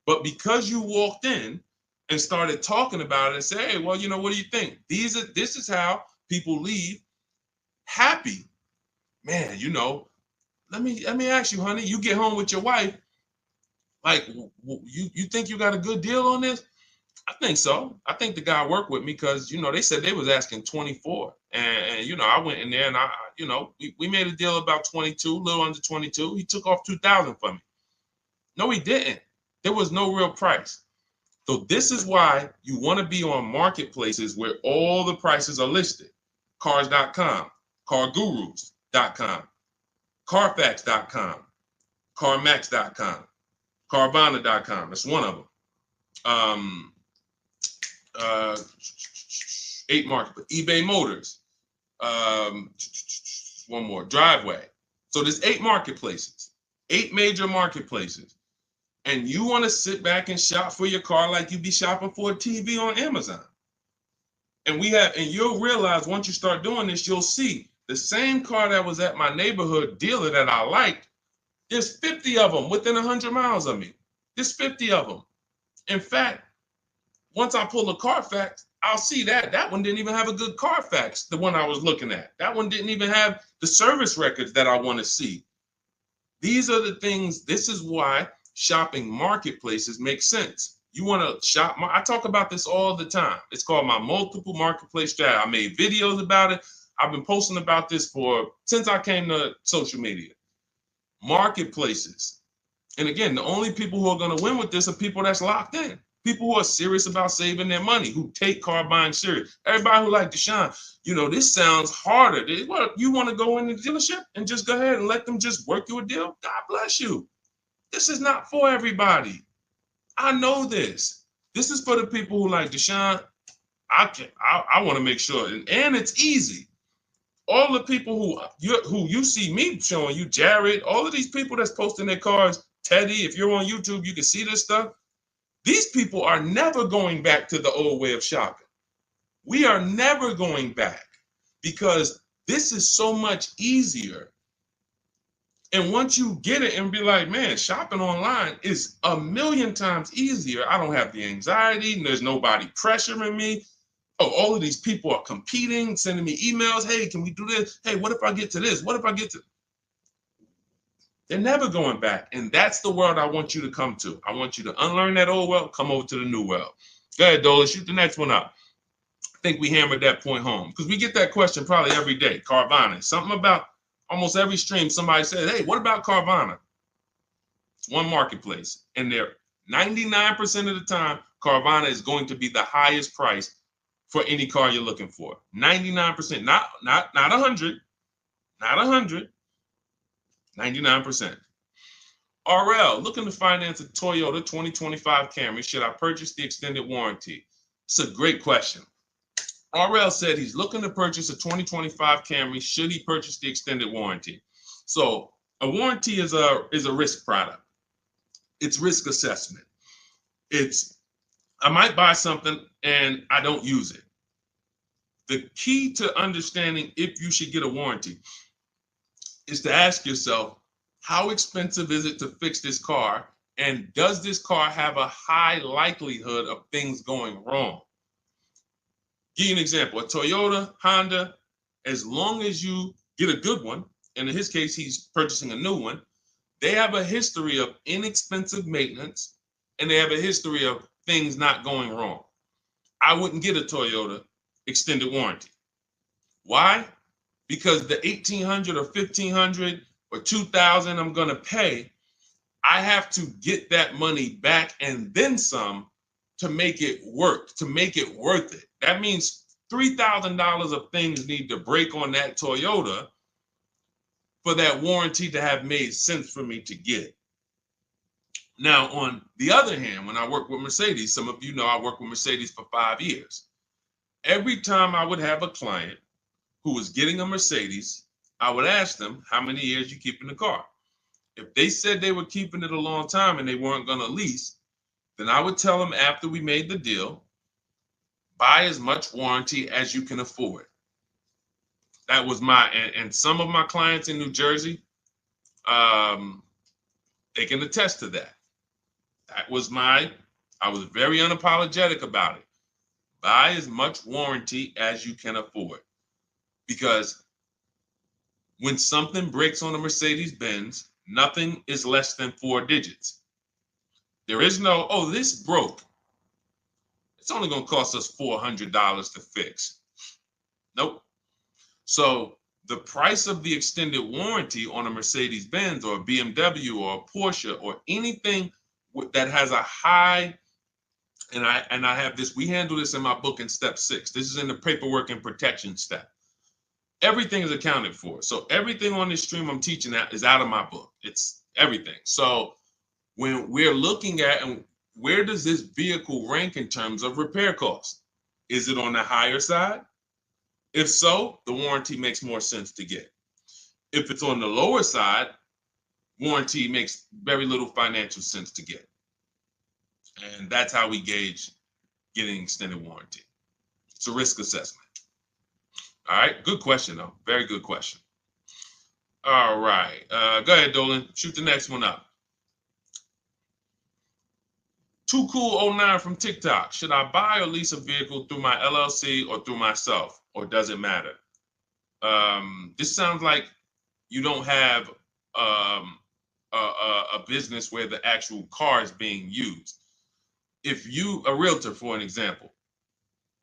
But because you walked in and started talking about it and say, hey, well, you know, what do you think? This is how people leave happy. Man, you know, let me ask you, honey, you get home with your wife, like, you think you got a good deal on this? I think so. I think the guy worked with me because, you know, they said they was asking 24. And you know, I went in there and you know, we made a deal about 22, a little under 22. He took off 2,000 from me. No, he didn't. There was no real price. So this is why you want to be on marketplaces where all the prices are listed. Cars.com, cargurus.com, carfax.com, carmax.com, carvana.com. That's one of them. 8 market, eBay Motors, one more, Driveway. So there's 8 marketplaces, 8 major marketplaces. And you want to sit back and shop for your car like you be shopping for a TV on Amazon. And you'll realize once you start doing this, you'll see The same car that was at my neighborhood dealer that I liked, there's 50 of them within 100 miles of me. There's 50 of them. In fact, once I pull a Carfax, I'll see that one didn't even have a good Carfax, the one I was looking at. That one didn't even have the service records that I want to see. These are the things, this is why shopping marketplaces make sense. You want to shop, I talk about this all the time. It's called my multiple marketplace strategy. I made videos about it. I've been posting about this since I came to social media. Marketplaces. And again, the only people who are going to win with this are people that's locked in. People who are serious about saving their money, who take car buying serious. Everybody who like Deshone, this sounds harder. What, you want to go in the dealership and just go ahead and let them just work you a deal? God bless you. This is not for everybody. I know this. This is for the people who like Deshone. I want to make sure, and it's easy. All the people who you see me showing you, Jared, all of these people that's posting their cars, Teddy, if you're on YouTube, you can see this stuff. These people are never going back to the old way of shopping. We are never going back because this is so much easier. And once you get it and be like, man, shopping online is a million times easier. I don't have the anxiety and there's nobody pressuring me. Oh, all of these people are competing, sending me emails. Hey, can we do this? Hey, what if I get to this? What if I get to... They're never going back. And that's the world I want you to come to. I want you to unlearn that old world, come over to the new world. Go ahead, Dola, shoot the next one up. I think we hammered that point home because we get that question probably every day. Carvana, something about almost every stream, somebody said, hey, what about Carvana? It's one marketplace. And they're 99% of the time, Carvana is going to be the highest price for any car you're looking for. 99%, not 100, not 100. 99%. RL, looking to finance a Toyota 2025 Camry. Should I purchase the extended warranty? It's a great question. RL said he's looking to purchase a 2025 Camry. Should he purchase the extended warranty? So a warranty is a risk product. It's risk assessment. I might buy something and I don't use it. The key to understanding if you should get a warranty is to ask yourself, how expensive is it to fix this car? And does this car have a high likelihood of things going wrong? Give you an example, a Toyota, Honda, as long as you get a good one, and in his case, he's purchasing a new one, they have a history of inexpensive maintenance, and they have a history of things not going wrong. I wouldn't get a Toyota extended warranty. Why? Because the $1,800 or $1,500 or $2,000 I'm going to pay, I have to get that money back and then some to make it work, to make it worth it. That means $3,000 of things need to break on that Toyota for that warranty to have made sense for me to get. Now, on the other hand, when I work with Mercedes, some of you know I worked with Mercedes for 5 years. Every time I would have a client who was getting a Mercedes, I would ask them, how many years you keeping the car? If they said they were keeping it a long time and they weren't going to lease, then I would tell them after we made the deal, buy as much warranty as you can afford. That was and some of my clients in New Jersey, they can attest to that. That was I was very unapologetic about it. Buy as much warranty as you can afford. Because when something breaks on a Mercedes-Benz, nothing is less than 4 digits. There is no, oh, this broke. It's only going to cost us $400 to fix. Nope. So the price of the extended warranty on a Mercedes-Benz or a BMW or a Porsche or anything that has a high, and I have this, we handle this in my book in step 6. This is in the paperwork and protection step. Everything is accounted for. So everything on this stream I'm teaching is out of my book. It's everything. So when we're looking at, and where does this vehicle rank in terms of repair costs? Is it on the higher side? If so, the warranty makes more sense to get. If it's on the lower side, warranty makes very little financial sense to get. And that's how we gauge getting extended warranty. It's a risk assessment. All right, good question though. Very good question. All right, go ahead, Dolan. Shoot the next one up. Too Cool 09 from TikTok. Should I buy or lease a vehicle through my LLC or through myself, or does it matter? This sounds like you don't have a business where the actual car is being used. If you, a realtor, for an example,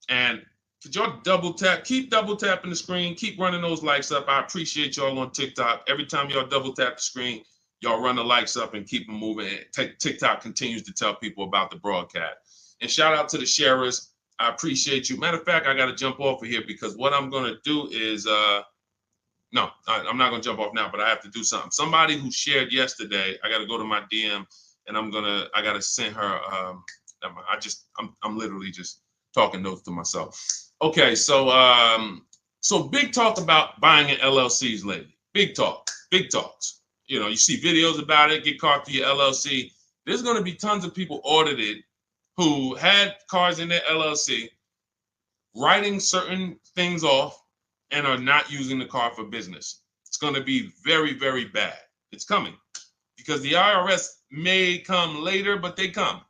and could y'all double tap, keep double tapping the screen, keep running those likes up. I appreciate y'all on TikTok. Every time y'all double tap the screen, y'all run the likes up and keep them moving. TikTok continues to tell people about the broadcast. And shout out to the sharers. I appreciate you. Matter of fact, I got to jump off of here because what I'm going to do is, no, I'm not going to jump off now, but I have to do something. Somebody who shared yesterday, I got to go to my DM and I got to send her, I'm literally just talking notes to myself. Okay, so big talk about buying in LLCs lately. Big talks. You know, you see videos about it, get caught through your LLC. There's going to be tons of people audited who had cars in their LLC, writing certain things off and are not using the car for business. It's going to be very, very bad. It's coming because the IRS may come later, but they come.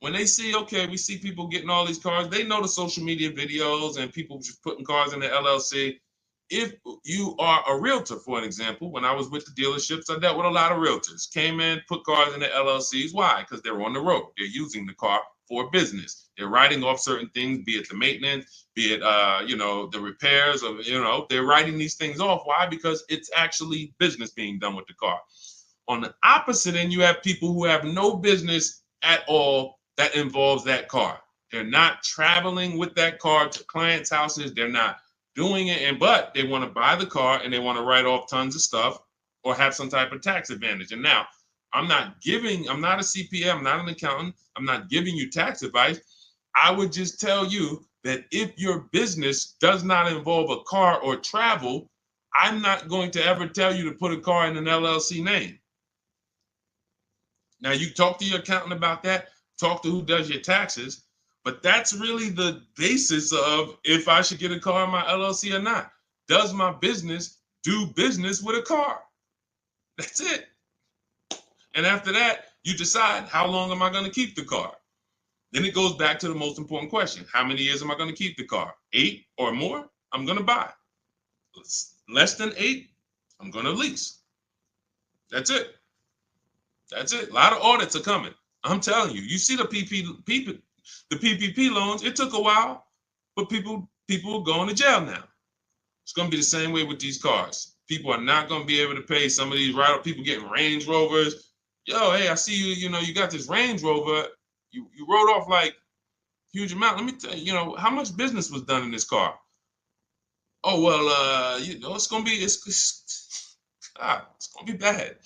When they see, okay, we see people getting all these cars, they know the social media videos and people just putting cars in the LLC. If you are a realtor, for an example, when I was with the dealerships, I dealt with a lot of realtors. Came in, put cars in the LLCs. Why? Because they're on the road. They're using the car for business. They're writing off certain things, be it the maintenance, be it the repairs, or they're writing these things off. Why? Because it's actually business being done with the car. On the opposite end, you have people who have no business at all that involves that car. They're not traveling with that car to clients' houses. They're not doing it, but they want to buy the car and they want to write off tons of stuff or have some type of tax advantage. And now, I'm not a CPA, I'm not an accountant, I'm not giving you tax advice. I would just tell you that if your business does not involve a car or travel, I'm not going to ever tell you to put a car in an LLC name. Now, you talk to your accountant about that, talk to who does your taxes, but that's really the basis of if I should get a car in my LLC or not. Does my business do business with a car? That's it. And after that, you decide, how long am I going to keep the car? Then it goes back to the most important question. How many years am I going to keep the car? 8 or more, I'm going to buy. Less than 8, I'm going to lease. That's it. That's it. A lot of audits are coming. I'm telling you. You see the PPP loans. It took a while, but people are going to jail now. It's going to be the same way with these cars. People are not going to be able to pay some of these people getting Range Rovers. Yo, hey, I see you. You got this Range Rover. You wrote off like huge amount. Let me tell you, how much business was done in this car? Oh well, it's going to be it's going to be bad.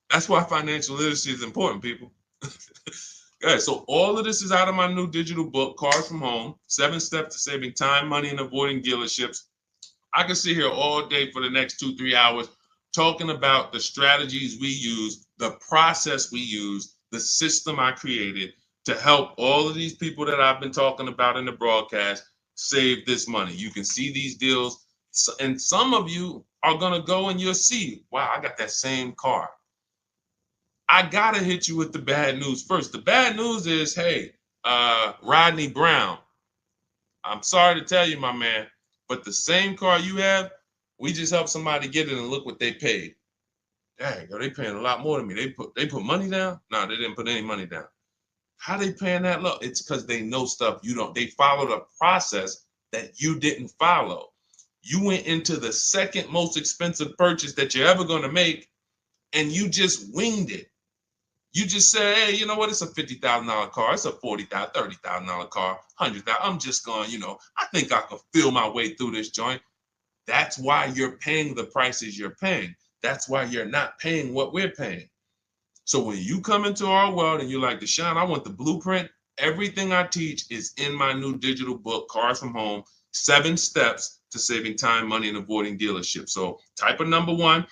That's why financial literacy is important, people. Okay, so all of this is out of my new digital book, Cars from Home, 7 Steps to Saving Time, Money, and Avoiding Dealerships. I can sit here all day for the next 2-3 hours talking about the strategies we use, the process we use, the system I created to help all of these people that I've been talking about in the broadcast save this money. You can see these deals, and some of you are going to go and you'll see, wow, I got that same car. I got to hit you with the bad news first. The bad news is, hey, Rodney Brown, I'm sorry to tell you, my man, but the same car you have, we just helped somebody get it and look what they paid. Dang, they paying a lot more than me. They put money down? No, they didn't put any money down. How they paying that low? It's because they know stuff you don't. They followed a process that you didn't follow. You went into the second most expensive purchase that you're ever going to make, and you just winged it. You just say, hey, you know what? It's a $50,000 car. It's a $40,000, $30,000 car, $100,000. I'm just going, I think I can feel my way through this joint. That's why you're paying the prices you're paying. That's why you're not paying what we're paying. So when you come into our world and you're like, Deshone, I want the blueprint. Everything I teach is in my new digital book, Cars from Home, 7 Steps to Saving Time, Money, and Avoiding Dealerships. So type of number 1.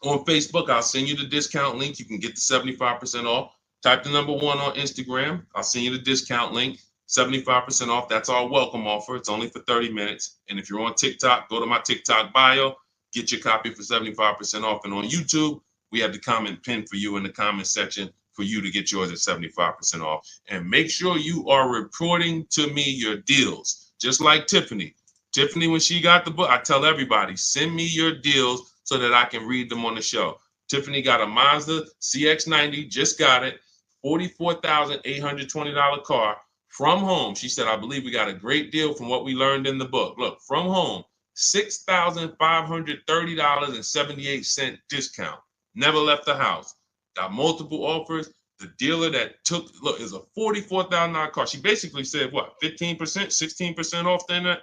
On Facebook, I'll send you the discount link. You can get the 75% off. Type the number 1 on Instagram. I'll send you the discount link. 75% off. That's our welcome offer. It's only for 30 minutes. And if you're on TikTok, go to my TikTok bio, get your copy for 75% off. And on YouTube, we have the comment pinned for you in the comment section for you to get yours at 75% off. And make sure you are reporting to me your deals, just like Tiffany. Tiffany, when she got the book, I tell everybody, send me your deals so that I can read them on the show. Tiffany got a Mazda CX-90, just got it, $44,820 car. From home, she said, I believe we got a great deal from what we learned in the book. Look, from home, $6,530.78 discount. Never left the house. Got multiple offers. The dealer that took, look, is a $44,000 car. She basically said, what, 15%, 16% off then that?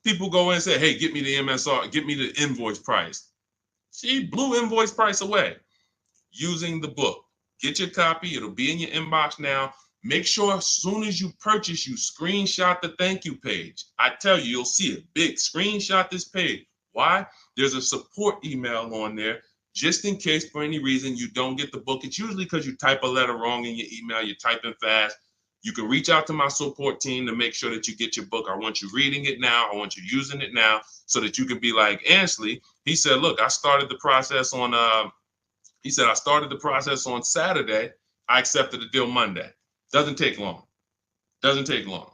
People go in and say, hey, get me the MSR, get me the invoice price. She blew invoice price away using the book. Get your copy. It'll be in your inbox now. Make sure as soon as you purchase, you screenshot the thank you page. I tell you, you'll see it big. Screenshot this page. Why? There's a support email on there just in case for any reason you don't get the book. It's usually because you type a letter wrong in your email. You're typing fast. You can reach out to my support team to make sure that you get your book. I want you reading it now. I want you using it now so that you can be like Ansley. He said, look, I started the process on, I started the process on Saturday. I accepted the deal Monday. Doesn't take long. Doesn't take long.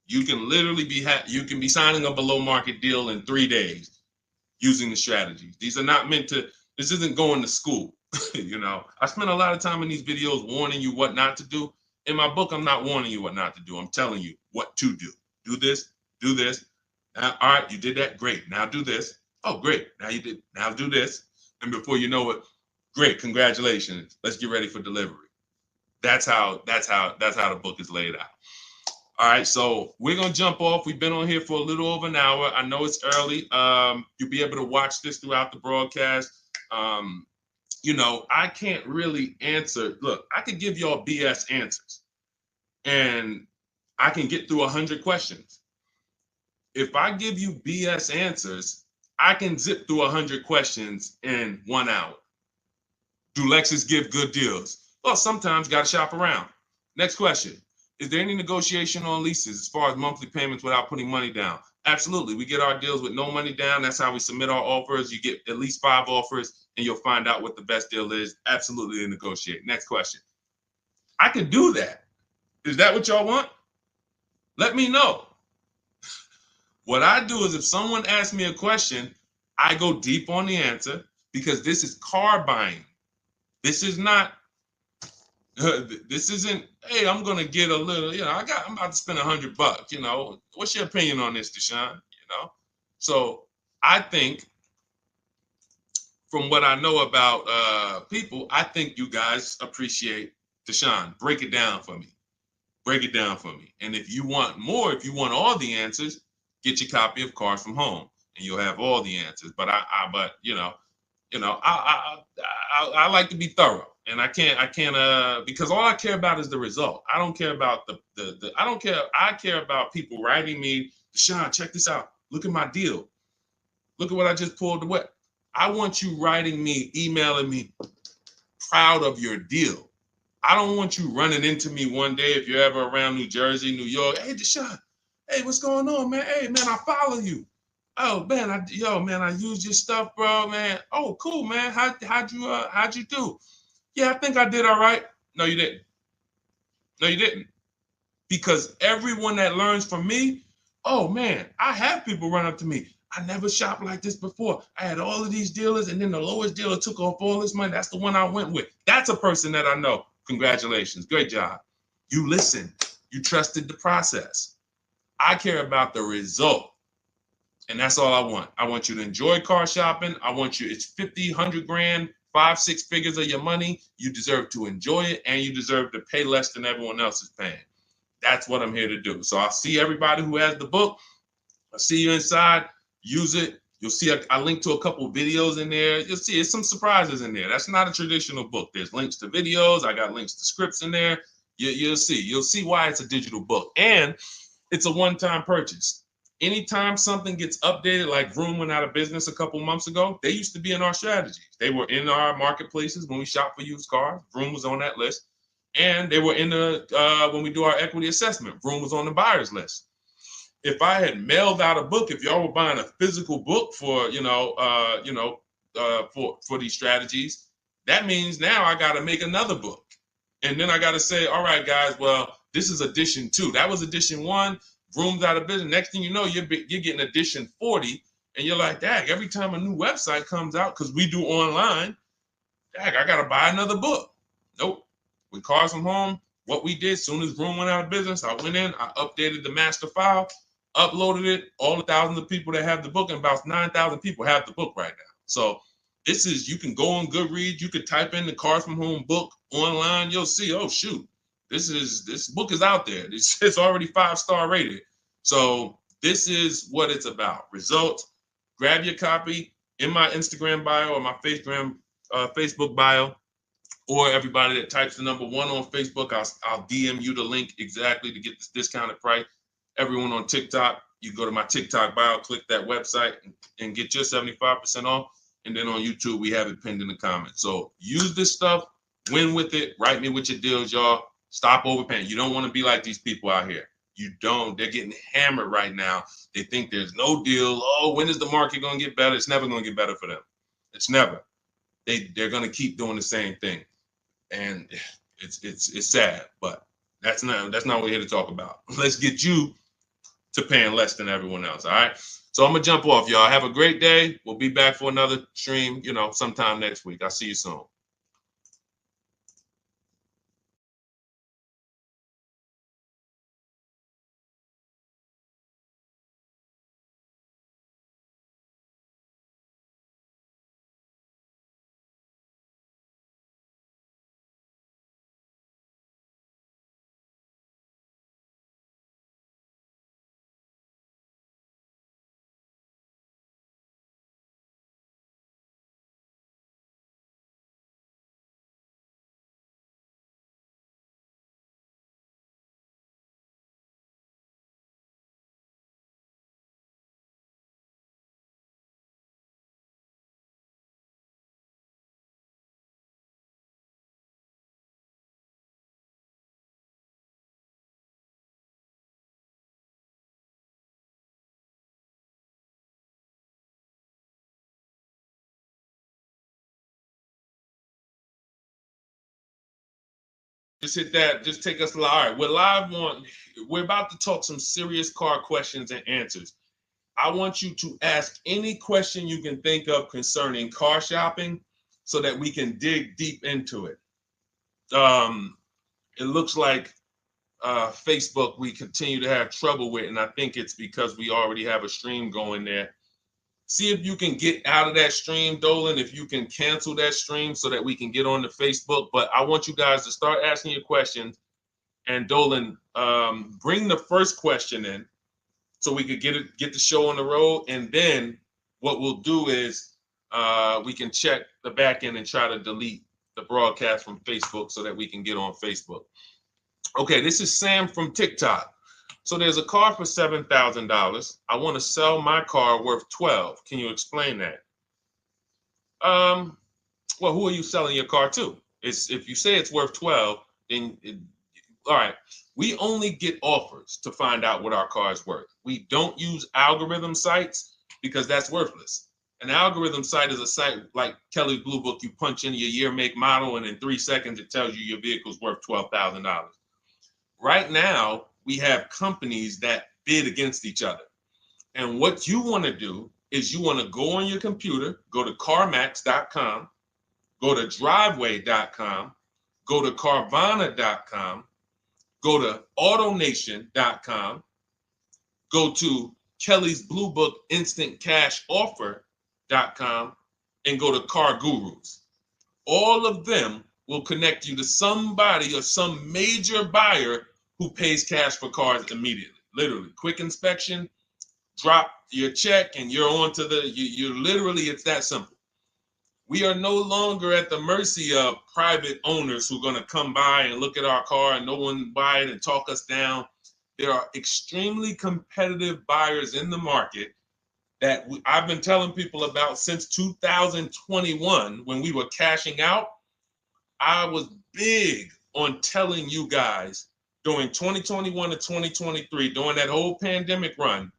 You can literally be you can be signing a below market deal in 3 days using the strategies. These are not meant to, this isn't going to school. You know, I spend a lot of time in these videos warning you what not to do. In my book, I'm not warning you what not to do. I'm telling you what to do. Do this, do this. Now, all right, you did that. Great. Now do this. Oh, great. Now you did. Now do this. And before you know it, great. Congratulations. Let's get ready for delivery. That's how the book is laid out. All right, so we're gonna jump off. We've been on here for a little over an hour. I know it's early. You'll be able to watch this throughout the broadcast. You know, I can't really answer. Look, I could give y'all BS answers, and I can get through 100 questions. If I give you BS answers, I can zip through 100 questions in 1 hour. Do Lexus give good deals? Well, sometimes got to shop around. Next question. Is there any negotiation on leases as far as monthly payments without putting money down? Absolutely. We get our deals with no money down. That's how we submit our offers. You get at least 5 offers and you'll find out what the best deal is. Absolutely negotiate. Next question. I could do that. Is that what y'all want? Let me know. What I do is if someone asks me a question, I go deep on the answer because this is car buying. This is not. This isn't, hey, I'm gonna get a little, you know, I'm about to spend $100, you know. What's your opinion on this, Deshone? You know? So I think from what I know about people, I think you guys appreciate Deshone. Break it down for me. Break it down for me. And if you want more, if you want all the answers, get your copy of Cars from Home and you'll have all the answers. But I like to be thorough. And I can't because all I care about is the result. I don't care about I care about people writing me, Deshone, check this out. Look at my deal. Look at what I just pulled away. I want you writing me, emailing me, proud of your deal. I don't want you running into me one day if you're ever around New Jersey, New York. Hey, Deshone, hey, what's going on, man? Hey, man, I follow you. Oh, man, I used your stuff, bro, man. Oh, cool, man. How'd you do? Yeah, I think I did all right. No, you didn't. No, you didn't. Because everyone that learns from me, oh, man, I have people run up to me. I never shopped like this before. I had all of these dealers, and then the lowest dealer took off all this money. That's the one I went with. That's a person that I know. Congratulations. Great job. You listened. You trusted the process. I care about the result. And that's all I want. I want you to enjoy car shopping. I want you, it's 50, 100 grand, 5, 6 figures of your money. You deserve to enjoy it, and you deserve to pay less than everyone else is paying. That's what I'm here to do. So I'll see everybody who has the book. I'll see you inside. Use it. You'll see I link to a couple videos in there. You'll see it's some surprises in there. That's not a traditional book. There's links to videos. I got links to scripts in there. You'll see. You'll see why it's a digital book. And it's a one-time purchase. Anytime something gets updated, like Vroom went out of business a couple months ago, they used to be in our strategies. They were in our marketplaces when we shop for used cars. Vroom was on that list. And they were in the when we do our equity assessment, Vroom was on the buyers list. If I had mailed out a book, if y'all were buying a physical book for for these strategies, that means now I got to make another book, and then I got to say, all right, guys, well, this is edition 2. That was edition 1. Vroom's out of business. Next thing you know, you're getting edition 40, and you're like, dang, every time a new website comes out, because we do online, dang, I got to buy another book. Nope. With Cars from Home, what we did, soon as Vroom went out of business, I went in, I updated the master file, uploaded it, all the thousands of people that have the book, and about 9,000 people have the book right now. So this is, you can go on Goodreads, you could type in the Cars from Home book online, you'll see, oh shoot, this book is out there. It's already 5-star rated. So this is what it's about. Results. Grab your copy in my Instagram bio or my Facebook bio, or everybody that types the number 1 on Facebook, I'll DM you the link exactly to get this discounted price. Everyone on TikTok, you go to my TikTok bio, click that website, and get your 75% off. And then on YouTube, we have it pinned in the comments. So use this stuff, win with it, write me with your deals, y'all. Stop overpaying. You don't want to be like these people out here. You don't. They're getting hammered right now. They think there's no deal. Oh, when is the market going to get better? It's never going to get better for them. It's never. They're going to keep doing the same thing. And it's sad, but that's not what we're here to talk about. Let's get you to paying less than everyone else. All right. So I'm gonna jump off, y'all. Have a great day. We'll be back for another stream, sometime next week. I'll see you soon. Just hit that. Just take us live. All right, we're about to talk some serious car questions and answers. I want you to ask any question you can think of concerning car shopping so that we can dig deep into it. It looks like Facebook we continue to have trouble with, and I think it's because we already have a stream going there. See if you can get out of that stream, Dolan, if you can cancel that stream so that we can get on the Facebook. But I want you guys to start asking your questions. And Dolan, bring the first question in so we could get the show on the road. And then what we'll do is we can check the back end and try to delete the broadcast from Facebook so that we can get on Facebook. Okay, this is Sam from TikTok. So there's a car for $7,000. I want to sell my car worth $12,000. Can you explain that? Well, who are you selling your car to? If you say it's worth $12,000, then all right. We only get offers to find out what our car is worth. We don't use algorithm sites because that's worthless. An algorithm site is a site like Kelly's Blue Book. You punch in your year, make, model, and in 3 seconds it tells you your vehicle's worth $12,000. Right now, we have companies that bid against each other. And what you want to do is you want to go on your computer, go to CarMax.com, go to Driveway.com, go to Carvana.com, go to AutoNation.com, go to Kelly's Blue Book Instant Cash Offer.com, and go to Car Gurus. All of them will connect you to somebody or some major buyer who pays cash for cars immediately. Literally, quick inspection, drop your check, and you're on to you're literally, it's that simple. We are no longer at the mercy of private owners who are going to come by and look at our car and no one buy it and talk us down. There are extremely competitive buyers in the market that I've been telling people about since 2021 when we were cashing out. I was big on telling you guys during 2021 to 2023, during that whole pandemic run,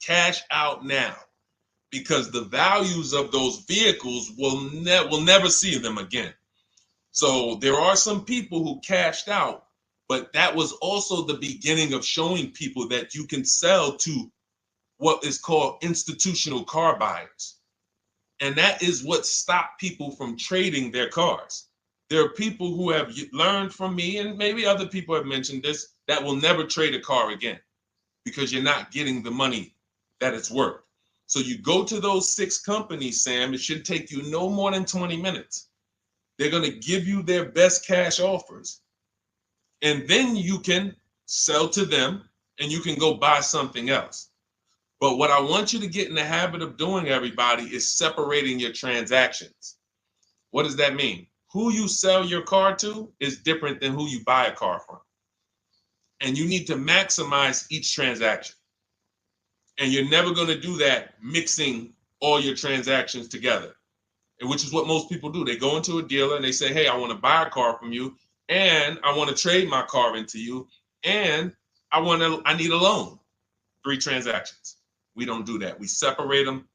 cash out now, because the values of those vehicles will never see them again. So there are some people who cashed out, but that was also the beginning of showing people that you can sell to what is called institutional car buyers. And that is what stopped people from trading their cars. There are people who have learned from me, and maybe other people have mentioned this, that will never trade a car again because you're not getting the money that it's worth. So you go to those 6 companies, Sam, it should take you no more than 20 minutes. They're going to give you their best cash offers. And then you can sell to them and you can go buy something else. But what I want you to get in the habit of doing, everybody, is separating your transactions. What does that mean? Who you sell your car to is different than who you buy a car from. And you need to maximize each transaction. And you're never going to do that mixing all your transactions together, which is what most people do. They go into a dealer and they say, hey, I want to buy a car from you, and I want to trade my car into you, and I need a loan. 3 transactions. We don't do that. We separate them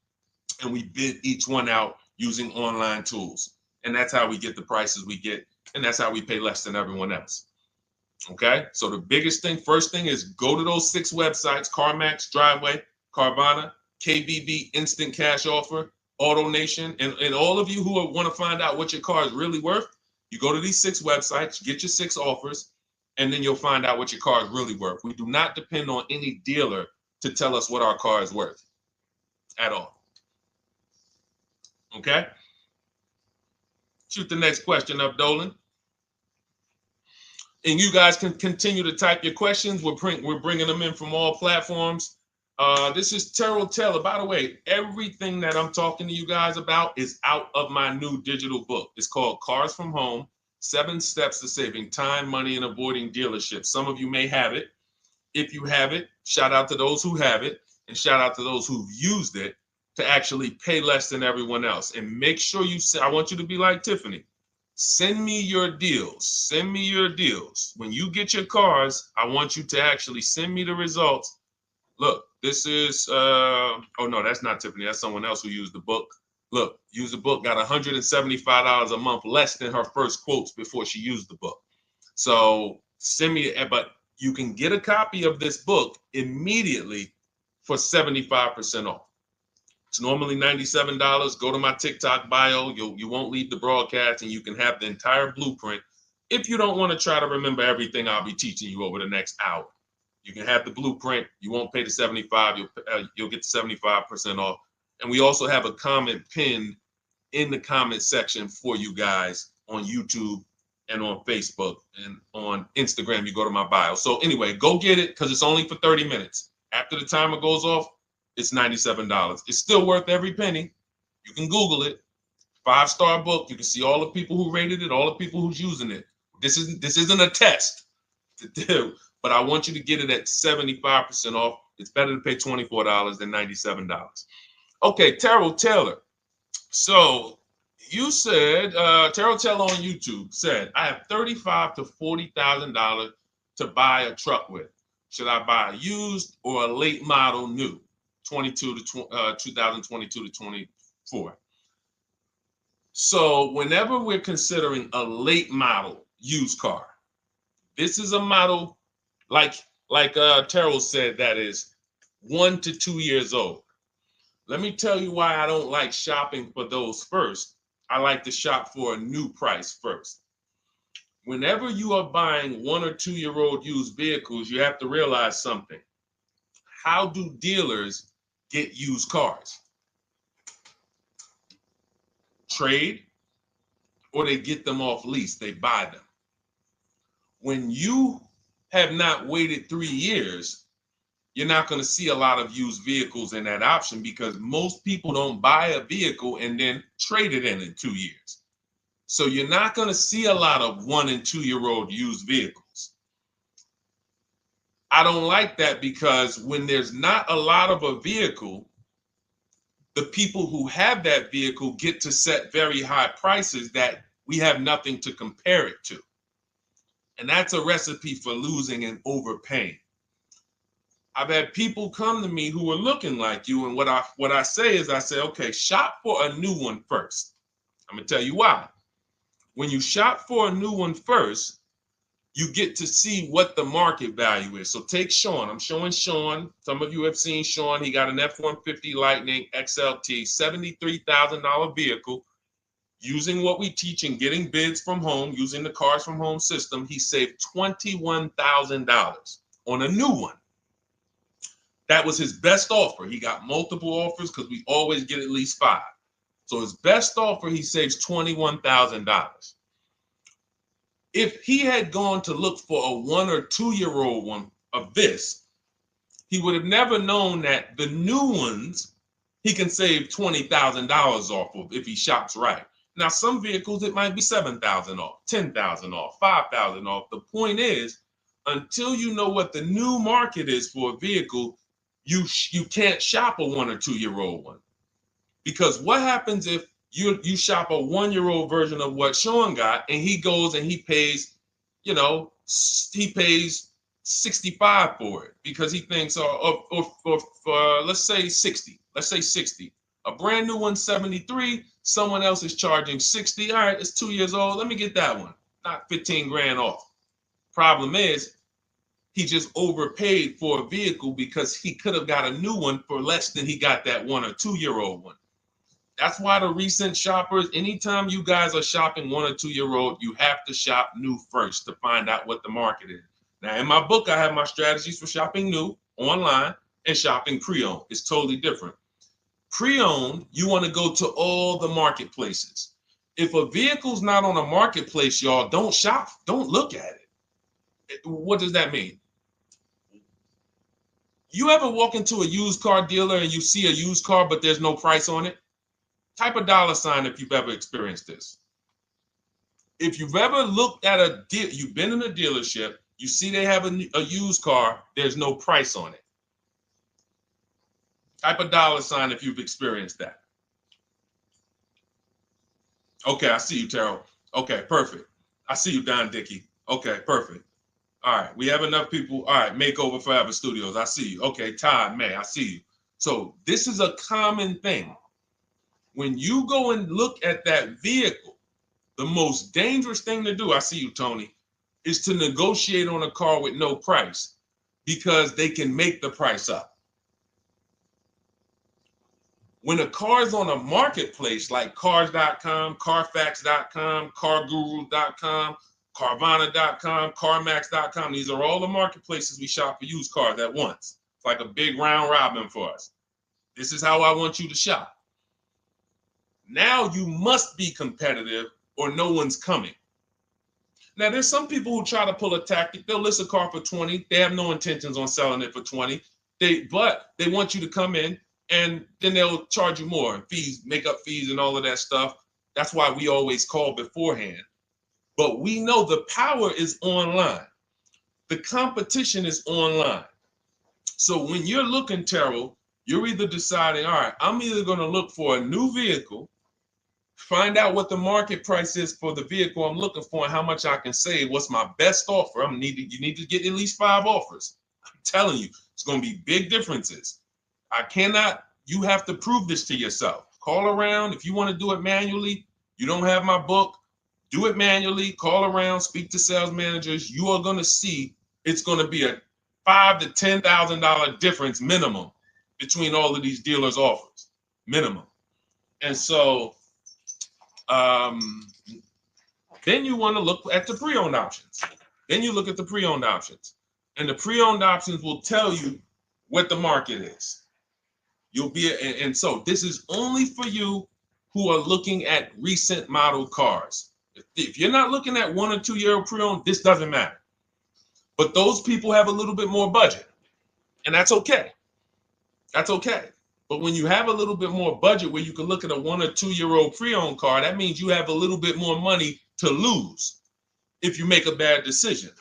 and we bid each one out using online tools. And that's how we get the prices we get. And that's how we pay less than everyone else. Okay. So the biggest thing, first thing, is go to those 6 websites: CarMax, Driveway, Carvana, KBB, Instant Cash Offer, AutoNation. And all of you who want to find out what your car is really worth, you go to these 6 websites, get your 6 offers, and then you'll find out what your car is really worth. We do not depend on any dealer to tell us what our car is worth at all. Okay? Shoot the next question up, Dolan. And you guys can continue to type your questions. We're bringing them in from all platforms. This is Terrell Taylor. By the way, everything that I'm talking to you guys about is out of my new digital book. It's called Cars from Home: 7 Steps to Saving Time, Money, and Avoiding Dealerships. Some of you may have it. If you have it, shout out to those who have it, and shout out to those who've used it to actually pay less than everyone else. And make sure I want you to be like Tiffany. Send me your deals. Send me your deals. When you get your cars, I want you to actually send me the results. Look, this is, oh no, that's not Tiffany. That's someone else who used the book. Look, used the book, got $175 a month less than her first quotes before she used the book. So send me, but you can get a copy of this book immediately for 75% off. It's normally $97. Go to my TikTok bio. You won't leave the broadcast, and you can have the entire blueprint. If you don't want to try to remember everything I'll be teaching you over the next hour, you can have the blueprint. You won't pay the $75. You'll get the 75% off. And we also have a comment pinned in the comment section for you guys on YouTube and on Facebook and on Instagram. You go to my bio. So anyway, go get it, because it's only for 30 minutes. After the timer goes off, it's $97. It's still worth every penny. You can Google it. 5-star book. You can see all the people who rated it, all the people who's using it. This isn't a test to do, but I want you to get it at 75% off. It's better to pay $24 than $97. Okay, Terrell Taylor. So you said, Terrell Taylor on YouTube said, I have $35,000 to $40,000 to buy a truck with. Should I buy a used or a late model new, 2022 to 24? So whenever we're considering a late model used car, this is a model like Terrell said, that is 1 to 2 years old. Let me tell you why I don't like shopping for those first. I like to shop for a new price first. Whenever you are buying 1 or 2 year old used vehicles, you have to realize something. How do dealers get used cars? Trade, or they get them off lease, they buy them. When you have not waited 3 years, you're not going to see a lot of used vehicles in that option, because most people don't buy a vehicle and then trade it in 2 years. So you're not going to see a lot of 1 and 2 year old used vehicles. I don't like that, because when there's not a lot of a vehicle, the people who have that vehicle get to set very high prices that we have nothing to compare it to. And that's a recipe for losing and overpaying. I've had people come to me who are looking like you, and what I say is, I say, okay, shop for a new one first. I'm gonna tell you why. When you shop for a new one first, you get to see what the market value is. So take Sean. I'm showing Sean. Some of you have seen Sean. He got an F-150 Lightning XLT, $73,000 vehicle. Using what we teach and getting bids from home, using the Cars from Home system, he saved $21,000 on a new one. That was his best offer. He got multiple offers because we always get at least 5. So his best offer, he saves $21,000. If he had gone to look for a 1 or 2 year old one of this, he would have never known that the new ones he can save $20,000 off of if he shops right. Now, some vehicles, it might be $7,000 off, $10,000 off, $5,000 off. The point is, until you know what the new market is for a vehicle, you can't shop a 1 or 2 year old one. Because what happens if you shop a 1 year old version of what Sean got, and he goes and he pays, he pays 65 for it because he thinks, or let's say 60. Let's say 60. A brand new one, 73. Someone else is charging 60. All right, it's 2 years old. Let me get that one. Not 15 grand off. Problem is, he just overpaid for a vehicle because he could have got a new one for less than he got that 1 or 2 year old one. That's why the recent shoppers, anytime you guys are shopping 1 or 2 year old, you have to shop new first to find out what the market is. Now, in my book, I have my strategies for shopping new online and shopping pre-owned. It's totally different. Pre-owned, you want to go to all the marketplaces. If a vehicle's not on a marketplace, y'all, don't shop. Don't look at it. What does that mean? You ever walk into a used car dealer and you see a used car, but there's no price on it? Type a $ if you've ever experienced this. If you've ever looked at a deal, you've been in a dealership, you see they have a used car, there's no price on it. Type a $ if you've experienced that. Okay, I see you, Terrell. Okay, perfect. I see you, Don Dickey. Okay, perfect. All right, we have enough people. All right, Makeover Forever Studios. I see you. Okay, Todd May, I see you. So this is a common thing. When you go and look at that vehicle, the most dangerous thing to do, I see you, Tony, is to negotiate on a car with no price because they can make the price up. When a car is on a marketplace like cars.com, carfax.com, carguru.com, carvana.com, carmax.com, these are all the marketplaces we shop for used cars at once. It's like a big round robin for us. This is how I want you to shop. Now you must be competitive or no one's coming. Now, there's some people who try to pull a tactic. They'll list a car for 20. They have no intentions on selling it for 20. But they want you to come in and then they'll charge you more, fees, makeup fees and all of that stuff. That's why we always call beforehand. But we know the power is online. The competition is online. So when you're looking, Terrell, you're either deciding, all right, I'm either going to look for a new vehicle, find out what the market price is for the vehicle I'm looking for and how much I can save. What's my best offer? You need to get at least 5 offers. I'm telling you, it's going to be big differences. You have to prove this to yourself. Call around. If you want to do it manually, you don't have my book, do it manually, call around, speak to sales managers. You are going to see it's going to be a $5,000 to $10,000 difference minimum between all of these dealers' offers, minimum. And so then you want to look at the pre-owned options. Then you look at the pre-owned options. And the pre-owned options will tell you what the market is. And so this is only for you who are looking at recent model cars. If you're not looking at 1 or 2 year pre-owned, this doesn't matter. But those people have a little bit more budget, and that's okay. That's okay. But when you have a little bit more budget where you can look at a 1 or 2 year old pre-owned car, that means you have a little bit more money to lose if you make a bad decision.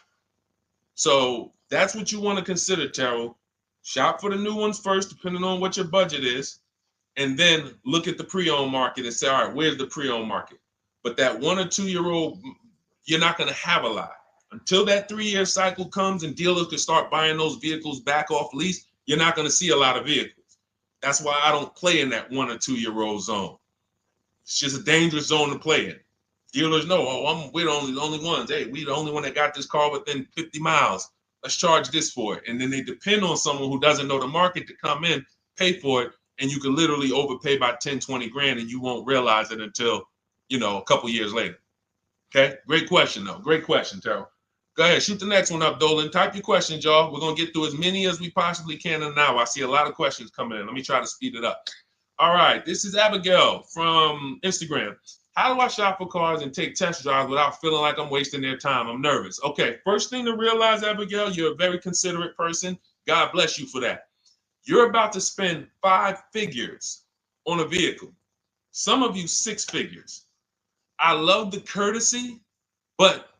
So that's what you want to consider, Terrell. Shop for the new ones first, depending on what your budget is, and then look at the pre-owned market and say, all right, where's the pre-owned market? But that 1 or 2 year old, you're not going to have a lot. Until that 3-year cycle comes and dealers can start buying those vehicles back off lease, you're not going to see a lot of vehicles. That's why I don't play in that 1 or 2-year-old zone. It's just a dangerous zone to play in. Dealers know, oh, we're the only ones. Hey, we the only one that got this car within 50 miles. Let's charge this for it. And then they depend on someone who doesn't know the market to come in, pay for it, and you can literally overpay by 10, 20 grand and you won't realize it until, a couple years later. Okay, great question though. Great question, Terrell. Go ahead, shoot the next one up, Dolan. Type your questions, y'all. We're gonna get through as many as we possibly can in an hour. I see a lot of questions coming in. Let me try to speed it up. All right, this is Abigail from Instagram. How do I shop for cars and take test drives without feeling like I'm wasting their time? I'm nervous. Okay, first thing to realize, Abigail, you're a very considerate person. God bless you for that. You're about to spend 5 figures on a vehicle. Some of you 6 figures. I love the courtesy, but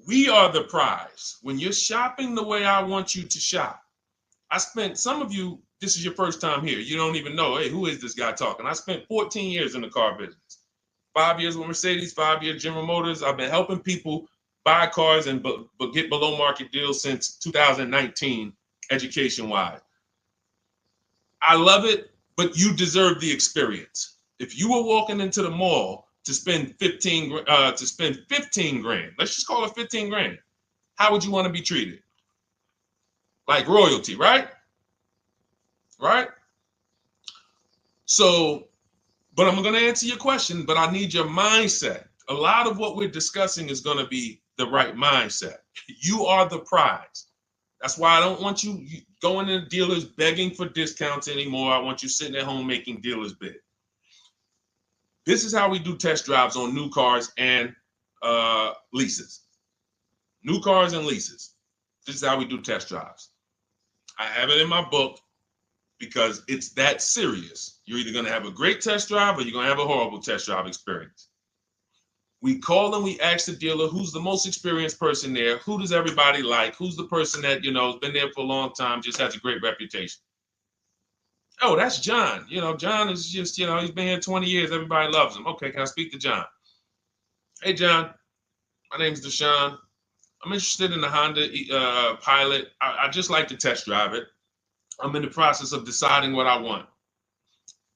we are the prize. When you're shopping the way I want you to shop, some of you, this is your first time here. You don't even know, hey, who is this guy talking? I spent 14 years in the car business. 5 years with Mercedes, 5 years General Motors. I've been helping people buy cars and get below market deals since 2019, education-wise. I love it, but you deserve the experience. If you were walking into the mall to spend 15 grand, let's just call it 15 grand, how would you want to be treated? Like royalty, right? Right? So, but I'm going to answer your question, but I need your mindset. A lot of what we're discussing is going to be the right mindset. You are the prize. That's why I don't want you going to dealers begging for discounts anymore. I want you sitting at home making dealers bid. This is how we do test drives on new cars and leases. New cars and leases. This is how we do test drives. I have it in my book because it's that serious. You're either going to have a great test drive or you're going to have a horrible test drive experience. We call and we ask the dealer, who's the most experienced person there? Who does everybody like? Who's the person that, has been there for a long time, just has a great reputation? Oh, that's John. John is just, he's been here 20 years. Everybody loves him. Okay, can I speak to John? Hey, John. My name is Deshone. I'm interested in the Honda Pilot. I just like to test drive it. I'm in the process of deciding what I want.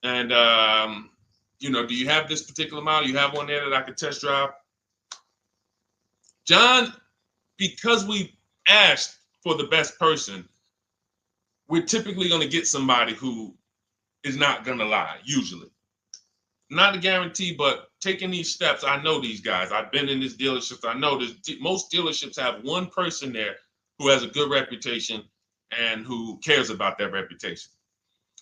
And, do you have this particular model? You have one there that I could test drive? John, because we asked for the best person, we're typically going to get somebody who is not going to lie, usually. Not a guarantee, but taking these steps, I know these guys. I've been in this dealership. I know most dealerships have one person there who has a good reputation and who cares about that reputation.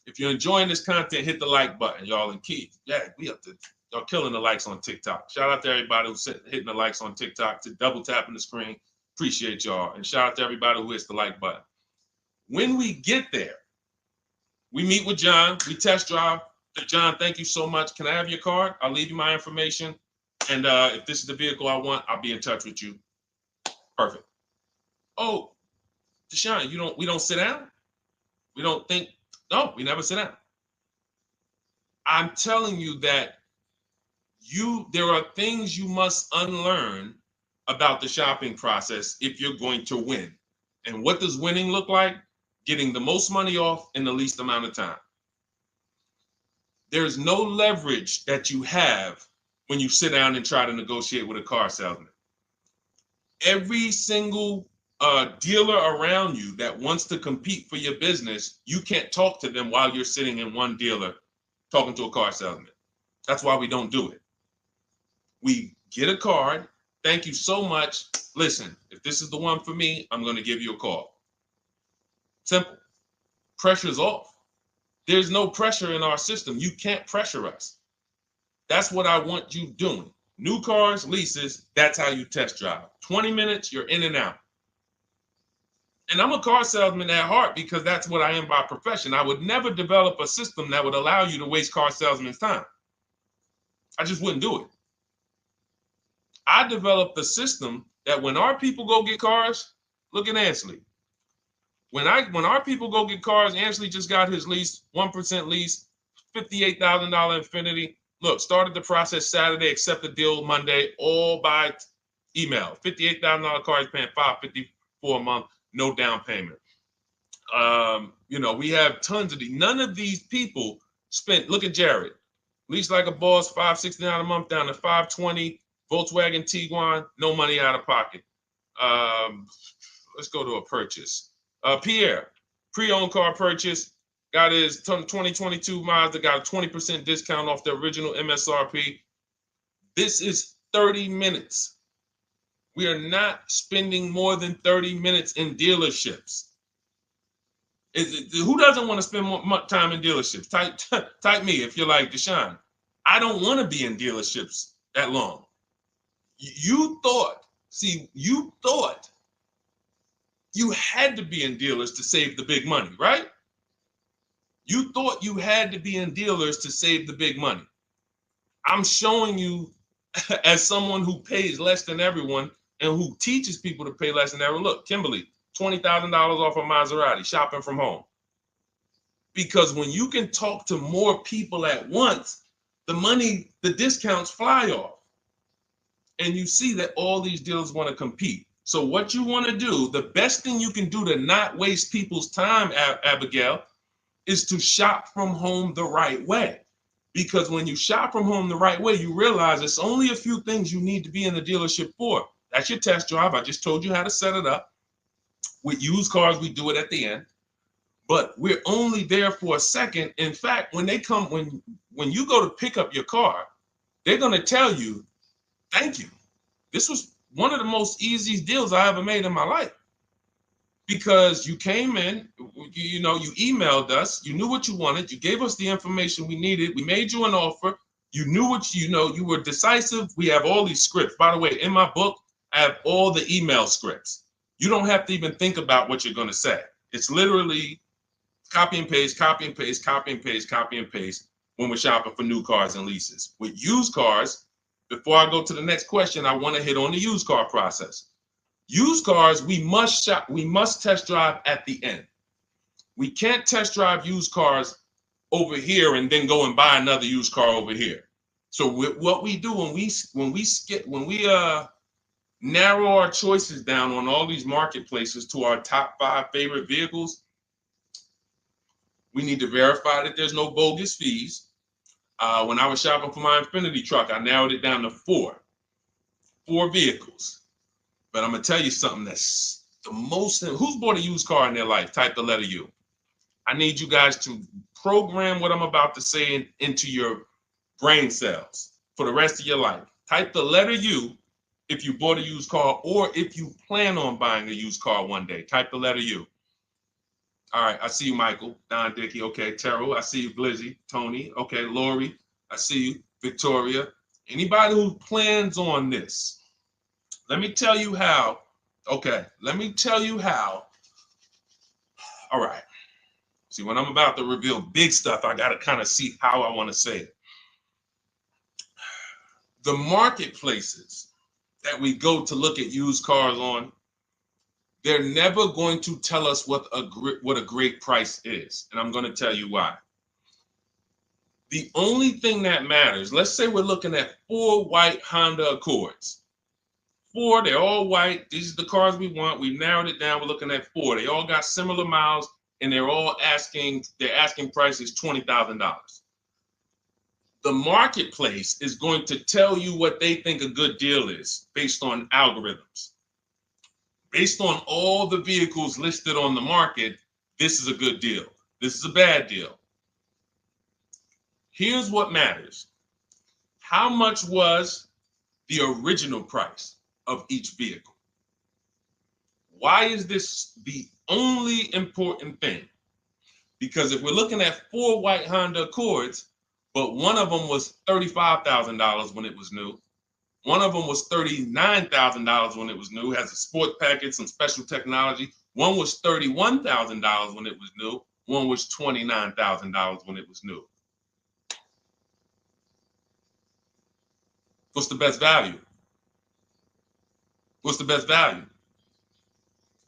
If you're enjoying this content, hit the like button, y'all. And Keith, y'all killing the likes on TikTok. Shout out to everybody who's hitting the likes on TikTok, to double tapping the screen. Appreciate y'all. And shout out to everybody who hits the like button. When we get there, we meet with John, we test drive. John, thank you so much. Can I have your card? I'll leave you my information. And if this is the vehicle I want, I'll be in touch with you. Perfect. Oh, Deshone, we don't sit down? We don't think? No, we never sit down. I'm telling you that there are things you must unlearn about the shopping process if you're going to win. And what does winning look like? Getting the most money off in the least amount of time. There's no leverage that you have when you sit down and try to negotiate with a car salesman. Every single dealer around you that wants to compete for your business, you can't talk to them while you're sitting in one dealer talking to a car salesman. That's why we don't do it. We get a card. Thank you so much. Listen, if this is the one for me, I'm going to give you a call. Simple. Pressure's off. There's no pressure in our system. You can't pressure us. That's what I want you doing. New cars, leases, that's how you test drive. 20 minutes, you're in and out. And I'm a car salesman at heart because that's what I am by profession. I would never develop a system that would allow you to waste car salesmen's time. I just wouldn't do it. I developed a system that when our people go get cars, look at Ansley. When our people go get cars, Ansley just got his lease, 1% lease, $58,000 Infiniti. Look, started the process Saturday, accept the deal Monday, all by Email. $58,000 car is paying $554 a month, no down payment. You know, we have tons of these. None of these people spent. Look at Jared. Lease like a boss, $569 a month down to $520. Volkswagen Tiguan, no money out of pocket. Let's go to a purchase. Pierre, pre-owned car purchase, got his 2022 Mazda, got a 20% discount off the original MSRP. This is 30 minutes. We are not spending more than 30 minutes in dealerships. Who doesn't want to spend more time in dealerships? Type me if you're like Deshone. I don't want to be in dealerships that long. You thought you had to be in dealers to save the big money, right? You thought you had to be in dealers to save the big money. I'm showing you as someone who pays less than everyone and who teaches people to pay less than everyone. Look, Kimberly, $20,000 off a Maserati, shopping from home. Because when you can talk to more people at once, the discounts fly off. And you see that all these dealers want to compete. So what you want to do, the best thing you can do to not waste people's time, Abigail, is to shop from home the right way. Because when you shop from home the right way, you realize it's only a few things you need to be in the dealership for. That's your test drive. I just told you how to set it up. With used cars, we do it at the end. But we're only there for a second. In fact, when you go to pick up your car, they're going to tell you, thank you. This was one of the most easiest deals I ever made in my life. Because you came in, you emailed us, you knew what you wanted, you gave us the information we needed, we made you an offer, you knew what you were decisive. We have all these scripts. By the way, in my book, I have all the email scripts. You don't have to even think about what you're going to say. It's literally copy and paste, copy and paste, copy and paste, copy and paste when we're shopping for new cars and leases. With used cars, before I go to the next question, I want to hit on the used car process. Used cars, we must test drive at the end. We can't test drive used cars over here and then go and buy another used car over here. So what we do when we narrow our choices down on all these marketplaces to our top 5 favorite vehicles, we need to verify that there's no bogus fees. When I was shopping for my Infinity truck, I narrowed it down to 4 vehicles. But I'm going to tell you something that's the most. Who's bought a used car in their life? Type the letter U. I need you guys to program what I'm about to say into your brain cells for the rest of your life. Type the letter U if you bought a used car or if you plan on buying a used car one day. Type the letter U. All right. I see you, Michael. Don Dickey. Okay. Terrell. I see you, Blizzy. Tony. Okay. Lori. I see you. Victoria. Anybody who plans on this. Let me tell you how. Okay, let me tell you how. All right. See, when I'm about to reveal big stuff, I got to kind of see how I want to say it. The marketplaces that we go to look at used cars on, they're never going to tell us what a great price is. And I'm going to tell you why. The only thing that matters, let's say we're looking at 4 white Honda Accords. 4, they're all white. These are the cars we want. We've narrowed it down. We're looking at 4. They all got similar miles, and their asking price is $20,000. The marketplace is going to tell you what they think a good deal is based on algorithms. Based on all the vehicles listed on the market, this is a good deal. This is a bad deal. Here's what matters. How much was the original price of each vehicle? Why is this the only important thing? Because if we're looking at 4 white Honda Accords, but one of them was $35,000 when it was new, one of them was $39,000 when it was new, has a sport package, some special technology. One was $31,000 when it was new, one was $29,000 when it was new. What's the best value? What's the best value?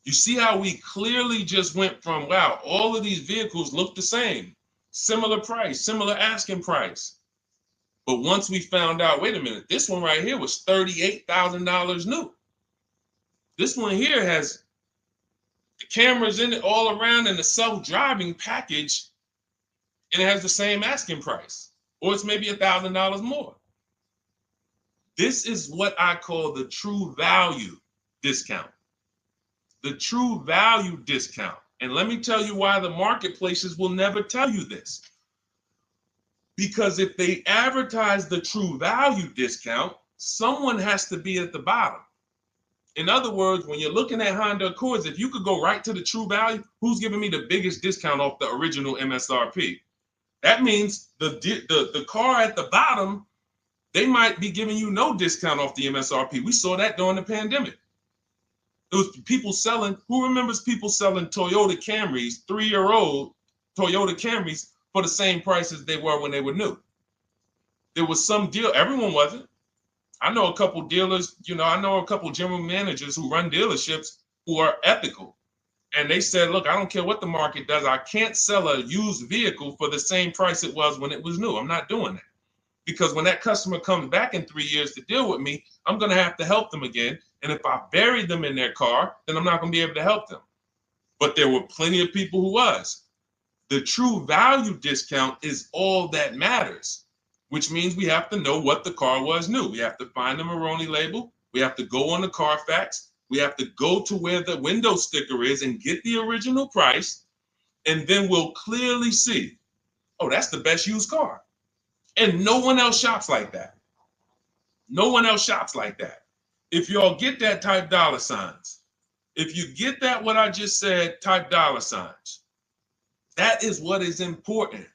You see how we clearly just went from, wow, all of these vehicles look the same, similar price, similar asking price. But once we found out, wait a minute, this one right here was $38,000 new. This one here has the cameras in it all around and the self-driving package, and it has the same asking price, or it's maybe $1,000 more. This is what I call the true value discount. The true value discount. And let me tell you why the marketplaces will never tell you this. Because if they advertise the true value discount, someone has to be at the bottom. In other words, when you're looking at Honda Accords, if you could go right to the true value, who's giving me the biggest discount off the original MSRP? That means the car at the bottom, they might be giving you no discount off the MSRP. We saw that during the pandemic. It was people selling, who remembers people selling Toyota Camrys, 3-year-old Toyota Camrys, for the same price as they were when they were new? There was some deal, everyone wasn't. I know a couple dealers, I know a couple general managers who run dealerships who are ethical. And they said, look, I don't care what the market does. I can't sell a used vehicle for the same price it was when it was new. I'm not doing that. Because when that customer comes back in 3 years to deal with me, I'm going to have to help them again. And if I buried them in their car, then I'm not going to be able to help them. But there were plenty of people who was. The true value discount is all that matters, which means we have to know what the car was new. We have to find the Maroni label. We have to go on the Carfax. We have to go to where the window sticker is and get the original price. And then we'll clearly see, oh, that's the best used car. And no one else shops like that. No one else shops like that. If y'all get that, type dollar signs. If you get that, what I just said, type dollar signs. That is what is important,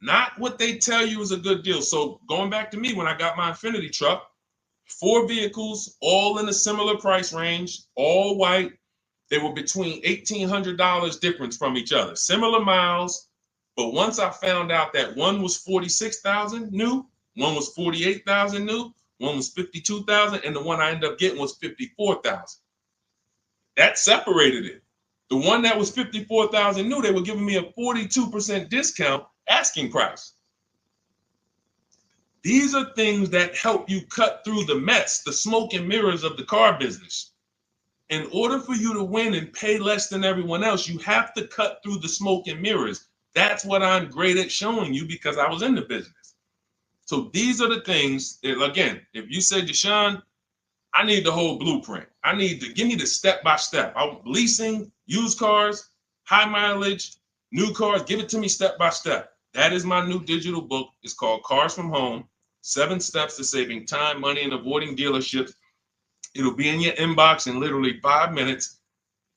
not what they tell you is a good deal. So going back to me, when I got my Infiniti truck, 4 vehicles, all in a similar price range, all white. They were between $1,800 difference from each other, similar miles. But once I found out that one was 46,000 new, one was 48,000 new, one was 52,000, and the one I ended up getting was 54,000. That separated it. The one that was 54,000 new, they were giving me a 42% discount asking price. These are things that help you cut through the mess, the smoke and mirrors of the car business. In order for you to win and pay less than everyone else, you have to cut through the smoke and mirrors. That's what I'm great at showing you because I was in the business. So these are the things that, again, if you say, Deshone, I need the whole blueprint. I need to give me the step-by-step. Leasing, used cars, high mileage, new cars, give it to me step-by-step. That is my new digital book. It's called Cars from Home, 7 Steps to Saving Time, Money, and Avoiding Dealerships. It'll be in your inbox in literally 5 minutes,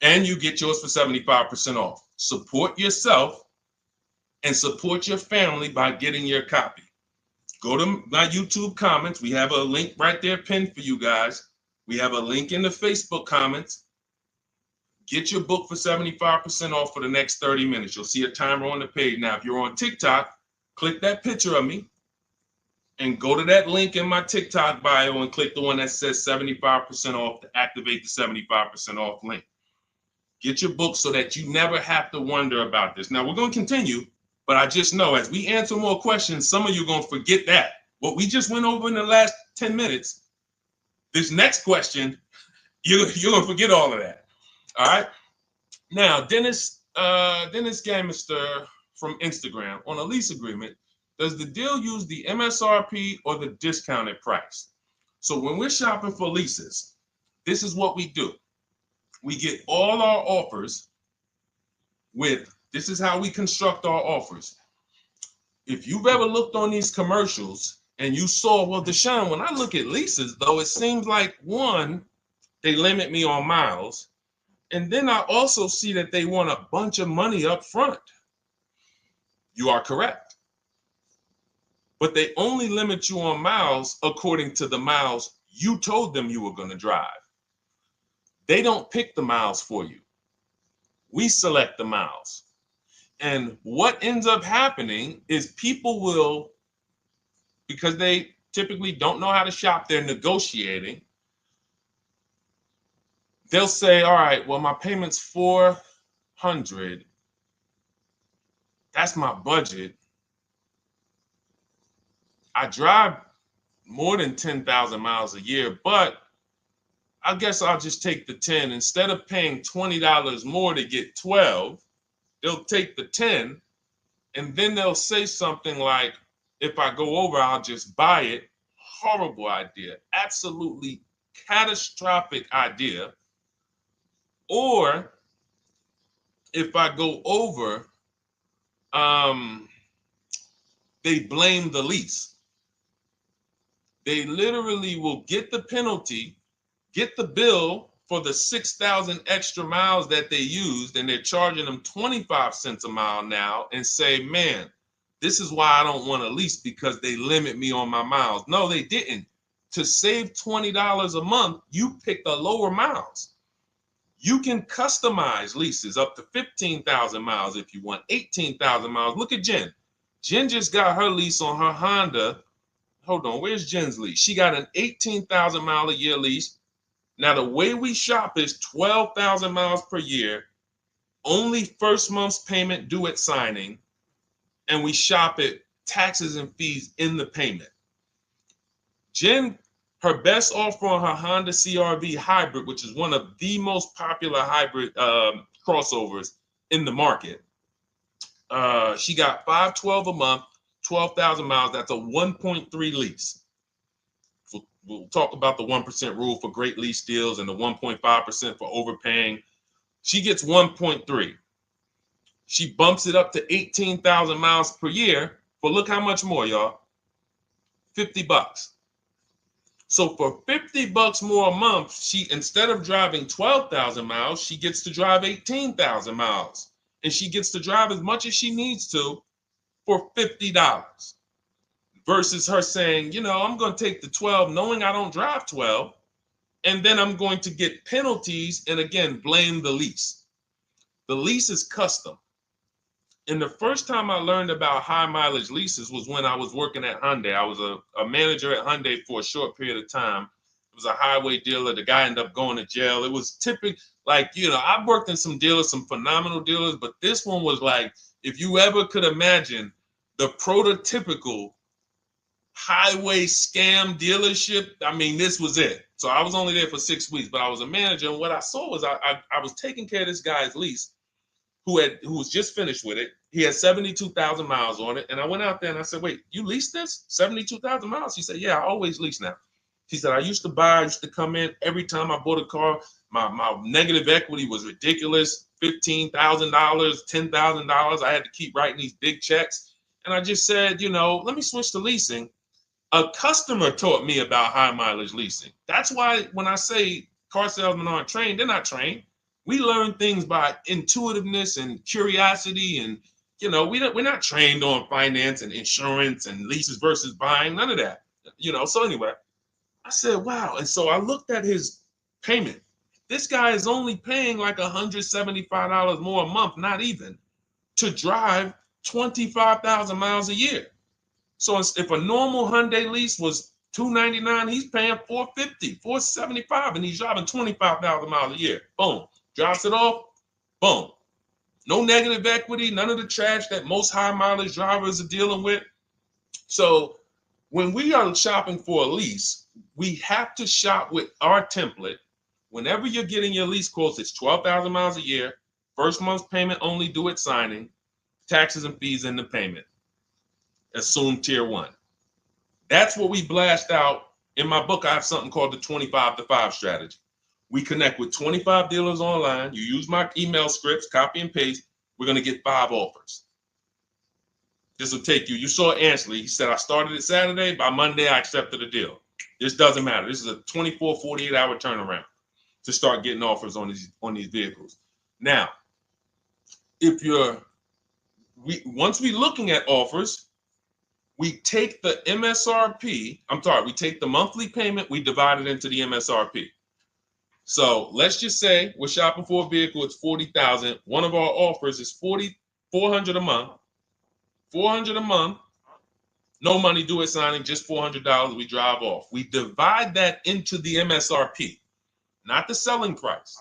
and you get yours for 75% off. Support yourself and support your family by getting your copy. Go to my YouTube comments. We have a link right there pinned for you guys. We have a link in the Facebook comments. Get your book for 75% off for the next 30 minutes. You'll see a timer on the page. Now, if you're on TikTok, click that picture of me and go to that link in my TikTok bio and click the one that says 75% off to activate the 75% off link. Get your book so that you never have to wonder about this. Now, we're going to continue, but I just know as we answer more questions, some of you are going to forget that. What we just went over in the last 10 minutes, this next question, you're going to forget all of that. All right. Now, Dennis Gamister from Instagram, on a lease agreement, does the deal use the MSRP or the discounted price? So when we're shopping for leases, this is what we do. We get all our offers with, this is how we construct our offers. If you've ever looked on these commercials and you saw, well, Deshone, when I look at leases, though, it seems like, one, they limit me on miles. And then I also see that they want a bunch of money up front. You are correct. But they only limit you on miles according to the miles you told them you were going to drive. They don't pick the miles for you. We select the miles. And what ends up happening is people will, because they typically don't know how to shop, they're negotiating. They'll say, all right, well, my payment's $400. That's my budget. I drive more than 10,000 miles a year, but I guess I'll just take the 10. Instead of paying $20 more to get 12, they'll take the 10, and then they'll say something like, if I go over, I'll just buy it. Horrible idea. Absolutely catastrophic idea. Or if I go over, they blame the lease. They literally will get the penalty, get the bill for the 6,000 extra miles that they used, and they're charging them 25 cents a mile now, and say, man, this is why I don't want to lease, because they limit me on my miles. No, they didn't. To save $20 a month, you pick the lower miles. You can customize leases up to 15,000 miles if you want, 18,000 miles. Look at Jen. Jen just got her lease on her Honda. Hold on, where's Jen's lease? She got an 18,000 mile a year lease. Now, the way we shop is 12,000 miles per year, only first month's payment due at signing, and we shop it taxes and fees in the payment. Jen, her best offer on her Honda CR-V hybrid, which is one of the most popular hybrid crossovers in the market, she got $512 a month, 12,000 miles. That's a 1.3 lease. We'll talk about the 1% rule for great lease deals and the 1.5% for overpaying. She gets 1.3. She bumps it up to 18,000 miles per year. But look how much more, y'all. $50. So for $50 more a month, she, instead of driving 12,000 miles, she gets to drive 18,000 miles. And she gets to drive as much as she needs to for $50. Versus her saying, you know, I'm going to take the 12 knowing I don't drive 12, and then I'm going to get penalties and, again, blame the lease. The lease is custom. And the first time I learned about high mileage leases was when I was working at Hyundai. I was a manager at Hyundai for a short period of time. It was a highway dealer. The guy ended up going to jail. It was typical, like, you know, I've worked in some dealers, some phenomenal dealers, but this one was like, if you ever could imagine the prototypical highway scam dealership, I mean, this was it. So I was only there for 6 weeks, but I was a manager, and what I saw was I was taking care of this guy's lease who was just finished with it. He had 72,000 miles on it, and I went out there and I said, wait, you leased this 72,000 miles? He said, yeah, I always lease now. He said, I used to come in every time I bought a car, my negative equity was ridiculous, $15,000, $10,000. I had to keep writing these big checks, and I just said, you know, let me switch to leasing. A customer taught me about high mileage leasing. That's why when I say car salesmen aren't trained, they're not trained. We learn things by intuitiveness and curiosity, and, you know, we're not trained on finance and insurance and leases versus buying, none of that, you know. So anyway, I said, wow. And so I looked at his payment. This guy is only paying like $175 more a month, not even, to drive 25,000 miles a year. So if a normal Hyundai lease was $299, he's paying $450, $475, and he's driving 25,000 miles a year. Boom. Drops it off. Boom. No negative equity, none of the trash that most high mileage drivers are dealing with. So when we are shopping for a lease, we have to shop with our template. Whenever you're getting your lease quotes, it's 12,000 miles a year, first month's payment only due at signing, taxes and fees in the payment. Assume tier 1. That's what we blast out. In my book, I have something called the 25 to 5 strategy. We connect with 25 dealers online. You use my email scripts, copy and paste. We're going to get 5 offers. This will take you. You saw Ansley. He said, I started it Saturday. By Monday, I accepted a deal. This doesn't matter. This is a 24, 48-hour turnaround to start getting offers on these vehicles. Now, once we're looking at offers, we take the MSRP. We take the monthly payment. We divide it into the MSRP. So let's just say we're shopping for a vehicle. It's $40,000. One of our offers is $400 a month. $400 a month. No money due at signing. Just $400. We drive off. We divide that into the MSRP, not the selling price.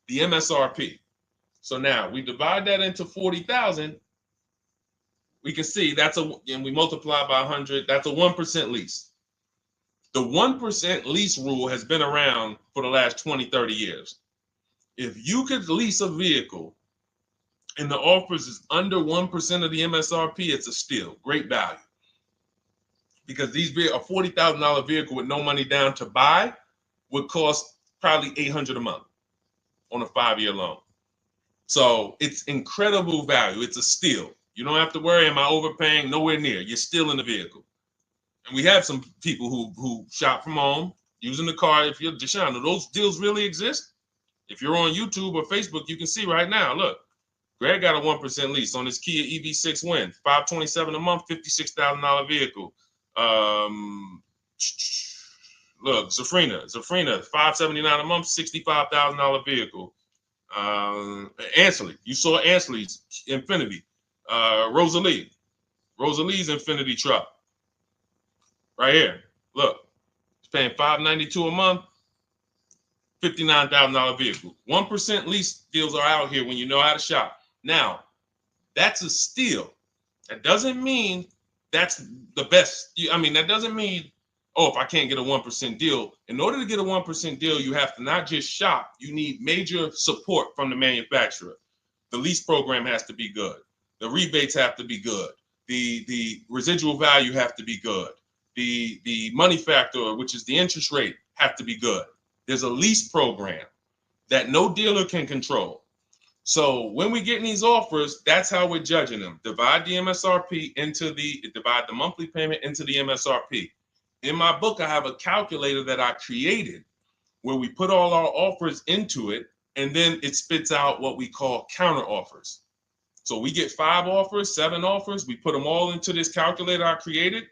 The MSRP. So now we divide that into $40,000. we can see and we multiply by 100, that's a 1% lease. The 1% lease rule has been around for the last 20, 30 years. If you could lease a vehicle and the offers is under 1% of the MSRP, it's a steal, great value. Because these a $40,000 vehicle with no money down to buy would cost probably $800 a month on a 5-year loan. So it's incredible value. It's a steal. You don't have to worry, am I overpaying? Nowhere near. You're still in the vehicle. And we have some people who shop from home using the car. If you're Deshone, do those deals really exist? If you're on YouTube or Facebook, you can see right now, look, Greg got a 1% lease on his Kia EV6 Win, $527 a month, $56,000 vehicle. Look, Zafrina, $579 a month, $65,000 vehicle. Ansley, you saw Ansley's Infinity. Rosalie's Infinity truck. Right here. Look, it's paying $592 a month, $59,000 vehicle. 1% lease deals are out here when you know how to shop. Now, that's a steal. That doesn't mean that's the best. I mean, that doesn't mean, oh, if I can't get a 1% deal. In order to get a 1% deal, you have to not just shop. You need major support from the manufacturer. The lease program has to be good. The rebates have to be good. The residual value have to be good. The money factor, which is the interest rate, have to be good. There's a lease program that no dealer can control. So when we get these offers, that's how we're judging them. Divide the monthly payment into the MSRP. In my book, I have a calculator that I created where we put all our offers into it, and then it spits out what we call counter offers. So we get 5 offers, 7 offers, we put them all into this calculator I created.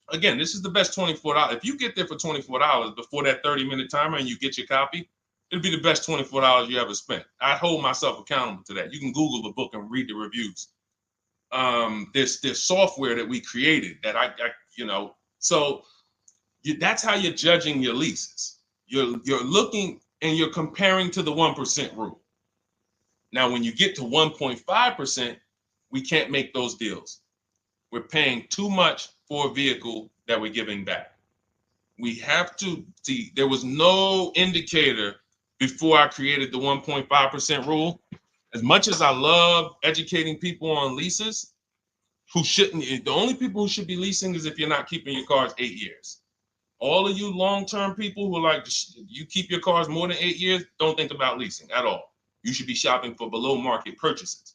Again, this is the best $24. If you get there for $24 before that 30-minute timer and you get your copy, it'll be the best $24 you ever spent. I hold myself accountable to that. You can Google the book and read the reviews. There's software that we created that that's how you're judging your leases. You're looking and you're comparing to the 1% rule. Now, when you get to 1.5%, we can't make those deals. We're paying too much for a vehicle that we're giving back. We have to see, there was no indicator before I created the 1.5% rule. As much as I love educating people on leases, the only people who should be leasing is if you're not keeping your cars 8 years. All of you long-term people who are like, you keep your cars more than 8 years, don't think about leasing at all. You should be shopping for below market purchases.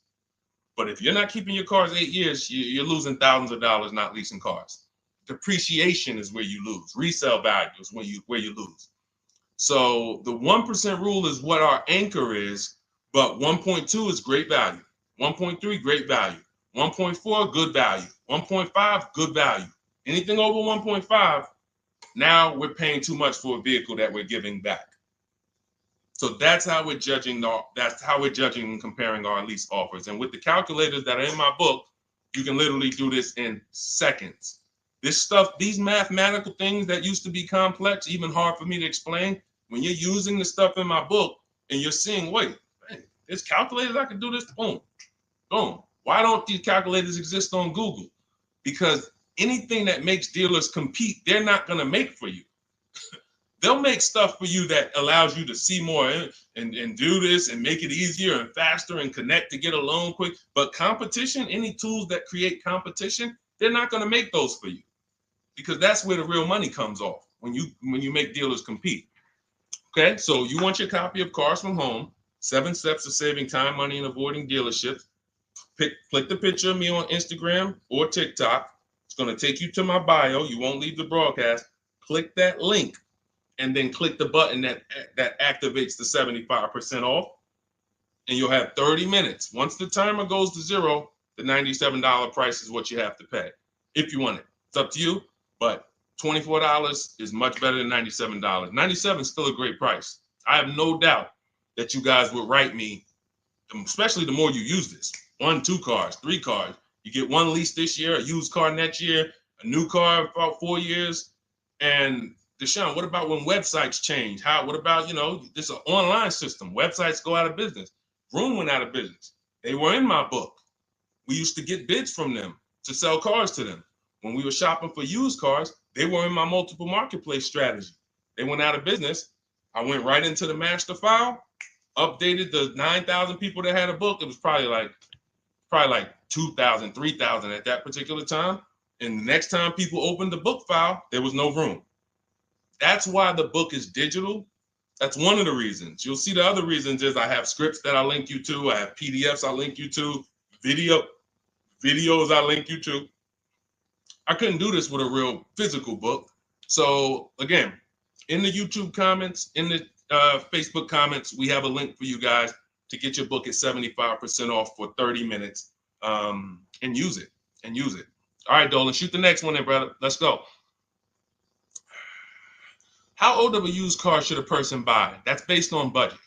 But if you're not keeping your cars 8 years, you're losing thousands of dollars not leasing cars. Depreciation is where you lose. Resale value is where you lose. So the 1% rule is what our anchor is, but 1.2 is great value. 1.3, great value. 1.4, good value. 1.5, good value. Anything over 1.5, now we're paying too much for a vehicle that we're giving back. So that's how we're judging. That's how we're judging and comparing our lease offers. And with the calculators that are in my book, you can literally do this in seconds. This stuff, these mathematical things that used to be complex, even hard for me to explain, when you're using the stuff in my book and you're seeing, wait, man, there's calculators, I can do this, boom, boom. Why don't these calculators exist on Google? Because anything that makes dealers compete, they're not going to make for you. They'll make stuff for you that allows you to see more and do this and make it easier and faster and connect to get a loan quick. But competition, any tools that create competition, they're not going to make those for you, because that's where the real money comes off, when you make dealers compete. Okay, so you want your copy of Cars from Home, 7 Steps to Saving Time, Money, and Avoiding Dealerships. Click the picture of me on Instagram or TikTok. It's going to take you to my bio. You won't leave the broadcast. Click that link, and then click the button that activates the 75% off, and you'll have 30 minutes. Once the timer goes to 0, the $97 price is what you have to pay if you want it. It's up to you, but $24 is much better than $97. $97 is still a great price. I have no doubt that you guys would write me, especially the more you use this. 1, 2 cars, 3 cars. You get 1 lease this year, a used car next year, a new car about 4 years, and Deshone, what about when websites change? What about, this is an online system. Websites go out of business. Vroom went out of business. They were in my book. We used to get bids from them. to sell cars to them. When we were shopping for used cars, they were in my multiple marketplace strategy. They went out of business. I went right into the master file, updated the 9,000 people that had a book. It was probably like 2,000, 3,000 at that particular time. And the next time people opened the book file, there was no room. That's why the book is digital. That's one of the reasons. You'll see the other reasons is I have scripts that I link you to. I have PDFs I link you to, videos I link you to. I couldn't do this with a real physical book. So again, in the YouTube comments, in the Facebook comments, we have a link for you guys to get your book at 75% off for 30 minutes and use it. All right, Dolan, shoot the next one then, brother. Let's go. How old of a used car should a person buy? That's based on budget.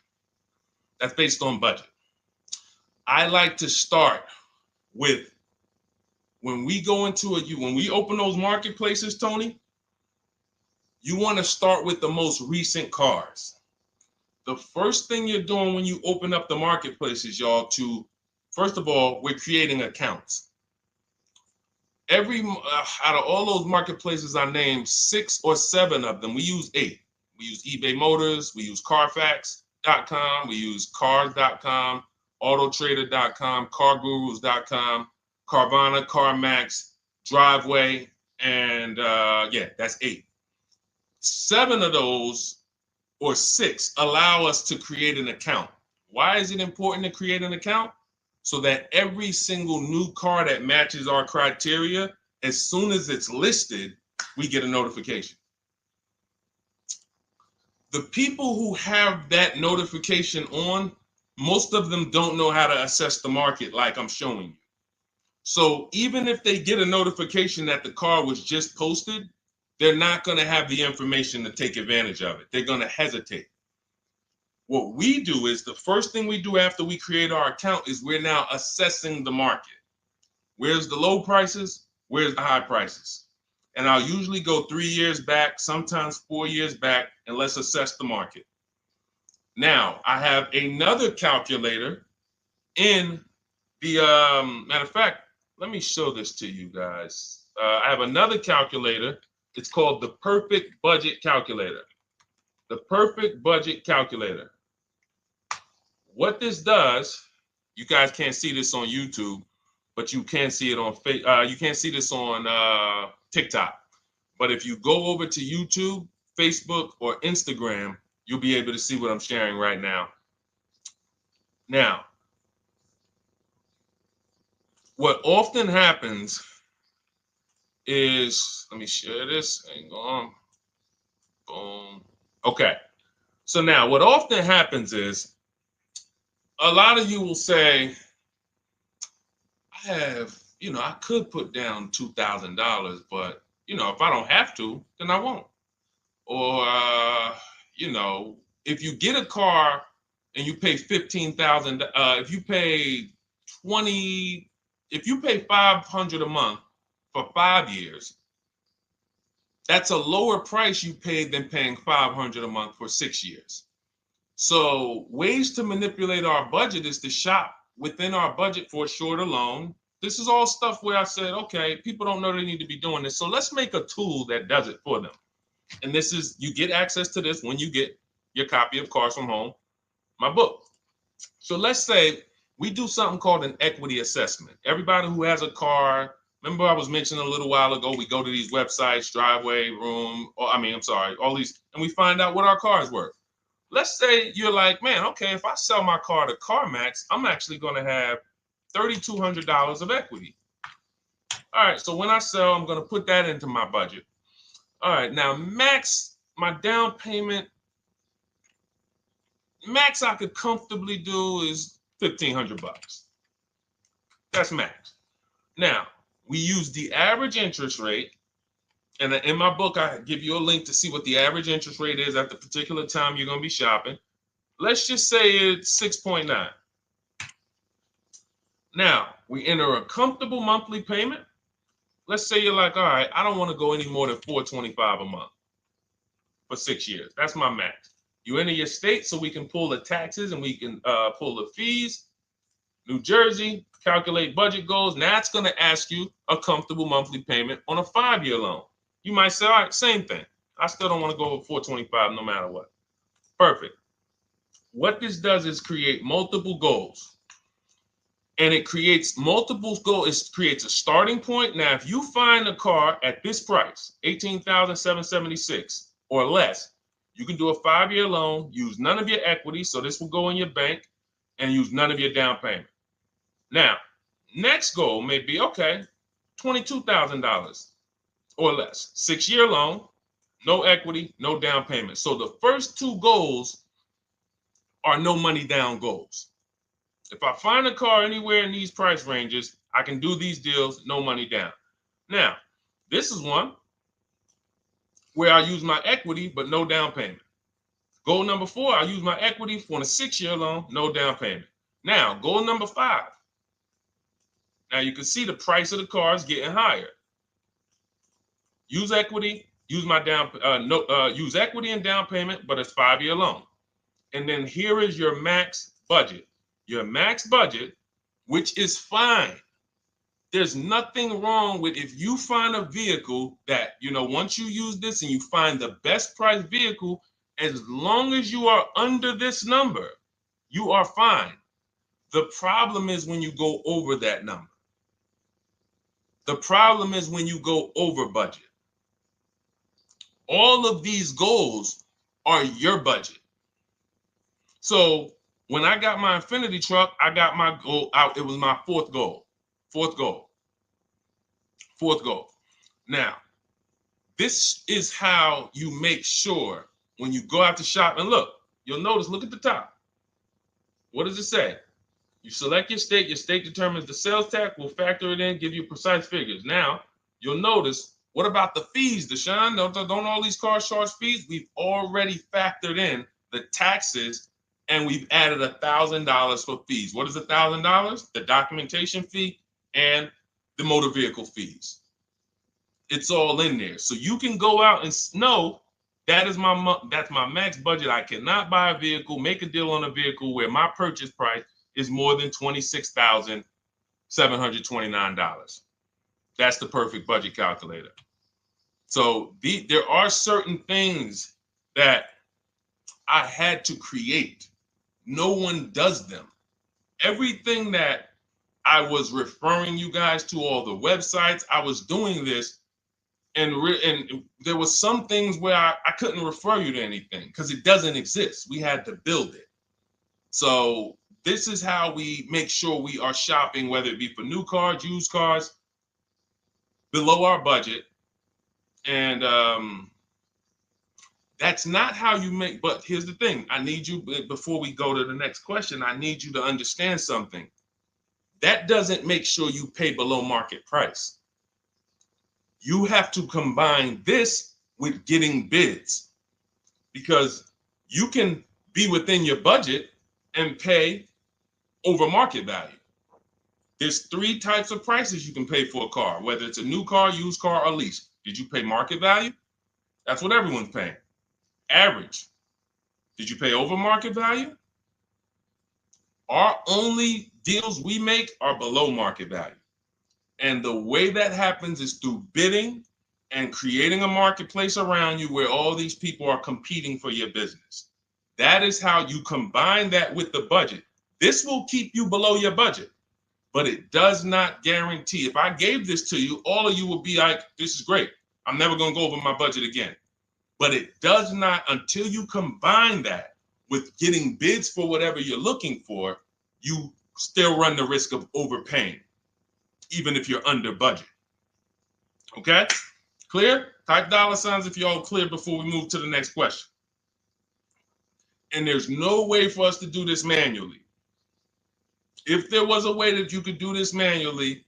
I like to start with when we open those marketplaces, Tony, you want to start with the most recent cars. The first thing you're doing when you open up the marketplaces, y'all, first of all, we're creating accounts. Out of all those marketplaces I named, 6 or 7 of them, we use 8. We use eBay Motors, we use Carfax.com, we use Cars.com, Autotrader.com, CarGurus.com, Carvana, CarMax, Driveway, and that's 8. 7 of those, or 6, allow us to create an account. Why is it important to create an account? So that every single new car that matches our criteria, as soon as it's listed, we get a notification. The people who have that notification on, most of them don't know how to assess the market like I'm showing you. So even if they get a notification that the car was just posted, they're not going to have the information to take advantage of it. They're going to hesitate. What we do is the first thing we do after we create our account is we're now assessing the market. Where's the low prices? Where's the high prices? And I'll usually go 3 years back, sometimes 4 years back, and let's assess the market. Now, I have another calculator in the, matter of fact, let me show this to you guys. I have another calculator. It's called the Perfect Budget Calculator. The Perfect Budget Calculator. What this does, you guys can't see this on YouTube, but you can see it on you can't see this on TikTok. But if you go over to YouTube, Facebook, or Instagram, you'll be able to see what I'm sharing right now. Now, what often happens is, let me share this. Hang on. Boom. Okay. So now what often happens is, a lot of you will say, I could put down $2,000, but, if I don't have to, then I won't. Or, if you get a car and you pay $15,000, if you pay $500 a month for 5 years, that's a lower price you paid than paying $500 a month for 6 years. So ways to manipulate our budget is to shop within our budget for a shorter loan. This is all stuff where I said, okay, people don't know they need to be doing this. So let's make a tool that does it for them. And this is, you get access to this when you get your copy of Cars from Home, my book. So let's say we do something called an equity assessment. Everybody who has a car, remember I was mentioning a little while ago, we go to these websites, Driveway, all these, and we find out what our car is worth. Let's say you're like, man, okay, if I sell my car to CarMax, I'm actually going to have $3,200 of equity. All right, so when I sell, I'm going to put that into my budget. All right, now my down payment, max I could comfortably do is $1,500. That's max. Now, we use the average interest rate. And in my book, I give you a link to see what the average interest rate is at the particular time you're going to be shopping. Let's just say it's 6.9. Now, we enter a comfortable monthly payment. Let's say you're like, all right, I don't want to go any more than $425 a month for 6 years. That's my max. You enter your state so we can pull the taxes and we can pull the fees. New Jersey, calculate budget goals. Now it's going to ask you a comfortable monthly payment on a 5-year loan. You might say, all right, same thing. I still don't want to go over 425 no matter what. Perfect. What this does is create multiple goals. And it creates multiple goals. It creates a starting point. Now, if you find a car at this price, $18,776 or less, you can do a 5-year loan, use none of your equity, so this will go in your bank, and use none of your down payment. Now, next goal may be, okay, $22,000 or less. 6-year loan, no equity, no down payment. So the first 2 goals are no money down goals. If I find a car anywhere in these price ranges, I can do these deals, no money down. Now, this is one where I use my equity, but no down payment. Goal number 4, I use my equity for a 6-year loan, no down payment. Now, goal number 5. Now you can see the price of the car is getting higher. Use equity, use my use equity and down payment, but it's 5-year loan. And then here is your max budget. Your max budget, which is fine. There's nothing wrong with if you find a vehicle that, once you use this and you find the best price vehicle, as long as you are under this number, you are fine. The problem is when you go over that number. The problem is when you go over budget. All of these goals are your budget. So when I got my Infinity truck, I got my goal out. It was my 4th goal. 4th goal. 4th goal. Now, this is how you make sure when you go out to shop, and look, you'll notice, look at the top. What does it say? You select your state determines the sales tax, will factor it in, give you precise figures. Now, you'll notice, what about the fees, Deshone? Don't all these cars charge fees? We've already factored in the taxes, and we've added $1,000 for fees. What is $1,000? The documentation fee and the motor vehicle fees. It's all in there. So you can go out and know that's my max budget. I cannot buy a vehicle, make a deal on a vehicle where my purchase price is more than $26,729. That's the perfect budget calculator. So there are certain things that I had to create. No one does them. Everything that I was referring you guys to, all the websites, I was doing this, and there was some things where I couldn't refer you to anything because it doesn't exist. We had to build it. So this is how we make sure we are shopping, whether it be for new cars, used cars, below our budget. And that's not how you make, but here's the thing. I need you, before we go to the next question, I need you to understand something. That doesn't make sure you pay below market price. You have to combine this with getting bids, because you can be within your budget and pay over market value. There's 3 types of prices you can pay for a car, whether it's a new car, used car, or lease. Did you pay market value? That's what everyone's paying. Average. Did you pay over market value? Our only deals we make are below market value. And the way that happens is through bidding and creating a marketplace around you where all these people are competing for your business. That is how you combine that with the budget. This will keep you below your budget, but it does not guarantee. If I gave this to you, all of you would be like, this is great. I'm never going to go over my budget again. But it does not, until you combine that with getting bids for whatever you're looking for, you still run the risk of overpaying, even if you're under budget. Okay? Clear? Type $signs if you're all clear before we move to the next question. And there's no way for us to do this manually. If there was a way that you could do this manually,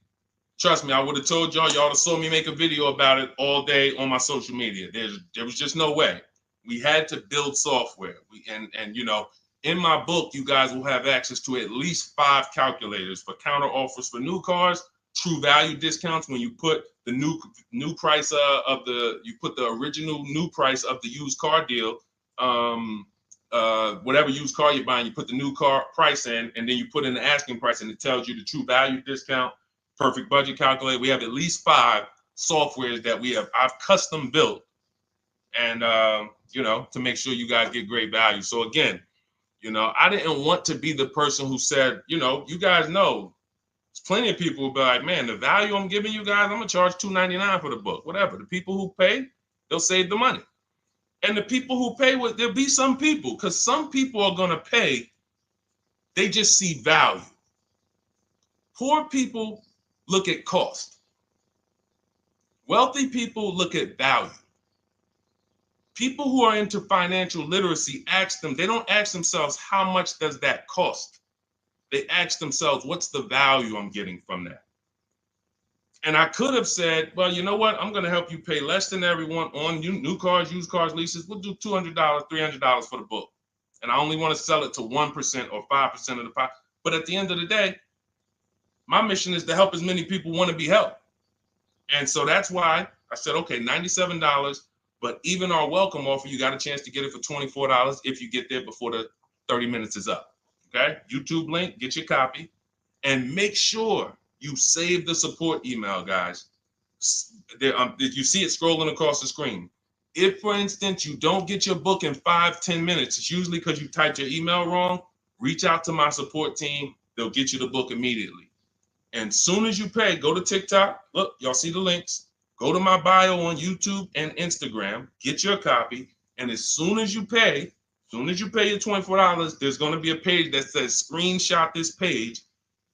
trust me, I would have told y'all to saw me make a video about it all day on my social media. There was just no way. We had to build software. And you know, in my book, you guys will have access to at least 5 calculators for counter offers for new cars, true value discounts when you put the new price you put the original new price of the used car deal whatever used car you're buying, you put the new car price in, and then you put in the asking price, and it tells you the true value discount, perfect budget calculator. We have at least 5 softwares that I've custom built, and to make sure you guys get great value. So again, I didn't want to be the person who said, you guys know, there's plenty of people who be like, man, the value I'm giving you guys, I'm gonna charge $2.99 for the book. Whatever. The people who pay, they'll save the money. And the people who pay, there'll be some people, because some people are gonna pay, they just see value. Poor people look at cost. Wealthy people look at value. People who are into financial literacy they don't ask themselves, how much does that cost? They ask themselves, what's the value I'm getting from that? And I could have said, well, you know what? I'm going to help you pay less than everyone on new cars, used cars, leases. We'll do $200, $300 for the book. And I only want to sell it to 1% or 5% of the pie. But at the end of the day, my mission is to help as many people want to be helped. And so that's why I said, okay, $97. But even our welcome offer, you got a chance to get it for $24 if you get there before the 30 minutes is up. Okay? YouTube link, get your copy. And make sure you save the support email, guys. If you see it scrolling across the screen. If, for instance, you don't get your book in 5-10 minutes, it's usually because you typed your email wrong. Reach out to my support team. They'll get you the book immediately. And soon as you pay, go to TikTok. Look, y'all see the links. Go to my bio on YouTube and Instagram. Get your copy. And as soon as you pay your $24, there's going to be a page that says screenshot this page.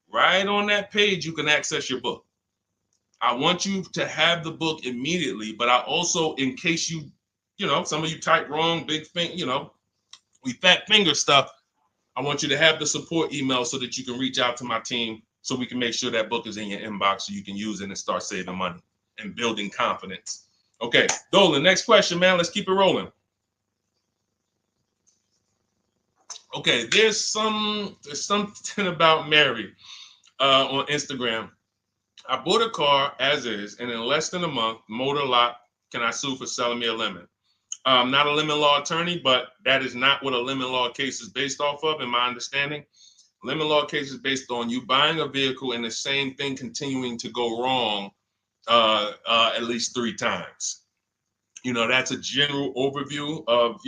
Right on that page, you can access your book. I want you to have the book immediately, but I also, in case some of you type wrong, big thing, we fat finger stuff. I want you to have the support email so that you can reach out to my team so we can make sure that book is in your inbox so you can use it and start saving money and building confidence. Okay, Dolan, next question, man. Let's keep it rolling. Okay, there's something about Mary on Instagram. I bought a car as is, and in less than a month, motor lock, can I sue for selling me a lemon? I'm not a lemon law attorney, but that is not what a lemon law case is based off of, in my understanding. Lemon law case is based on you buying a vehicle and the same thing continuing to go wrong at least 3 times. That's a general overview of,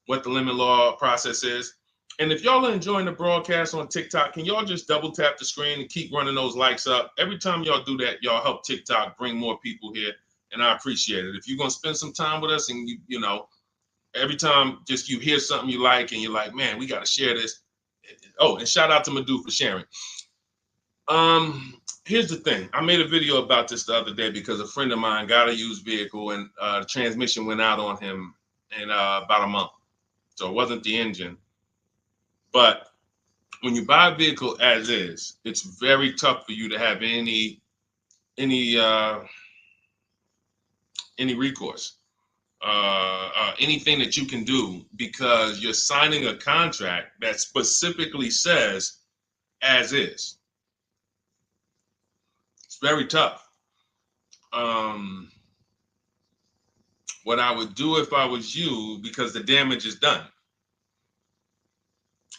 what the lemon law process is. And if y'all are enjoying the broadcast on TikTok, can y'all just double tap the screen and keep running those likes up? Every time y'all do that, y'all help TikTok bring more people here, and I appreciate it. If you're going to spend some time with us and, every time just you hear something you like and you're like, man, we got to share this. Oh, and shout out to Madhu for sharing. Here's the thing. I made a video about this the other day because a friend of mine got a used vehicle and the transmission went out on him in about a month. So it wasn't the engine. But when you buy a vehicle as is, it's very tough for you to have any recourse, anything that you can do, because you're signing a contract that specifically says as is. It's very tough. What I would do if I was you, because the damage is done,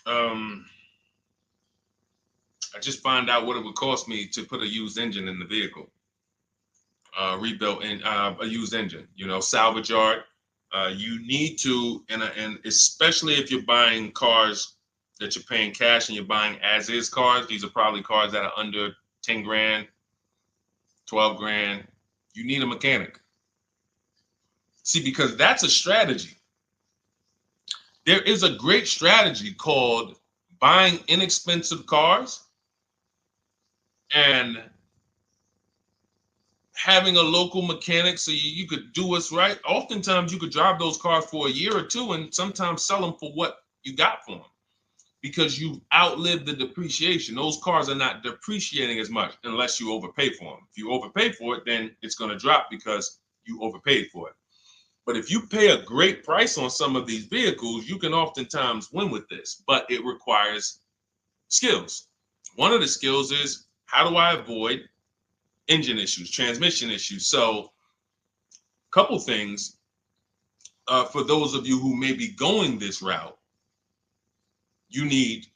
I just find out what it would cost me to put a used engine in the vehicle, rebuilt in a used engine, salvage yard. You need to, and especially if you're buying cars that you're paying cash and you're buying as is cars, these are probably cars that are under 10 grand, 12 grand. You need a mechanic. See, because that's a strategy. There is a great strategy called buying inexpensive cars and having a local mechanic so you could do what's right. Oftentimes you could drive those cars for a year or two and sometimes sell them for what you got for them because you've outlived the depreciation. Those cars are not depreciating as much unless you overpay for them. If you overpay for it, then it's going to drop because you overpaid for it. But if you pay a great price on some of these vehicles, you can oftentimes win with this, but it requires skills. One of the skills is, how do I avoid engine issues, transmission issues? So a couple things. for those of you who may be going this route, you need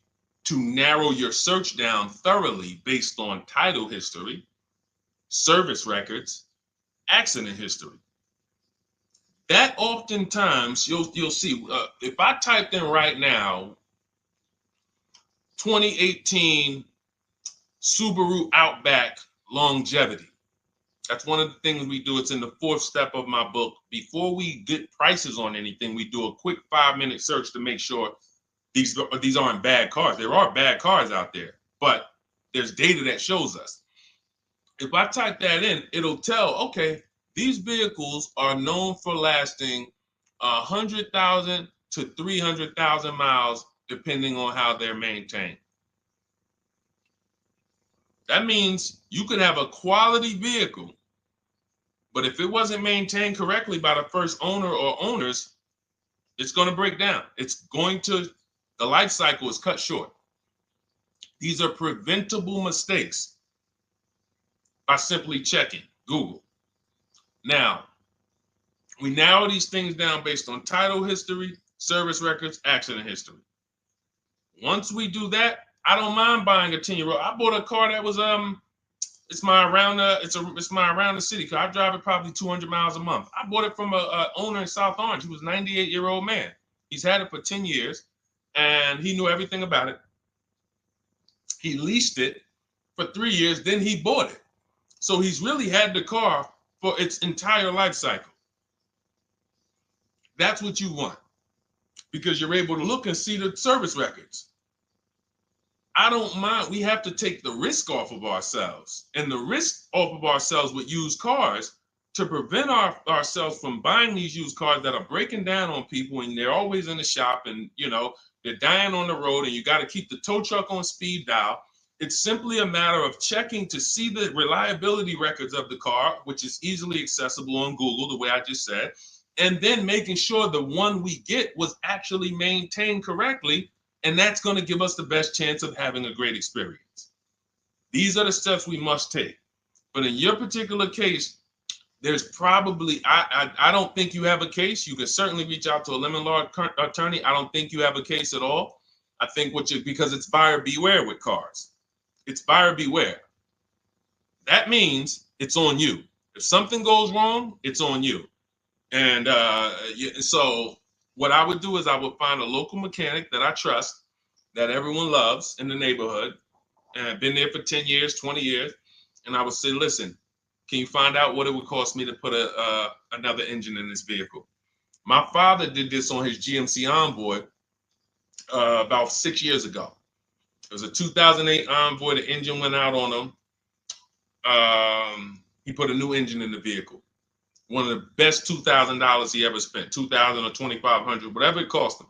to narrow your search down thoroughly based on title history, service records, accident history. That oftentimes you'll see, if I typed in right now 2018 Subaru Outback longevity. That's one of the things we do. It's in the 4th step of my book. Before we get prices on anything, we do a quick 5-minute search to make sure these aren't bad cars. There are bad cars out there, but there's data that shows us. If I type that in, it'll tell, okay, these vehicles are known for lasting 100,000 to 300,000 miles, depending on how they're maintained. That means you could have a quality vehicle, but if it wasn't maintained correctly by the first owner or owners, it's going to break down. The life cycle is cut short. These are preventable mistakes by simply checking Google. Now, we narrow these things down based on title history, service records, accident history. Once we do that, I don't mind buying a 10-year-old. I bought a car that was it's my around the city car. I drive it probably 200 miles a month. I bought it from a owner in South Orange. He was a 98-year-old man. He's had it for 10 years, and he knew everything about it. He leased it for 3 years, then he bought it. So he's really had the car for its entire life cycle. That's what you want, because you're able to look and see the service records. I don't mind. We have to take the risk off of ourselves, and the risk off of ourselves with used cars to prevent ourselves from buying these used cars that are breaking down on people, and they're always in the shop, and they're dying on the road, and you got to keep the tow truck on speed dial. It's simply a matter of checking to see the reliability records of the car, which is easily accessible on Google, the way I just said, and then making sure the one we get was actually maintained correctly. And that's going to give us the best chance of having a great experience. These are the steps we must take. But in your particular case, there's probably, I don't think you have a case. You can certainly reach out to a lemon law attorney. I don't think you have a case at all. I think because it's buyer beware with cars. It's buyer beware. That means it's on you. If something goes wrong, it's on you. And so what I would do is I would find a local mechanic that I trust, that everyone loves in the neighborhood, and I've been there for 10 years, 20 years. And I would say, listen, can you find out what it would cost me to put another engine in this vehicle? My father did this on his GMC Envoy about 6 years ago. It was a 2008 Envoy. The engine went out on him. He put a new engine in the vehicle. One of the best $2,000 he ever spent, $2,000 or $2,500, whatever it cost him.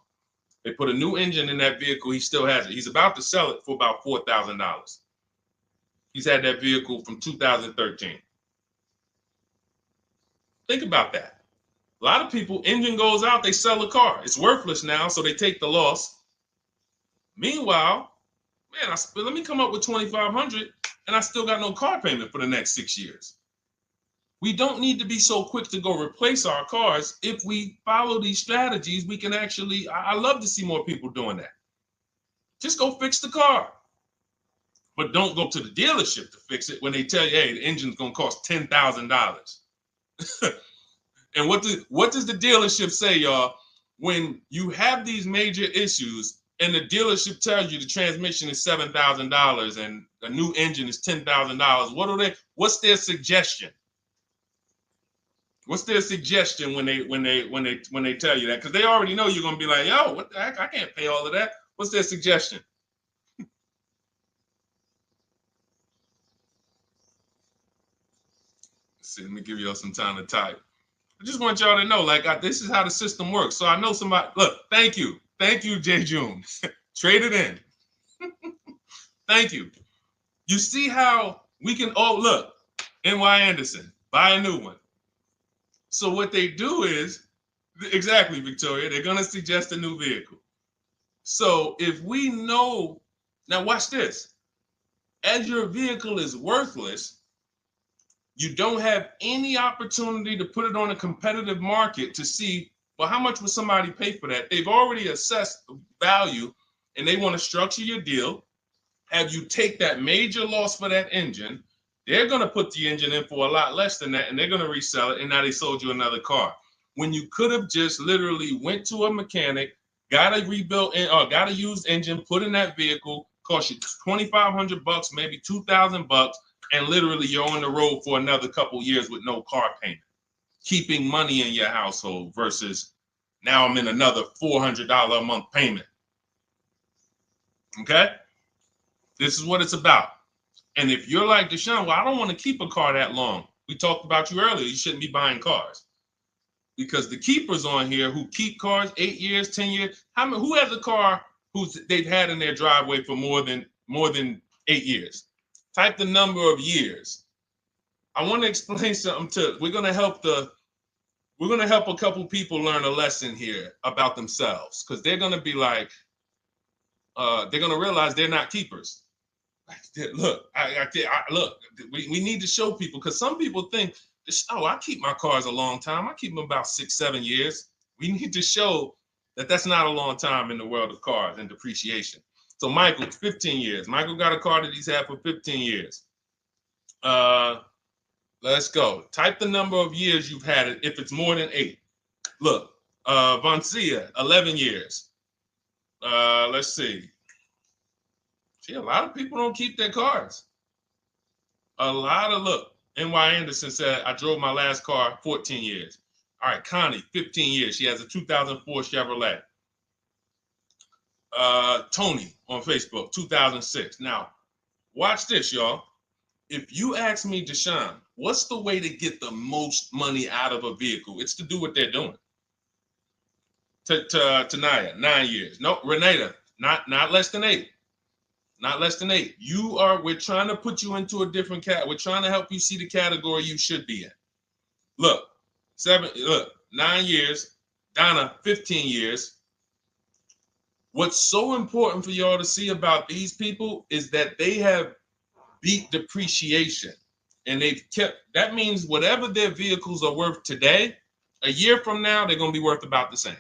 They put a new engine in that vehicle. He still has it. He's about to sell it for about $4,000. He's had that vehicle from 2013. Think about that. A lot of people, engine goes out, they sell the car. It's worthless now, so they take the loss. Meanwhile, man, let me come up with $2,500, and I still got no car payment for the next 6 years. We don't need to be so quick to go replace our cars. If we follow these strategies, we can actually, I love to see more people doing that. Just go fix the car. But don't go to the dealership to fix it when they tell you, hey, the engine's going to cost $10,000. And what does the dealership say, y'all? When you have these major issues and the dealership tells you the transmission is $7,000 and a new engine is $10,000, what's their suggestion? What's their suggestion when they tell you that? Because they already know you're gonna be like, yo, what the heck? I can't pay all of that. What's their suggestion? Let's see, let me give y'all some time to type. I just want y'all to know, this is how the system works. So I know somebody. Look, thank you, J. June. Trade it in. Thank you. You see how we can? Oh, look, N.Y. Anderson, buy a new one. So what they do is, exactly, Victoria, they're going to suggest a new vehicle. So if we know, now watch this, as your vehicle is worthless, you don't have any opportunity to put it on a competitive market to see Well, how much would somebody pay for that? They've already assessed the value, and they want to structure your deal, have you take that major loss for that engine. They're going to put the engine in for a lot less than that, and they're going to resell it, and now they sold you another car. When you could have just literally went to a mechanic, got a rebuilt or got a used engine, put in that vehicle, cost you $2,500, maybe $2,000, and literally you're on the road for another couple years with no car payment, keeping money in your household versus now I'm in another $400 a month payment. Okay? This is what it's about. And if you're like Deshone, well, I don't want to keep a car that long. We talked about you earlier. You shouldn't be buying cars. Because the keepers on here who keep cars 8 years, 10 years, who has a car they've had in their driveway for more than 8 years? Type the number of years. I want to explain something we're gonna help a couple people learn a lesson here about themselves, because they're gonna be like, they're gonna realize they're not keepers. Look, look, we need to show people, because some people think, oh, I keep my cars a long time. I keep them about 6-7 years. We need to show that that's not a long time in the world of cars and depreciation. So Michael, 15 years. Michael got a car that he's had for 15 years. Let's go. Type the number of years you've had it if it's more than 8. Look, Vancia, 11 years. Let's see. See, a lot of people don't keep their cars. Look, N.Y. Anderson said, I drove my last car 14 years. All right, Connie, 15 years. She has a 2004 Chevrolet. Tony on Facebook, 2006. Now, watch this, y'all. If you ask me, Deshone, what's the way to get the most money out of a vehicle? It's to do what they're doing. Tanaya, 9 years. No, Renata, not less than 8. Not less than 8. We're trying to put you into a different cat. We're trying to help you see the category you should be in. Look, 9 years. Donna, 15 years. What's so important for y'all to see about these people is that they have beat depreciation. And that means whatever their vehicles are worth today, a year from now, they're going to be worth about the same.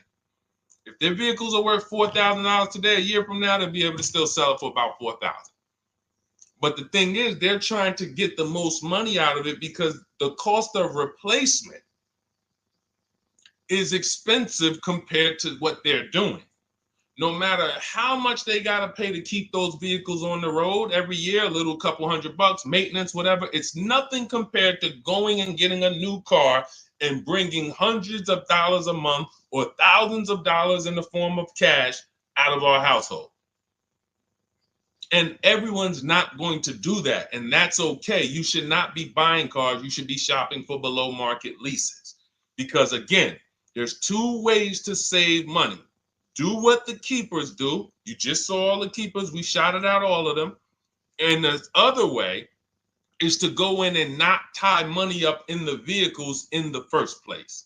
If their vehicles are worth $4,000 today, a year from now, they'll be able to still sell it for about $4,000. But the thing is, they're trying to get the most money out of it because the cost of replacement is expensive compared to what they're doing. No matter how much they got to pay to keep those vehicles on the road every year, a little couple $100, maintenance, whatever, it's nothing compared to going and getting a new car and bringing hundreds of dollars a month or thousands of dollars in the form of cash out of our household. And everyone's not going to do that. And that's okay. You should not be buying cars. You should be shopping for below market leases. Because again, there's 2 ways to save money. Do what the keepers do. You just saw all the keepers. We shouted out all of them. And the other way is to go in and not tie money up in the vehicles in the first place.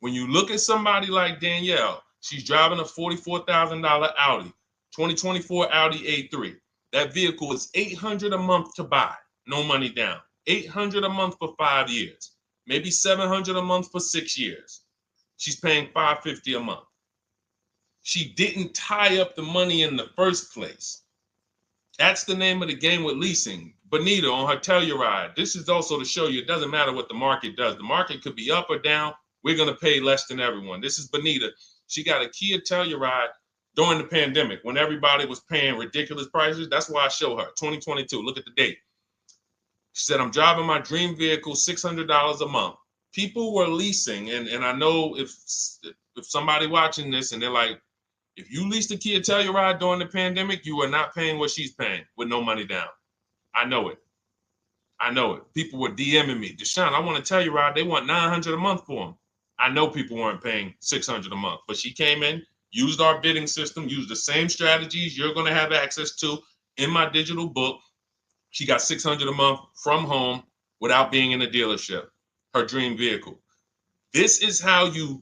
When you look at somebody like Danielle, she's driving a $44,000 Audi, 2024 Audi A3. That vehicle is $800 a month to buy, no money down. $800 a month for 5 years, maybe $700 a month for 6 years. She's paying $550 a month. She didn't tie up the money in the first place. That's the name of the game with leasing. Bonita on her Telluride. This is also to show you it doesn't matter what the market does. The market could be up or down. We're going to pay less than everyone. This is Bonita. She got a Kia Telluride during the pandemic when everybody was paying ridiculous prices. That's why I show her 2022. Look at the date. She said, I'm driving my dream vehicle, $600 a month. People were leasing. And I know if somebody watching this and they're like, if you leased a Kia Telluride during the pandemic, you are not paying what she's paying with no money down. I know it. I know it. People were DMing me, Deshone, I want a Telluride. They want $900 a month for them. I know people weren't paying $600 a month, but she came in, used our bidding system, used the same strategies you're going to have access to in my digital book. She got $600 a month from home without being in a dealership. Her dream vehicle. This is how you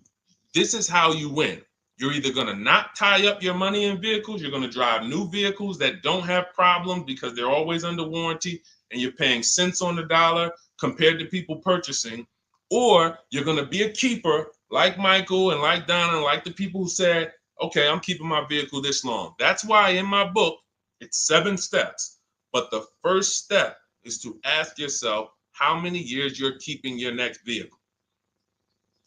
win. You're either going to not tie up your money in vehicles. You're going to drive new vehicles that don't have problems because they're always under warranty and you're paying cents on the dollar compared to people purchasing. Or you're going to be a keeper like Michael and like Donna and like the people who said, okay, I'm keeping my vehicle this long. That's why in my book, it's 7 steps. But the first step is to ask yourself how many years you're keeping your next vehicle.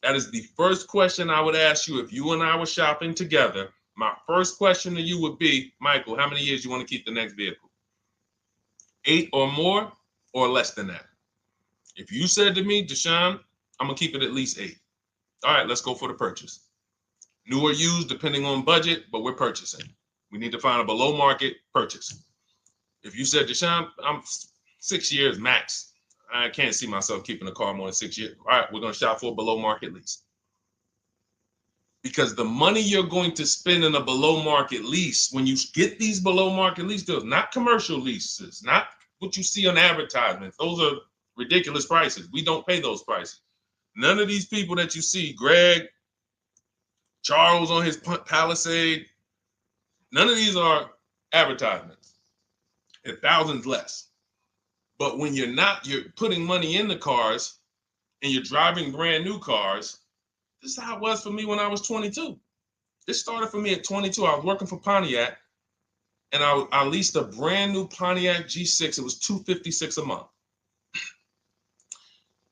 That is the first question I would ask you if you and I were shopping together. My first question to you would be, Michael, how many years you want to keep the next vehicle? 8 or more or less than that? If you said to me, Deshone, I'm going to keep it at least 8. All right, let's go for the purchase. New or used, depending on budget, but we're purchasing. We need to find a below market purchase. If you said, Deshone, I'm 6 years max. I can't see myself keeping a car more than 6 years. All right, we're going to shop for a below market lease. Because the money you're going to spend in a below market lease, when you get these below market lease deals, not commercial leases, not what you see on advertisements. Those are ridiculous prices. We don't pay those prices. None of these people that you see, Greg, Charles on his Palisade, none of these are advertisements. They're thousands less. But when you're putting money in the cars and you're driving brand new cars, this is how it was for me when I was 22. This started for me at 22. I was working for Pontiac, and I leased a brand new Pontiac G6. It was $256 a month.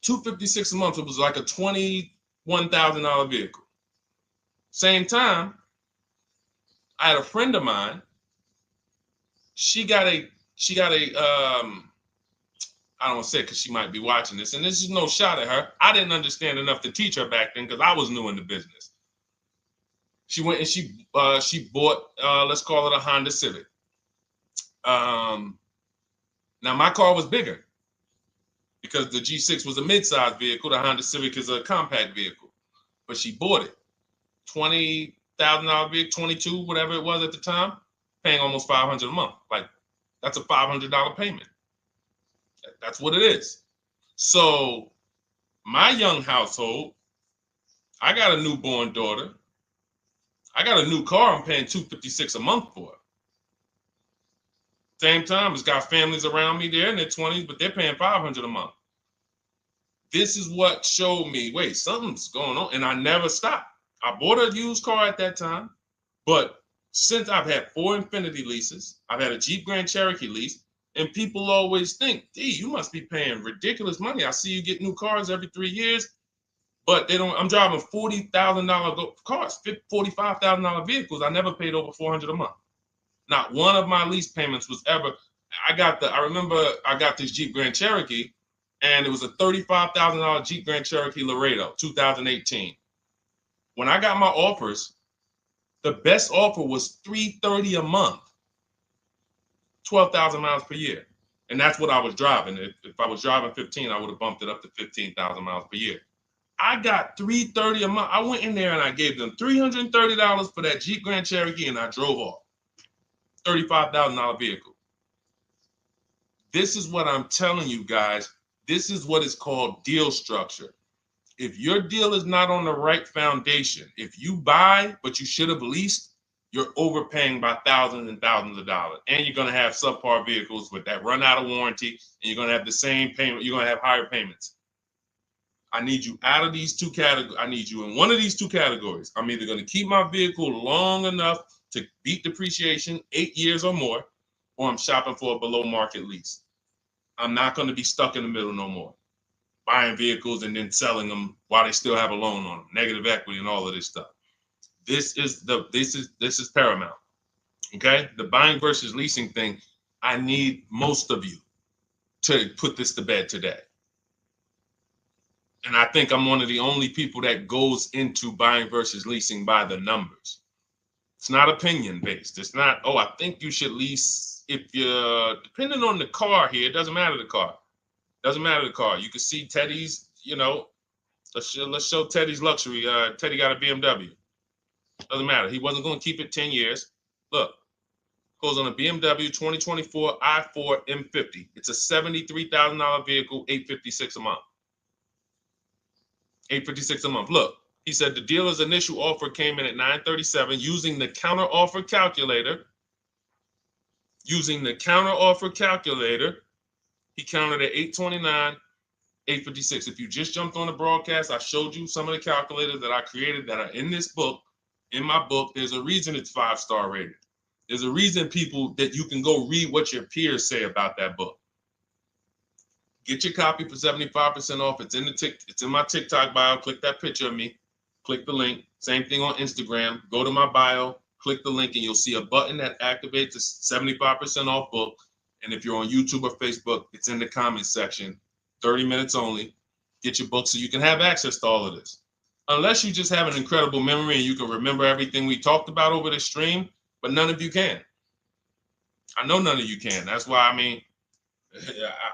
$256 a month. It was like a $21,000 vehicle. Same time, I had a friend of mine. She got a I don't want to say it because she might be watching this, and this is no shot at her. I didn't understand enough to teach her back then because I was new in the business. She went and she bought, let's call it a Honda Civic. Now my car was bigger because the G6 was a mid-size vehicle. The Honda Civic is a compact vehicle, but she bought it. $20,000 vehicle, 22, whatever it was at the time, paying almost $500 a month. Like, that's a $500 payment. That's what it is. So my young household, I got a newborn daughter. I got a new car I'm paying $256 a month for. Same time, it's got families around me. They're in their 20s, but they're paying $500 a month. This is what showed me, wait, something's going on. And I never stopped. I bought a used car at that time. But since I've had 4 Infiniti leases, I've had a Jeep Grand Cherokee lease, and people always think, D, you must be paying ridiculous money. I see you get new cars every 3 years, but they don't. I'm driving $40,000 cars, $45,000 vehicles. I never paid over $400 a month. Not one of my lease payments was ever. I remember I got this Jeep Grand Cherokee, and it was a $35,000 Jeep Grand Cherokee Laredo, 2018. When I got my offers, the best offer was $330 a month. 12,000 miles per year. And that's what I was driving. If I was driving 15, I would have bumped it up to 15,000 miles per year. I got $330 a month. I went in there and I gave them $330 for that Jeep Grand Cherokee, and I drove off. $35,000 vehicle. This is what I'm telling you guys. This is what is called deal structure. If your deal is not on the right foundation, if you buy but you should have leased, you're overpaying by thousands and thousands of dollars. And you're going to have subpar vehicles with that run out of warranty, and you're going to have the same payment. You're going to have higher payments. I need you out of these 2 categories. I need you in one of these 2 categories. I'm either going to keep my vehicle long enough to beat depreciation, 8 years or more, or I'm shopping for a below market lease. I'm not going to be stuck in the middle no more, buying vehicles and then selling them while they still have a loan on them, negative equity and all of this stuff. This is paramount. Okay, the buying versus leasing thing. I need most of you to put this to bed today. And I think I'm one of the only people that goes into buying versus leasing by the numbers. It's not opinion based. It's not, oh, I think you should lease if you're, depending on the car here, it doesn't matter the car. Doesn't matter the car. You can see Teddy's, let's show Teddy's luxury. Teddy got a BMW. Doesn't matter. He wasn't going to keep it 10 years. Look, goes on a BMW 2024 i4 M50. It's a $73,000 vehicle, $856 a month. $856 a month. Look, he said the dealer's initial offer came in at $937 using the counter offer calculator. Using the counter offer calculator, he counted at $829. 8:56. If you just jumped on the broadcast, I showed you some of the calculators that I created that are in this book. In my book, there's a reason it's 5-star rated. There's a reason people that you can go read what your peers say about that book. Get your copy for 75% off. It's in my TikTok bio. Click that picture of me. Click the link. Same thing on Instagram. Go to my bio, click the link, and you'll see a button that activates the 75% off book. And if you're on YouTube or Facebook, it's in the comments section. 30 minutes only. Get your book so you can have access to all of this. Unless you just have an incredible memory and you can remember everything we talked about over the stream, but none of you can. I know none of you can. That's why, I mean,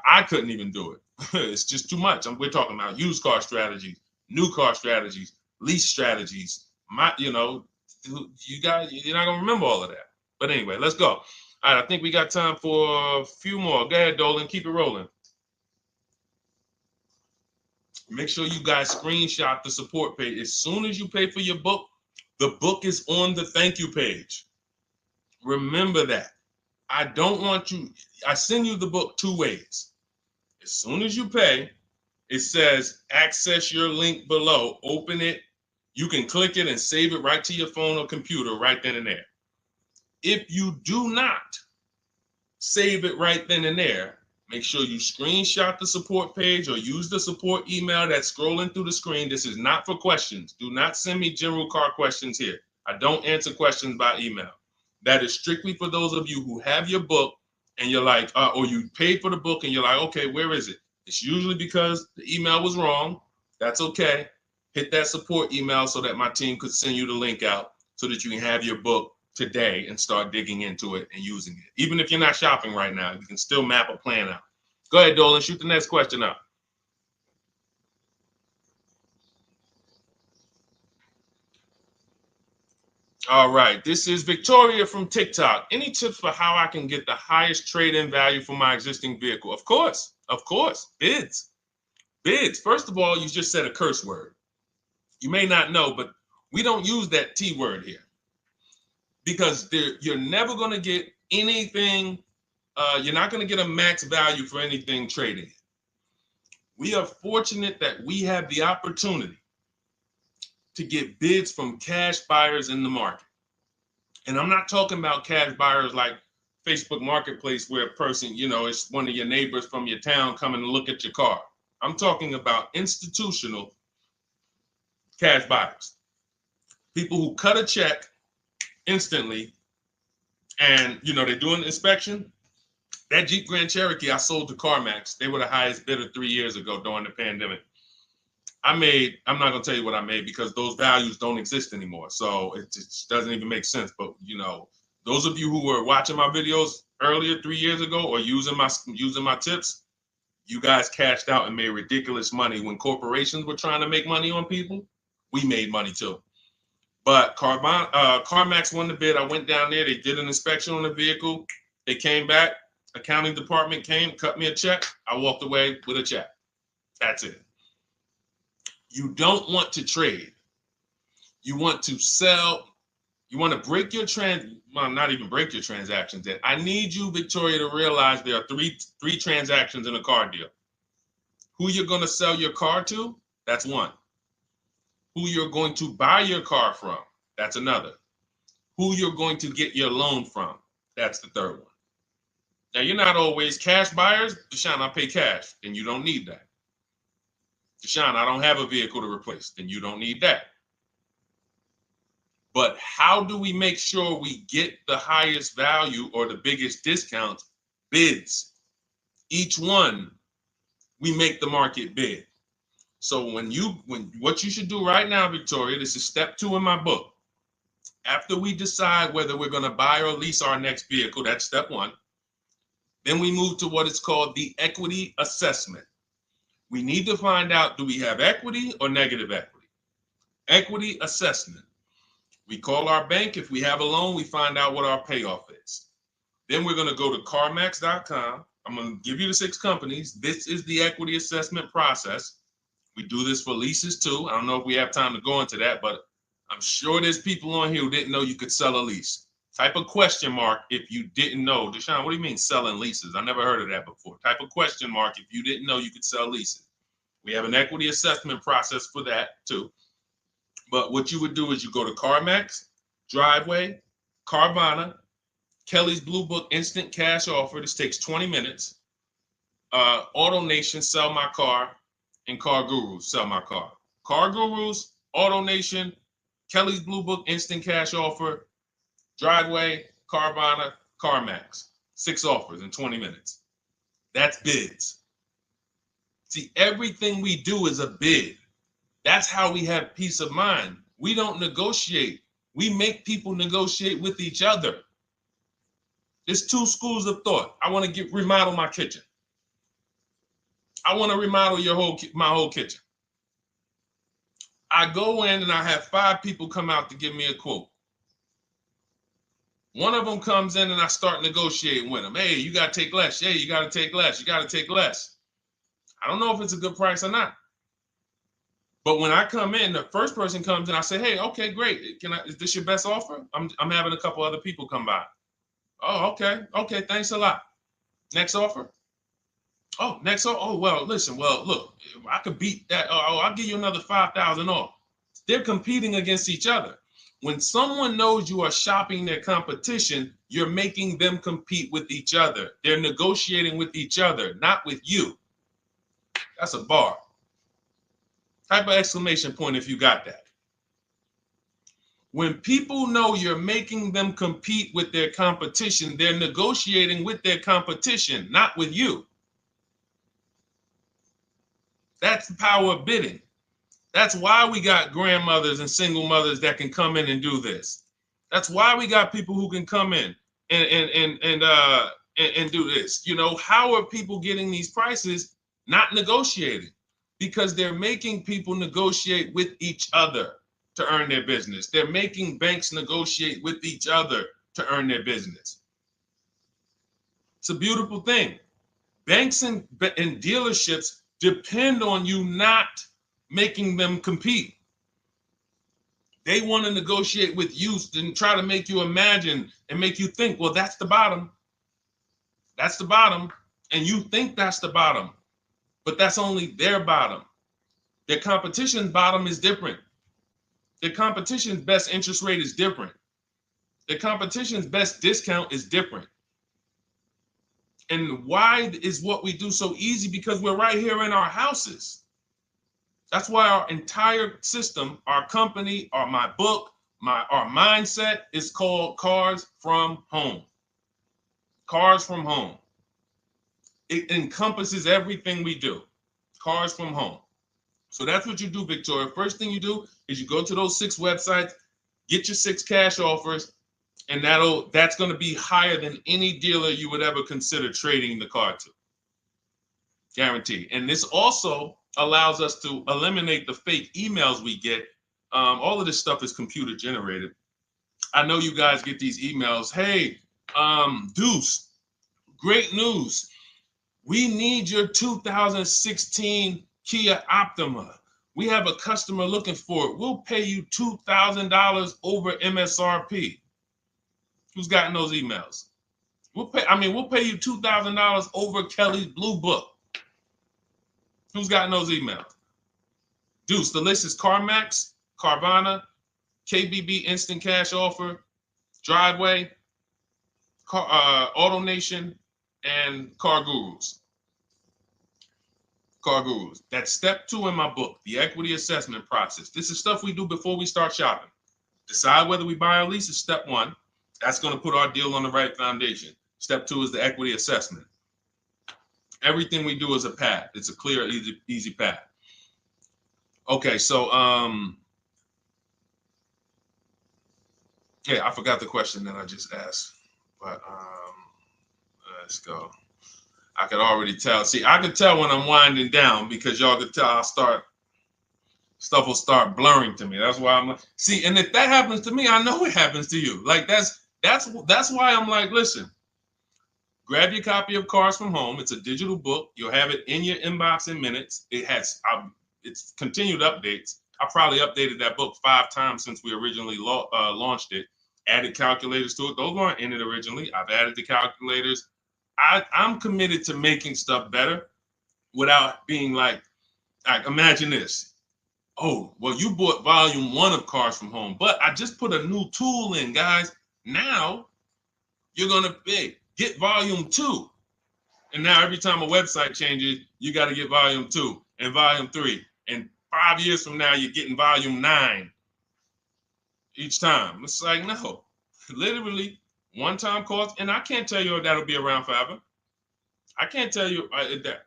I couldn't even do it. It's just too much. We're talking about used car strategies, new car strategies, lease strategies. You guys, you're not gonna remember all of that. But anyway, let's go. All right, I think we got time for a few more. Go ahead, Dolan, keep it rolling. Make sure you guys screenshot the support page. As soon as you pay for your book, the book is on the thank you page. Remember that. I don't want you, I send you the book 2 ways. As soon as you pay, it says access your link below. Open it. You can click it and save it right to your phone or computer right then and there. If you do not save it right then and there, make sure you screenshot the support page or use the support email that's scrolling through the screen. This is not for questions. Do not send me general car questions here. I don't answer questions by email. That is strictly for those of you who have your book and you're like, or you paid for the book and you're like, okay, where is it? It's usually because the email was wrong. That's okay. Hit that support email so that my team could send you the link out so that you can have your book today and start digging into it and using it. Even if you're not shopping right now, you can still map a plan out. Go ahead, Dolan, shoot the next question up. All right, this is Victoria from TikTok. Any tips for how I can get the highest trade-in value for my existing vehicle? Of course, bids. Bids. First of all, you just said a curse word. You may not know, but we don't use that T word here because you're never going to get anything. You're not going to get a max value for anything trading. We are fortunate that we have the opportunity to get bids from cash buyers in the market. And I'm not talking about cash buyers like Facebook Marketplace where a person, it's one of your neighbors from your town coming to look at your car. I'm talking about institutional cash buyers. People who cut a check instantly and, they do an inspection. That Jeep Grand Cherokee I sold to CarMax, they were the highest bidder 3 years ago during the pandemic. I'm not going to tell you what I made because those values don't exist anymore. So it just doesn't even make sense. But, those of you who were watching my videos earlier 3 years ago or using my tips, you guys cashed out and made ridiculous money. When corporations were trying to make money on people, we made money too. But CarMax won the bid. I went down there. They did an inspection on the vehicle. They came back. Accounting department came, cut me a check. I walked away with a check. That's it. You don't want to trade. You want to sell. You want to break your not even break your transactions. I need you, Victoria, to realize there are three transactions in a car deal. Who you're going to sell your car to, that's one. Who you're going to buy your car from, that's another. Who you're going to get your loan from, that's the third one. Now, you're not always cash buyers. Deshone, I pay cash, then you don't need that. Deshone, I don't have a vehicle to replace, then you don't need that. But how do we make sure we get the highest value or the biggest discount? Bids. Each one, we make the market bid. So what you should do right now, Victoria, this is step 2 in my book. After we decide whether we're going to buy or lease our next vehicle, that's step 1. Then we move to what is called the equity assessment. We need to find out, do we have equity or negative equity? Equity assessment. We call our bank. If we have a loan, we find out what our payoff is. Then we're going to go to carmax.com. I'm going to give you the 6 companies. This is the equity assessment process. We do this for leases too. I don't know if we have time to go into that, but I'm sure there's people on here who didn't know you could sell a lease. Type a question mark if you didn't know. Deshone, what do you mean selling leases? I never heard of that before. Type a question mark if you didn't know you could sell leases. We have an equity assessment process for that too. But what you would do is you go to CarMax, Driveway, Carvana, Kelly's Blue Book Instant Cash Offer. This takes 20 minutes. Auto Nation, Sell My Car, and Car Gurus, Sell My Car. Car Gurus, Auto Nation, Kelly's Blue Book Instant Cash Offer, Driveway, Carvana, CarMax. 6 offers in 20 minutes. That's bids. See, everything we do is a bid. That's how we have peace of mind. We don't negotiate. We make people negotiate with each other. There's 2 schools of thought. I want to remodel my kitchen. I want to remodel my whole kitchen. I go in and I have 5 people come out to give me a quote. One of them comes in and I start negotiating with them. Hey, you got to take less. Hey, you got to take less. You got to take less. I don't know if it's a good price or not. But when I come in, the first person comes in, I say, hey, okay, great. Is this your best offer? I'm having a couple other people come by. Oh, okay. Okay, thanks a lot. Next offer? Oh, next offer? Oh, well, listen, look, I could beat that. Oh, I'll give you another 5,000 off. They're competing against each other. When someone knows you are shopping their competition, you're making them compete with each other. They're negotiating with each other, not with you. That's a bar. Type of exclamation point if you got that. When people know you're making them compete with their competition, they're negotiating with their competition, not with you. That's the power of bidding. That's why we got grandmothers and single mothers that can come in and do this. That's why we got people who can come in and do this. You know, how are people getting these prices? Not negotiating, because they're making people negotiate with each other to earn their business. They're making banks negotiate with each other to earn their business. It's a beautiful thing. Banks and dealerships depend on you not making them compete. They want to negotiate with you and try to make you imagine and make you think, well, that's the bottom. That's the bottom. And you think that's the bottom, but that's only their bottom. Their competition's bottom is different. Their competition's best interest rate is different. Their competition's best discount is different. And why is what we do so easy? Because we're right here in our houses. That's why our entire system, our company, my book, our mindset is called Cars from Home. Cars from Home. It encompasses everything we do. Cars from Home. So that's what you do, Victoria. First thing you do is you go to those 6 websites, get your 6 cash offers, and that's going to be higher than any dealer you would ever consider trading the car to. Guaranteed. And this also allows us to eliminate the fake emails we get. All of this stuff is computer generated. I know you guys get these emails. Hey, Deuce, great news. We need your 2016 Kia Optima. We have a customer looking for it. We'll pay you $2,000 over MSRP. Who's gotten those emails? We'll pay you $2,000 over Kelly's Blue Book. Who's gotten those emails? Deuce, the list is CarMax, Carvana, KBB Instant Cash Offer, Driveway, Auto Nation, and Car Gurus. Car Gurus. That's step 2 in my book, the equity assessment process. This is stuff we do before we start shopping. Decide whether we buy or lease is step 1. That's going to put our deal on the right foundation. Step 2 is the equity assessment. Everything we do is a path. It's a clear, easy path. Okay, so yeah, I forgot the question that I just asked, but let's go. I could already tell. See, I could tell when I'm winding down because y'all could tell stuff will start blurring to me. That's why I'm like, see, and if that happens to me, I know it happens to you. Like that's why I'm like, listen, grab your copy of Cars from Home. It's a digital book. You'll have it in your inbox in minutes. It's continued updates. I probably updated that book 5 times since we originally launched it. Added calculators to it. Those weren't in it originally. I've added the calculators. I'm committed to making stuff better without being like Like, imagine this. Oh, well, you bought volume 1 of Cars from Home, but I just put a new tool in, guys. Now you're going to get volume 2. And now every time a website changes, you got to get volume 2 and volume 3. And 5 years from now, you're getting volume 9 each time. It's like, no, literally one-time cost. And I can't tell you if that'll be around forever. I can't tell you that.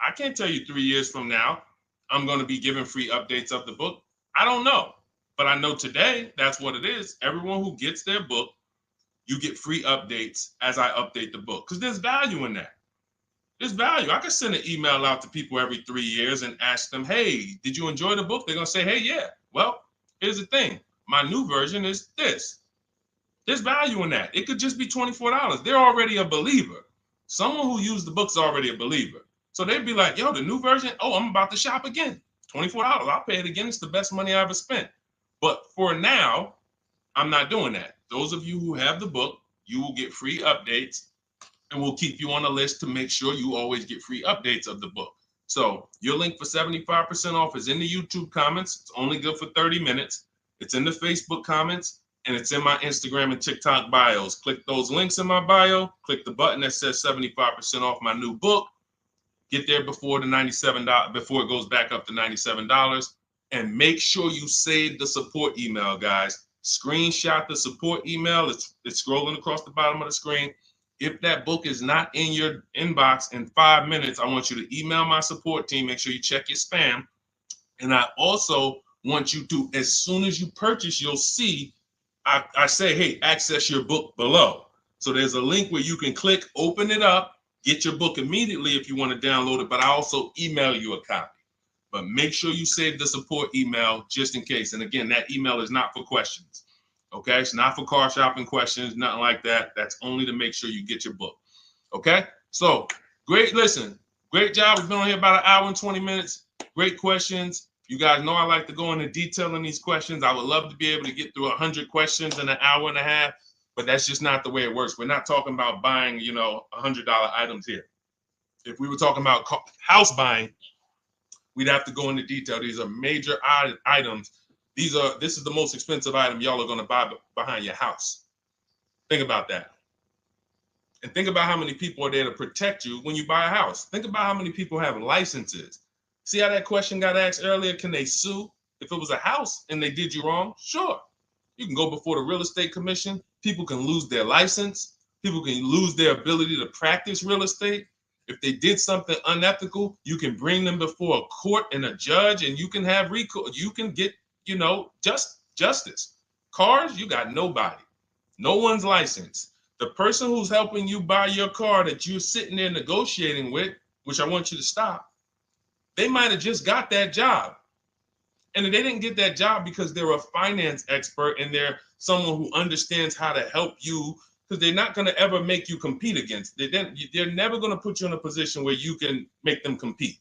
I can't tell you 3 years from now I'm going to be giving free updates of the book. I don't know, but I know today that's what it is. Everyone who gets their book, you get free updates as I update the book, because there's value in that. There's value. I can send an email out to people every 3 years and ask them, hey, did you enjoy the book? They're going to say, hey, yeah. Well, here's the thing. My new version is this. There's value in that. It could just be $24. They're already a believer. Someone who used the book's already a believer. So they'd be like, yo, the new version, oh, I'm about to shop again. $24. I'll pay it again. It's the best money I ever spent. But for now, I'm not doing that. Those of you who have the book, you will get free updates, and we'll keep you on the list to make sure you always get free updates of the book. So your link for 75% off is in the YouTube comments. It's only good for 30 minutes. It's in the Facebook comments, and it's in my Instagram and TikTok bios. Click those links in my bio. Click the button that says 75% off my new book. Get there before the $97, before it goes back up to $97. And make sure you save the support email, guys. Screenshot the support email. It's scrolling across the bottom of the screen. If that book is not in your inbox in 5 minutes, I want you to email my support team. Make sure you check your spam. And I also want you to, as soon as you purchase, you'll see, I say, hey, access your book below. So there's a link where you can click, open it up, get your book immediately if you want to download it, but I also email you a copy. But make sure you save the support email just in case. And again, that email is not for questions. Okay, it's not for car shopping questions, nothing like that. That's only to make sure you get your book. Okay, so great. Listen, great job. We've been on here about 1 hour and 20 minutes. Great questions. You guys know I like to go into detail in these questions. I would love to be able to get through 100 questions in 1.5 hours, but that's just not the way it works. We're not talking about buying, $100 items here. If we were talking about house buying, we'd have to go into detail. These are major items. This is the most expensive item y'all are going to buy behind your house. Think about that. And think about how many people are there to protect you when you buy a house. Think about how many people have licenses. See how that question got asked earlier? Can they sue if it was a house and they did you wrong? Sure. You can go before the real estate commission. People can lose their license. People can lose their ability to practice real estate. If they did something unethical, you can bring them before a court and a judge, and you can have recourse. You can get, justice. Cars, you got nobody. No one's licensed. The person who's helping you buy your car that you're sitting there negotiating with, which I want you to stop, they might have just got that job. And they didn't get that job because they're a finance expert and they're someone who understands how to help you, because they're not going to ever make you compete against. They're never going to put you in a position where you can make them compete.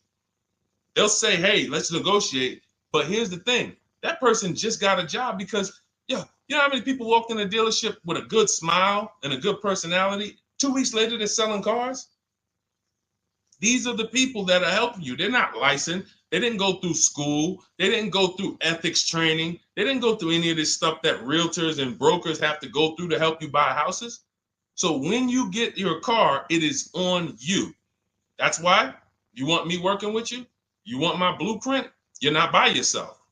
They'll say, hey, let's negotiate. But here's the thing. That person just got a job because, you know how many people walked in a dealership with a good smile and a good personality? 2 weeks later, they're selling cars. These are the people that are helping you. They're not licensed. They didn't go through school. They didn't go through ethics training. They didn't go through any of this stuff that realtors and brokers have to go through to help you buy houses. So when you get your car, it is on you. That's why you want me working with you. You want my blueprint. You're not by yourself.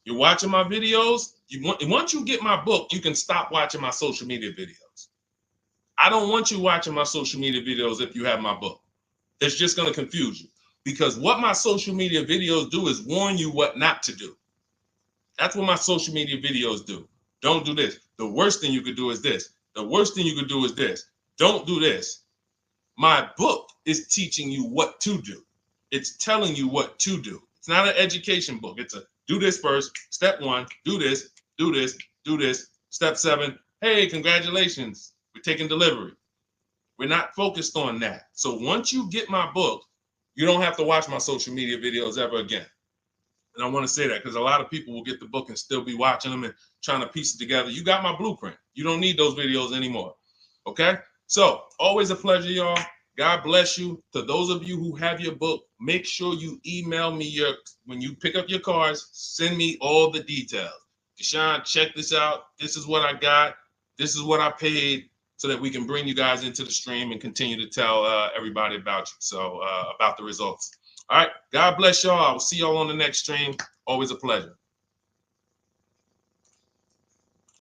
You're watching my videos. Once you get my book, you can stop watching my social media videos. I don't want you watching my social media videos if you have my book. It's just going to confuse you, because what my social media videos do is warn you what not to do. That's what my social media videos do. Don't do this. The worst thing you could do is this. The worst thing you could do is this. Don't do this. My book is teaching you what to do. It's telling you what to do. It's not an education book. It's a do this first. Step 1, do this, do this, do this. Step 7, hey, congratulations, we're taking delivery. We're not focused on that. So once you get my book, you don't have to watch my social media videos ever again. And I want to say that because a lot of people will get the book and still be watching them and trying to piece it together. You got my blueprint. You don't need those videos anymore. Okay? So always a pleasure, y'all. God bless you. To those of you who have your book, make sure you email me when you pick up your cars, send me all the details. Deshone, check this out. This is what I got. This is what I paid, so that we can bring you guys into the stream and continue to tell everybody about you. So about the results. All right. God bless y'all. I will see y'all on the next stream. Always a pleasure.